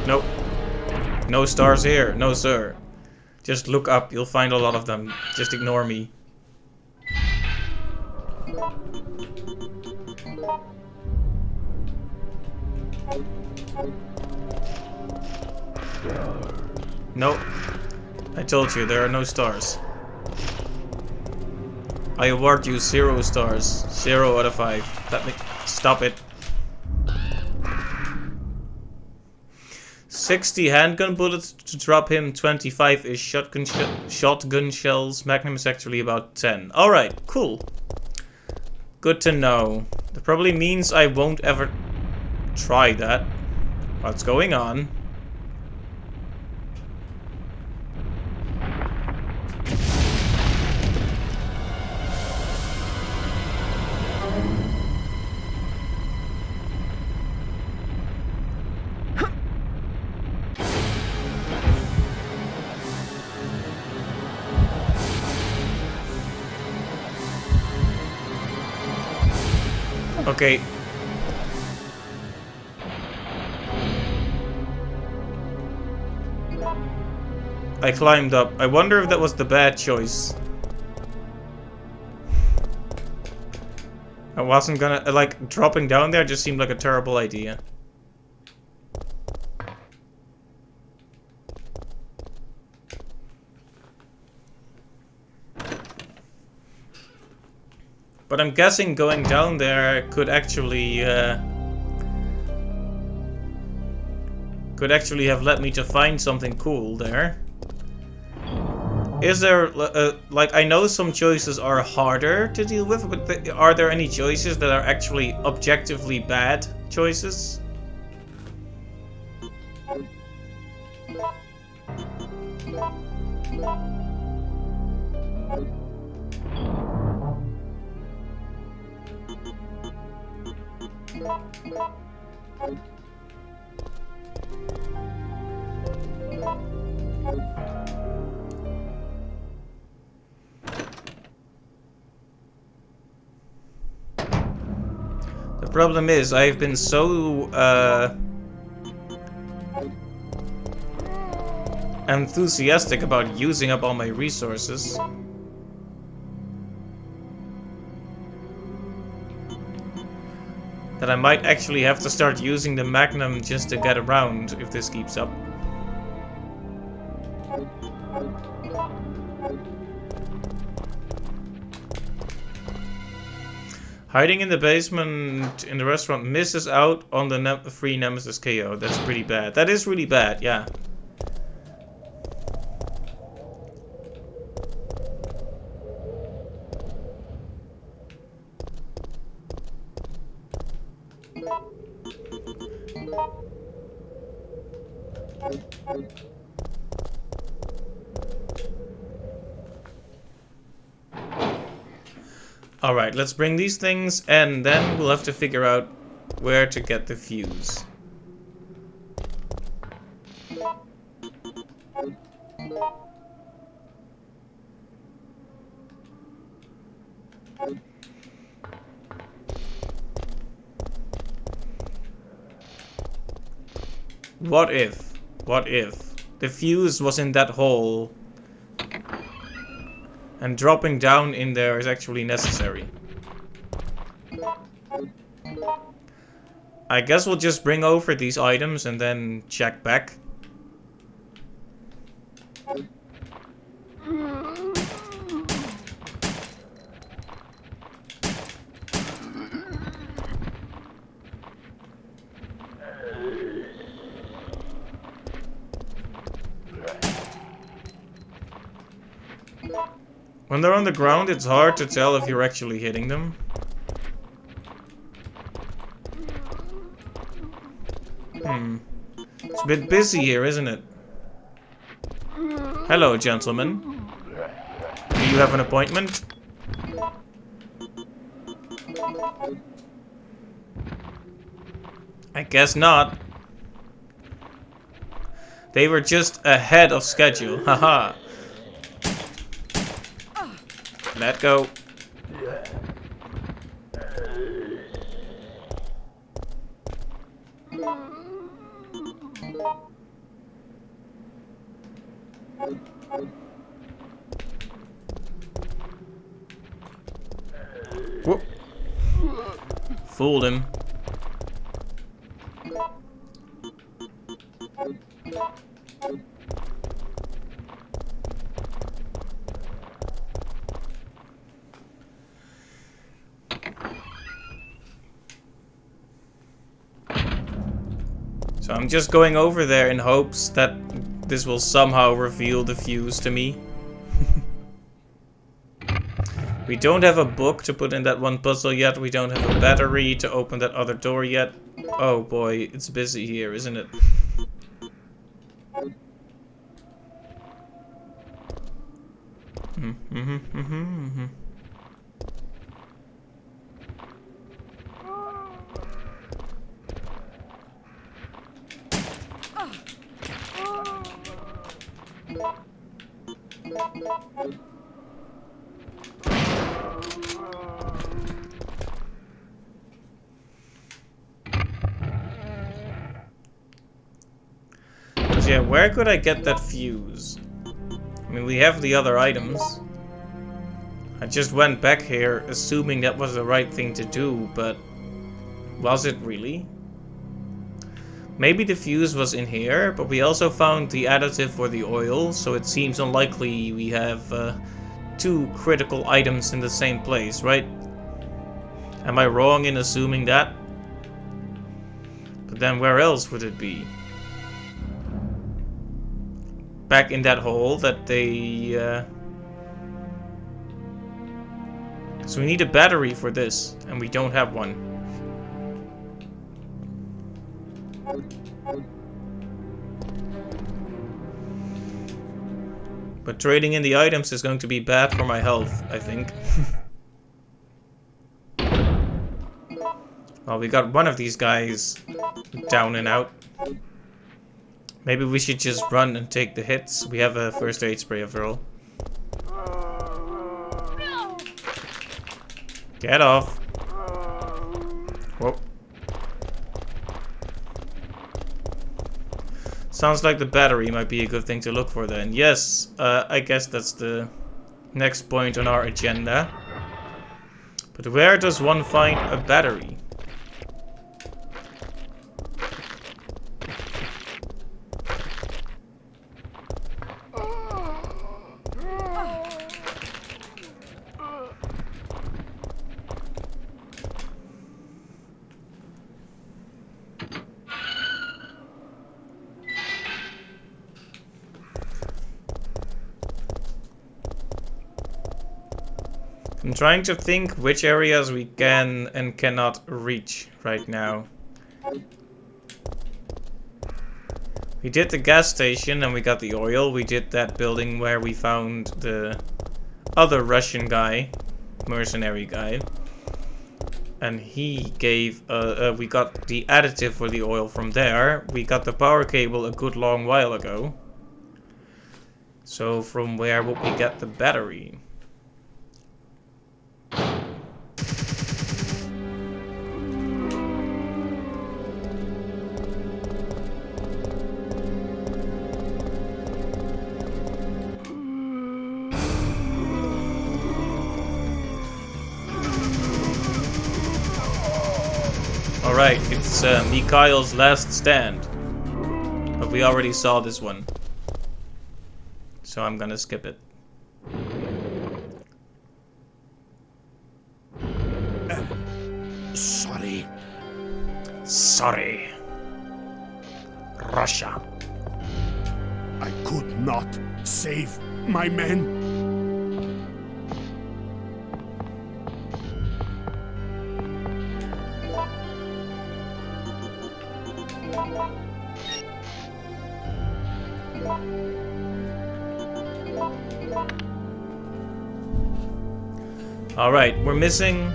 A: Nope. No stars here. No, sir. Just look up. You'll find a lot of them. Just ignore me. Nope. I told you, there are no stars. I award you 0 stars. 0 out of 5. Let me... Stop it. 60 handgun bullets to drop him, 25 is shotgun shells. Magnum is actually about 10. Alright, cool. Good to know. That probably means I won't ever try that. What's going on? Okay. I climbed up. I wonder if that was the bad choice. I wasn't gonna, like, dropping down there just seemed like a terrible idea. But I'm guessing going down there could actually have led me to find something cool there. Is there, like, I know some choices are harder to deal with, but are there any choices that are actually objectively bad choices? The problem is, I've been so enthusiastic about using up all my resources that I might actually have to start using the Magnum just to get around if this keeps up. Hiding in the basement in the restaurant misses out on the free Nemesis KO. That's pretty bad. That is really bad, yeah. Alright, let's bring these things, and then we'll have to figure out where to get the fuse. What if the fuse was in that hole and dropping down in there is actually necessary? I guess we'll just bring over these items and then check back. When they're on the ground, it's hard to tell if you're actually hitting them. It's a bit busy here, isn't it? Hello, gentlemen. Do you have an appointment? I guess not. They were just ahead of schedule, haha. Let go. Whoop. Fooled him. So I'm just going over there in hopes that this will somehow reveal the fuse to me. We don't have a book to put in that one puzzle yet. We don't have a battery to open that other door yet. Oh boy, it's busy here, isn't it? So yeah, where could I get that fuse? I mean, we have the other items. I just went back here assuming that was the right thing to do, but was it really? Maybe the fuse was in here, but we also found the additive for the oil, so it seems unlikely we have two critical items in the same place, right? Am I wrong in assuming that? But then where else would it be? Back in that hole that they... So we need a battery for this, and we don't have one. But trading in the items is going to be bad for my health, I think. Well, we got one of these guys down and out. Maybe we should just run and take the hits. We have a first aid spray after all. Get off. Whoa. Sounds like the battery might be a good thing to look for then. Yes, I guess that's the next point on our agenda. But where does one find a battery? I'm trying to think which areas we can and cannot reach right now. We did the gas station and we got the oil. We did that building where we found the other Russian guy, mercenary guy. And he gave, we got the additive for the oil from there. We got the power cable a good long while ago. So from where would we get the battery? Alright, it's Mikhail's last stand. But we already saw this one. So I'm gonna skip it.
D: Sorry.
A: Sorry. Russia.
D: I could not save my men.
A: Alright, we're missing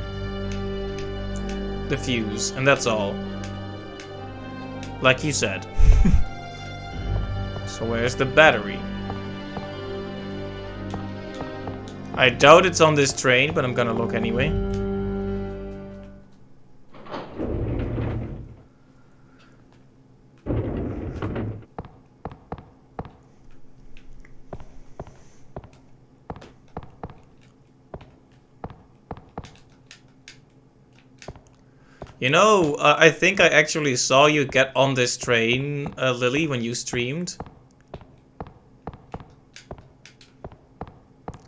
A: the fuse, and that's all. Like you said. So where's the battery? I doubt it's on this train, but I'm gonna look anyway. You know, I think I actually saw you get on this train, Lily, when you streamed.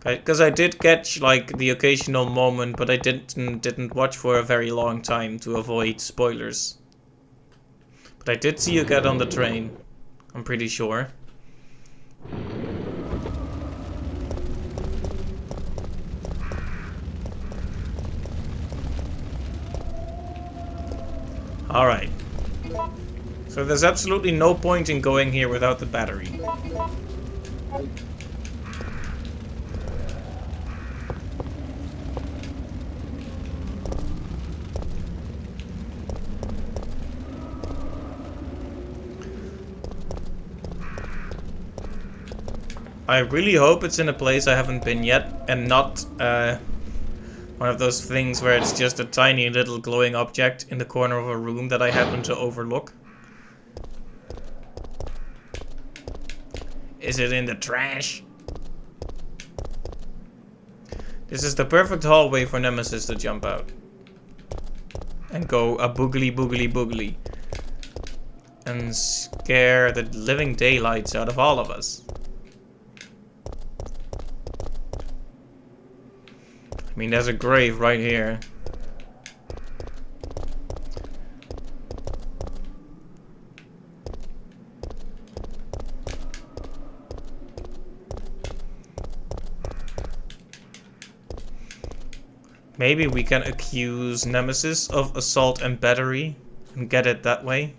A: Because I did catch, like, the occasional moment, but I didn't watch for a very long time to avoid spoilers. But I did see you get on the train, I'm pretty sure. Alright. So there's absolutely no point in going here without the battery. I really hope it's in a place I haven't been yet, and not one of those things where it's just a tiny little glowing object in the corner of a room that I happen to overlook. Is it in the trash? This is the perfect hallway for Nemesis to jump out. And go a boogly boogly boogly. And scare the living daylights out of all of us. I mean, there's a grave right here. Maybe we can accuse Nemesis of assault and battery and get it that way.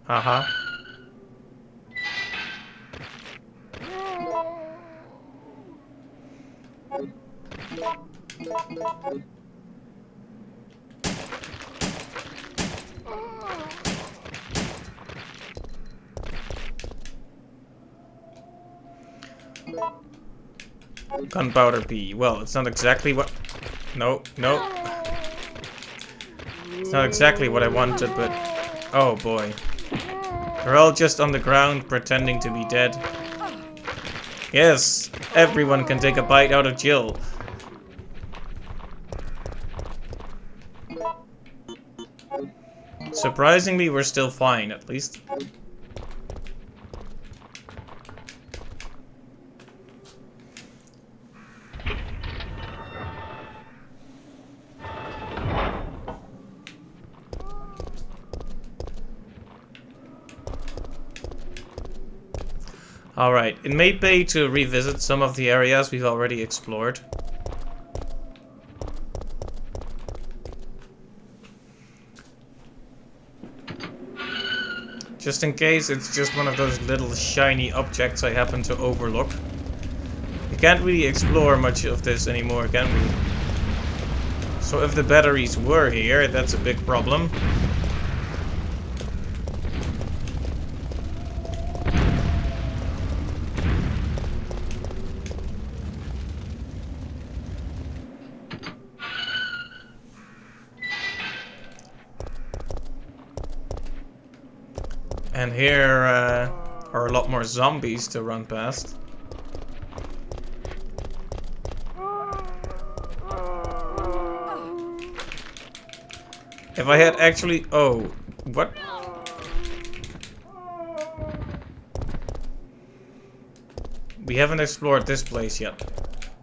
A: Haha. Gunpowder P. Well, it's not exactly what... No, no. It's not exactly what I wanted, but... Oh boy. They're all just on the ground, pretending to be dead. Yes, everyone can take a bite out of Jill. Surprisingly, we're still fine, at least. Alright, it may pay to revisit some of the areas we've already explored. Just in case it's just one of those little shiny objects I happen to overlook. We can't really explore much of this anymore, can we? So if the batteries were here, that's a big problem. And here are a lot more zombies to run past. If I had actually... Oh, what? We haven't explored this place yet.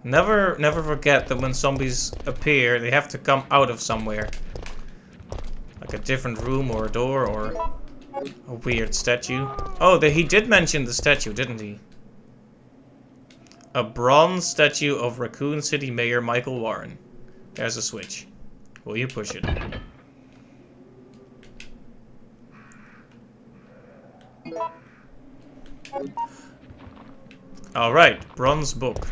A: Never forget that when zombies appear, they have to come out of somewhere. Like a different room or a door or... a weird statue. Oh, he did mention the statue, didn't he? A bronze statue of Raccoon City Mayor Michael Warren. There's a switch. Will you push it? Alright, bronze book.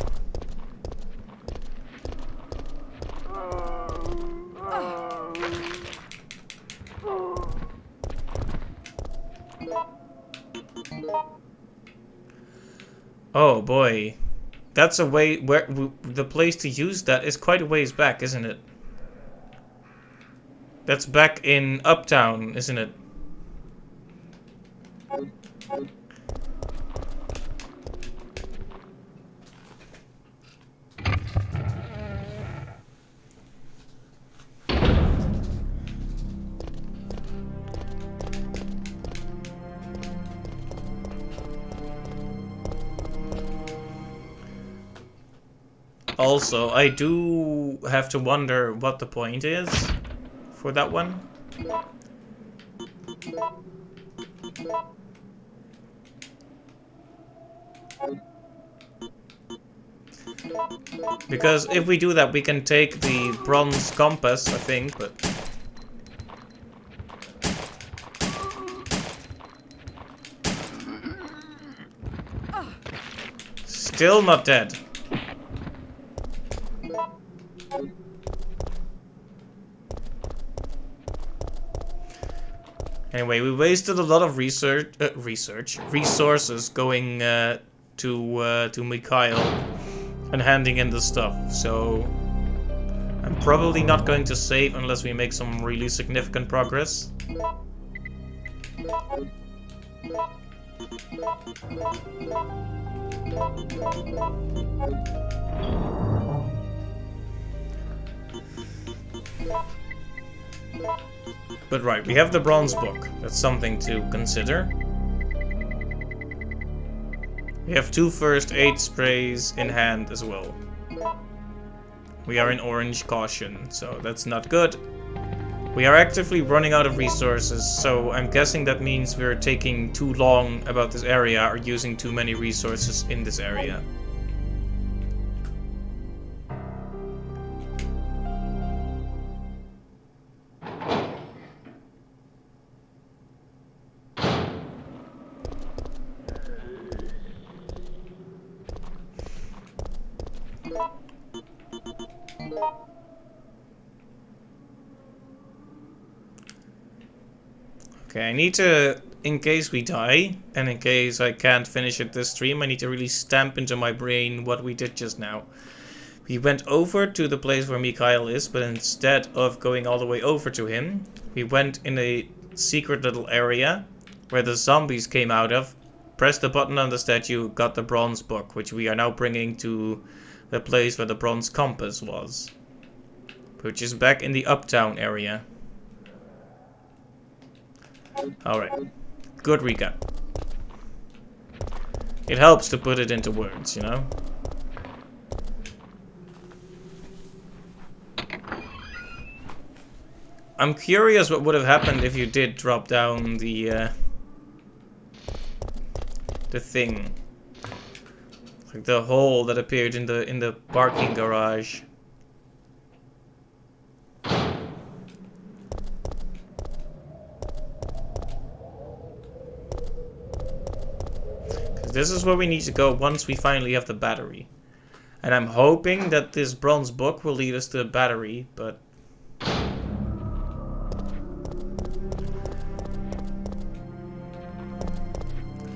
A: Oh boy, that's a way where the place to use that is quite a ways back, isn't it? That's back in Uptown, isn't it? Also, I do have to wonder what the point is for that one. Because if we do that, we can take the bronze compass, I think, but... Still not dead. Anyway, we wasted a lot of resources going to Mikhail and handing in the stuff. So I'm probably not going to save unless we make some really significant progress. But right, we have the bronze book. That's something to consider. We have 2 first aid sprays in hand as well. We are in orange caution, so that's not good. We are actively running out of resources, so I'm guessing that means we're taking too long about this area or using too many resources in this area. Okay, I need to, in case we die, and in case I can't finish it this stream, I need to really stamp into my brain what we did just now. We went over to the place where Mikhail is, but instead of going all the way over to him, we went in a secret little area where the zombies came out of, pressed the button on the statue, got the bronze book, which we are now bringing to the place where the bronze compass was, which is back in the uptown area. Alright, good recap. It helps to put it into words, you know? I'm curious what would have happened if you did drop down the thing. Like the hole that appeared in the parking garage. This is where we need to go once we finally have the battery. And I'm hoping that this bronze book will lead us to the battery, but... I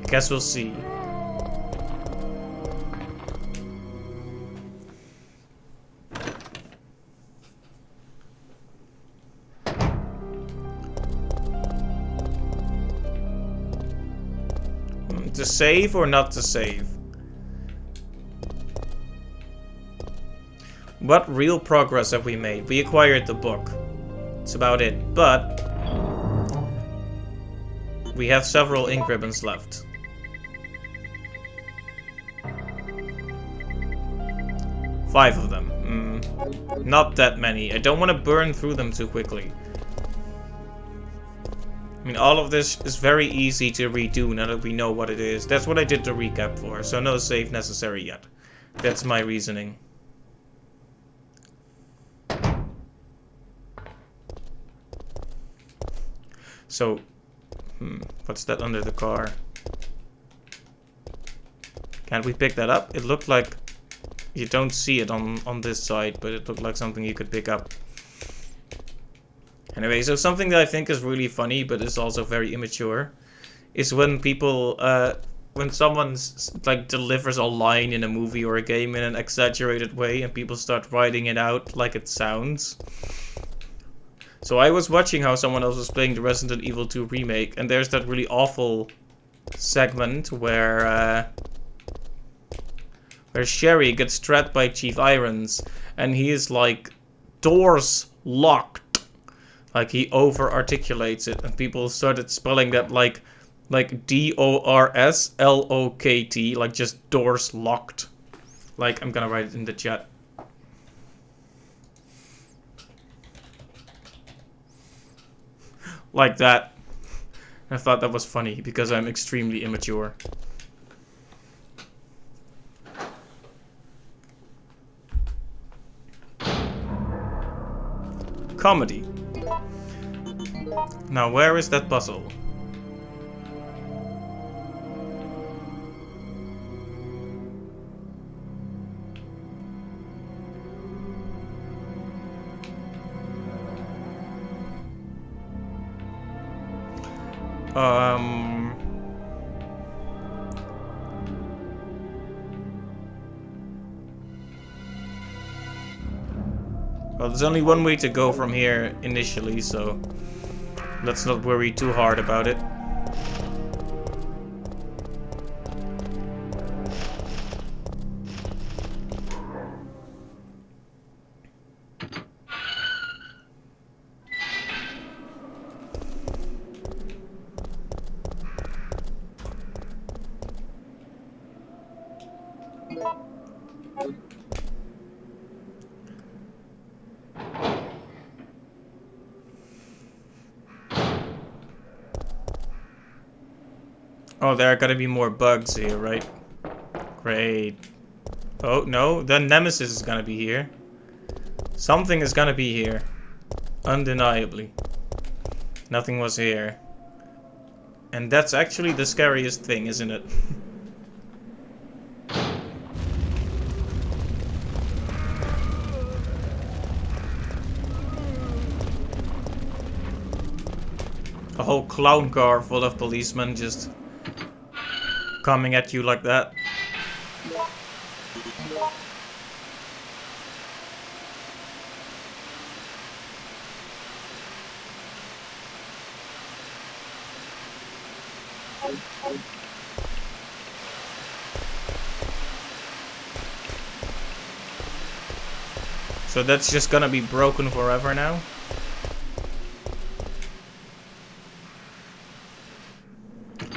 A: guess we'll see. To save or not to save? What real progress have we made? We acquired the book. That's about it. But we have several ink ribbons left. Five of them. Not that many. I don't want to burn through them too quickly. I mean, all of this is very easy to redo now that we know what it is. That's what I did the recap for, so no save necessary yet. That's my reasoning. So, what's that under the car? Can't we pick that up? It looked like... You don't see it on this side, but it looked like something you could pick up. Anyway, so something that I think is really funny, but is also very immature, is when people, when someone like delivers a line in a movie or a game in an exaggerated way, and people start writing it out like it sounds. So I was watching how someone else was playing the Resident Evil 2 remake, and there's that really awful segment where Sherry gets trapped by Chief Irons, and he is like, doors locked. Like, he over-articulates it, and people started spelling that like D-O-R-S-L-O-K-T, like just doors locked. Like, I'm gonna write it in the chat. Like that. I thought that was funny, because I'm extremely immature. Comedy. Now, where is that puzzle? Well, there's only one way to go from here initially, so let's not worry too hard about it. Oh, there are gotta be more bugs here, right? Great. Oh, no, then Nemesis is gonna be here. Something is gonna be here. Undeniably. Nothing was here. And that's actually the scariest thing, isn't it? A whole clown car full of policemen just coming at you like that. So that's just gonna be broken forever now?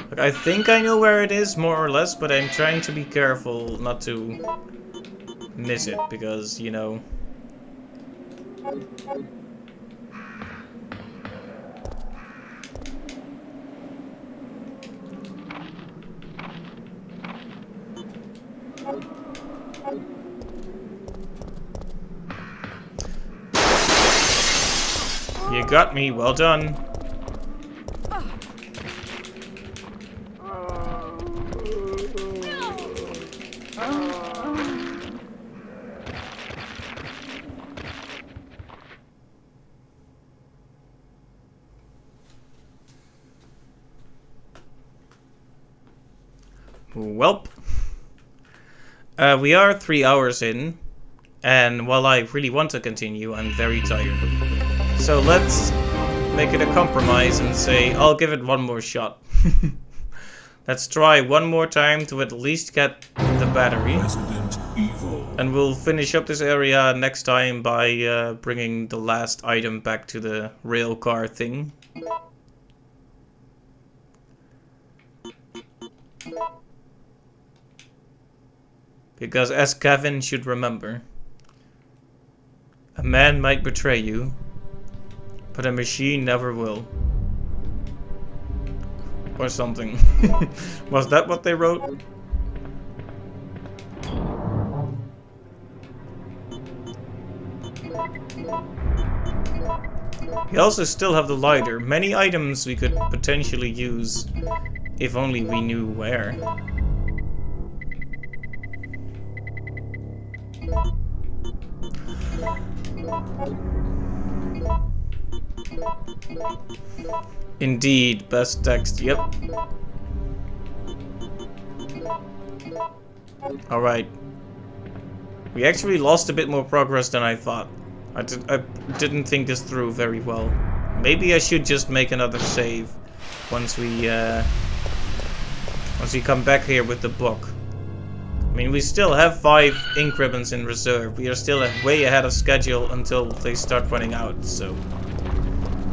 A: Like, I think I know where it is, more or less, but I'm trying to be careful not to miss it, because, you know... You got me, well done. Welp. We are 3 hours in, and while I really want to continue, I'm very tired. So let's make it a compromise and say, I'll give it one more shot. Let's try one more time to at least get the battery.
F: Resident Evil.
A: And we'll finish up this area next time by bringing the last item back to the rail car thing. Because as Kevin should remember, a man might betray you, but a machine never will. Or something. Was that what they wrote? We also still have the lighter. Many items we could potentially use if only we knew where. Indeed, best text, yep. Alright. We actually lost a bit more progress than I thought. I didn't think this through very well. Maybe I should just make another save once we come back here with the book. I mean, we still have 5 ink ribbons in reserve. We are still way ahead of schedule until they start running out, so...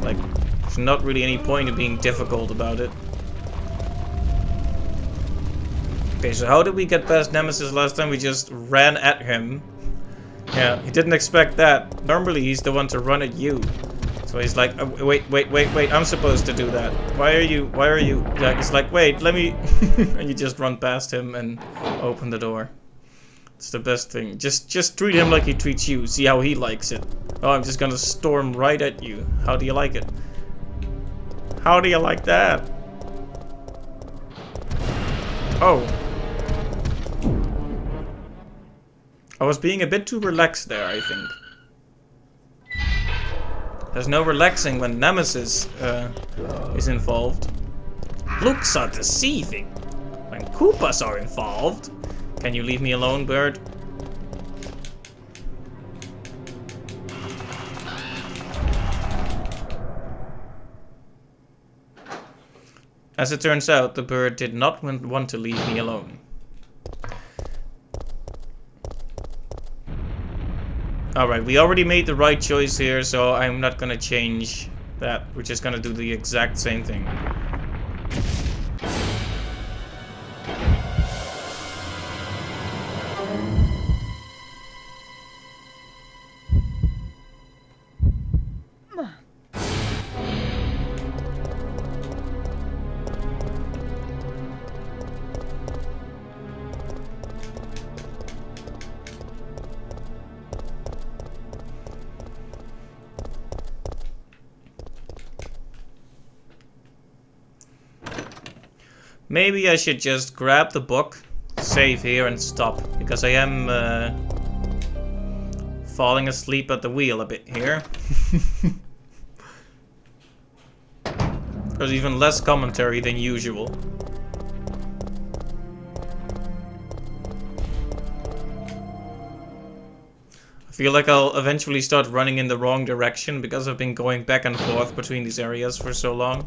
A: like, there's not really any point in being difficult about it. Okay, so how did we get past Nemesis last time? We just ran at him. Yeah, he didn't expect that. Normally he's the one to run at you. So he's like, wait, I'm supposed to do that. Why are you, like, it's like, wait, let me, and you just run past him and open the door. It's the best thing. Just treat him like he treats you, see how he likes it. Oh, I'm just gonna storm right at you. How do you like it? How do you like that? Oh. I was being a bit too relaxed there, I think. There's no relaxing when Nemesis is involved. Looks are deceiving. When Koopas are involved. Can you leave me alone, bird? As it turns out, the bird did not want to leave me alone. Alright, we already made the right choice here, so I'm not gonna change that. We're just gonna do the exact same thing. Maybe I should just grab the book, save here and stop, because I am falling asleep at the wheel a bit here. There's even less commentary than usual. I feel like I'll eventually start running in the wrong direction because I've been going back and forth between these areas for so long.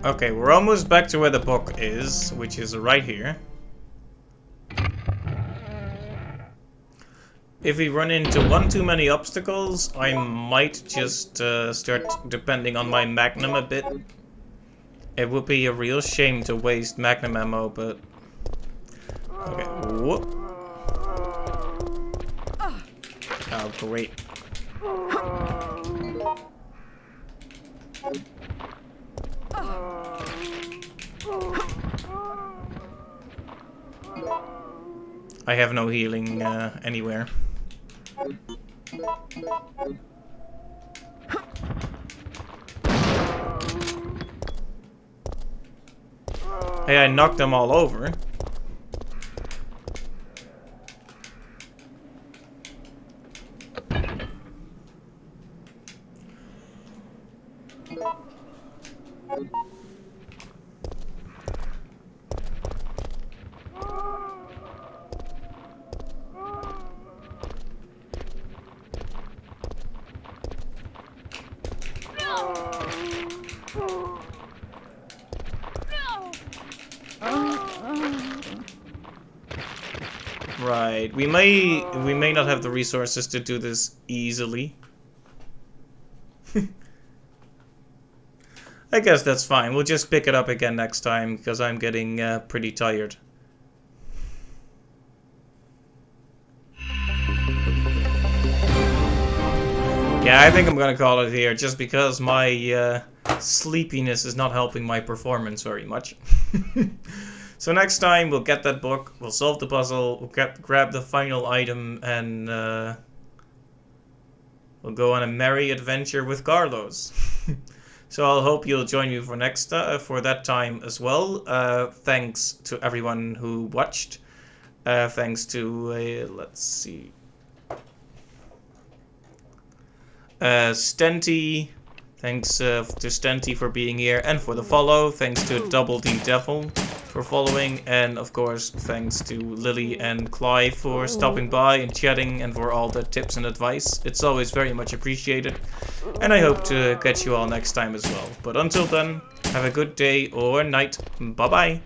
A: Okay, we're almost back to where the book is, which is right here. If we run into one too many obstacles, I might just start depending on my Magnum a bit. It would be a real shame to waste Magnum ammo, but... Okay, whoop. Oh, great. I have no healing anywhere. Hey, I knocked them all over. Right, we may not have the resources to do this easily. I guess that's fine. We'll just pick it up again next time because I'm getting pretty tired. Yeah, I think I'm gonna call it here just because my sleepiness is not helping my performance very much. So next time we'll get that book, we'll solve the puzzle, we'll grab the final item, and we'll go on a merry adventure with Carlos. So I'll hope you'll join me for for that time as well. Thanks to everyone who watched. Thanks to let's see, Stenty. Thanks to Stenty for being here and for the follow. Thanks to Double D Devil for following, and of course thanks to Lily and Clive for stopping by and chatting and for all the tips and advice. It's always very much appreciated, and I hope to catch you all next time as well. But until then, have a good day or night. Bye bye.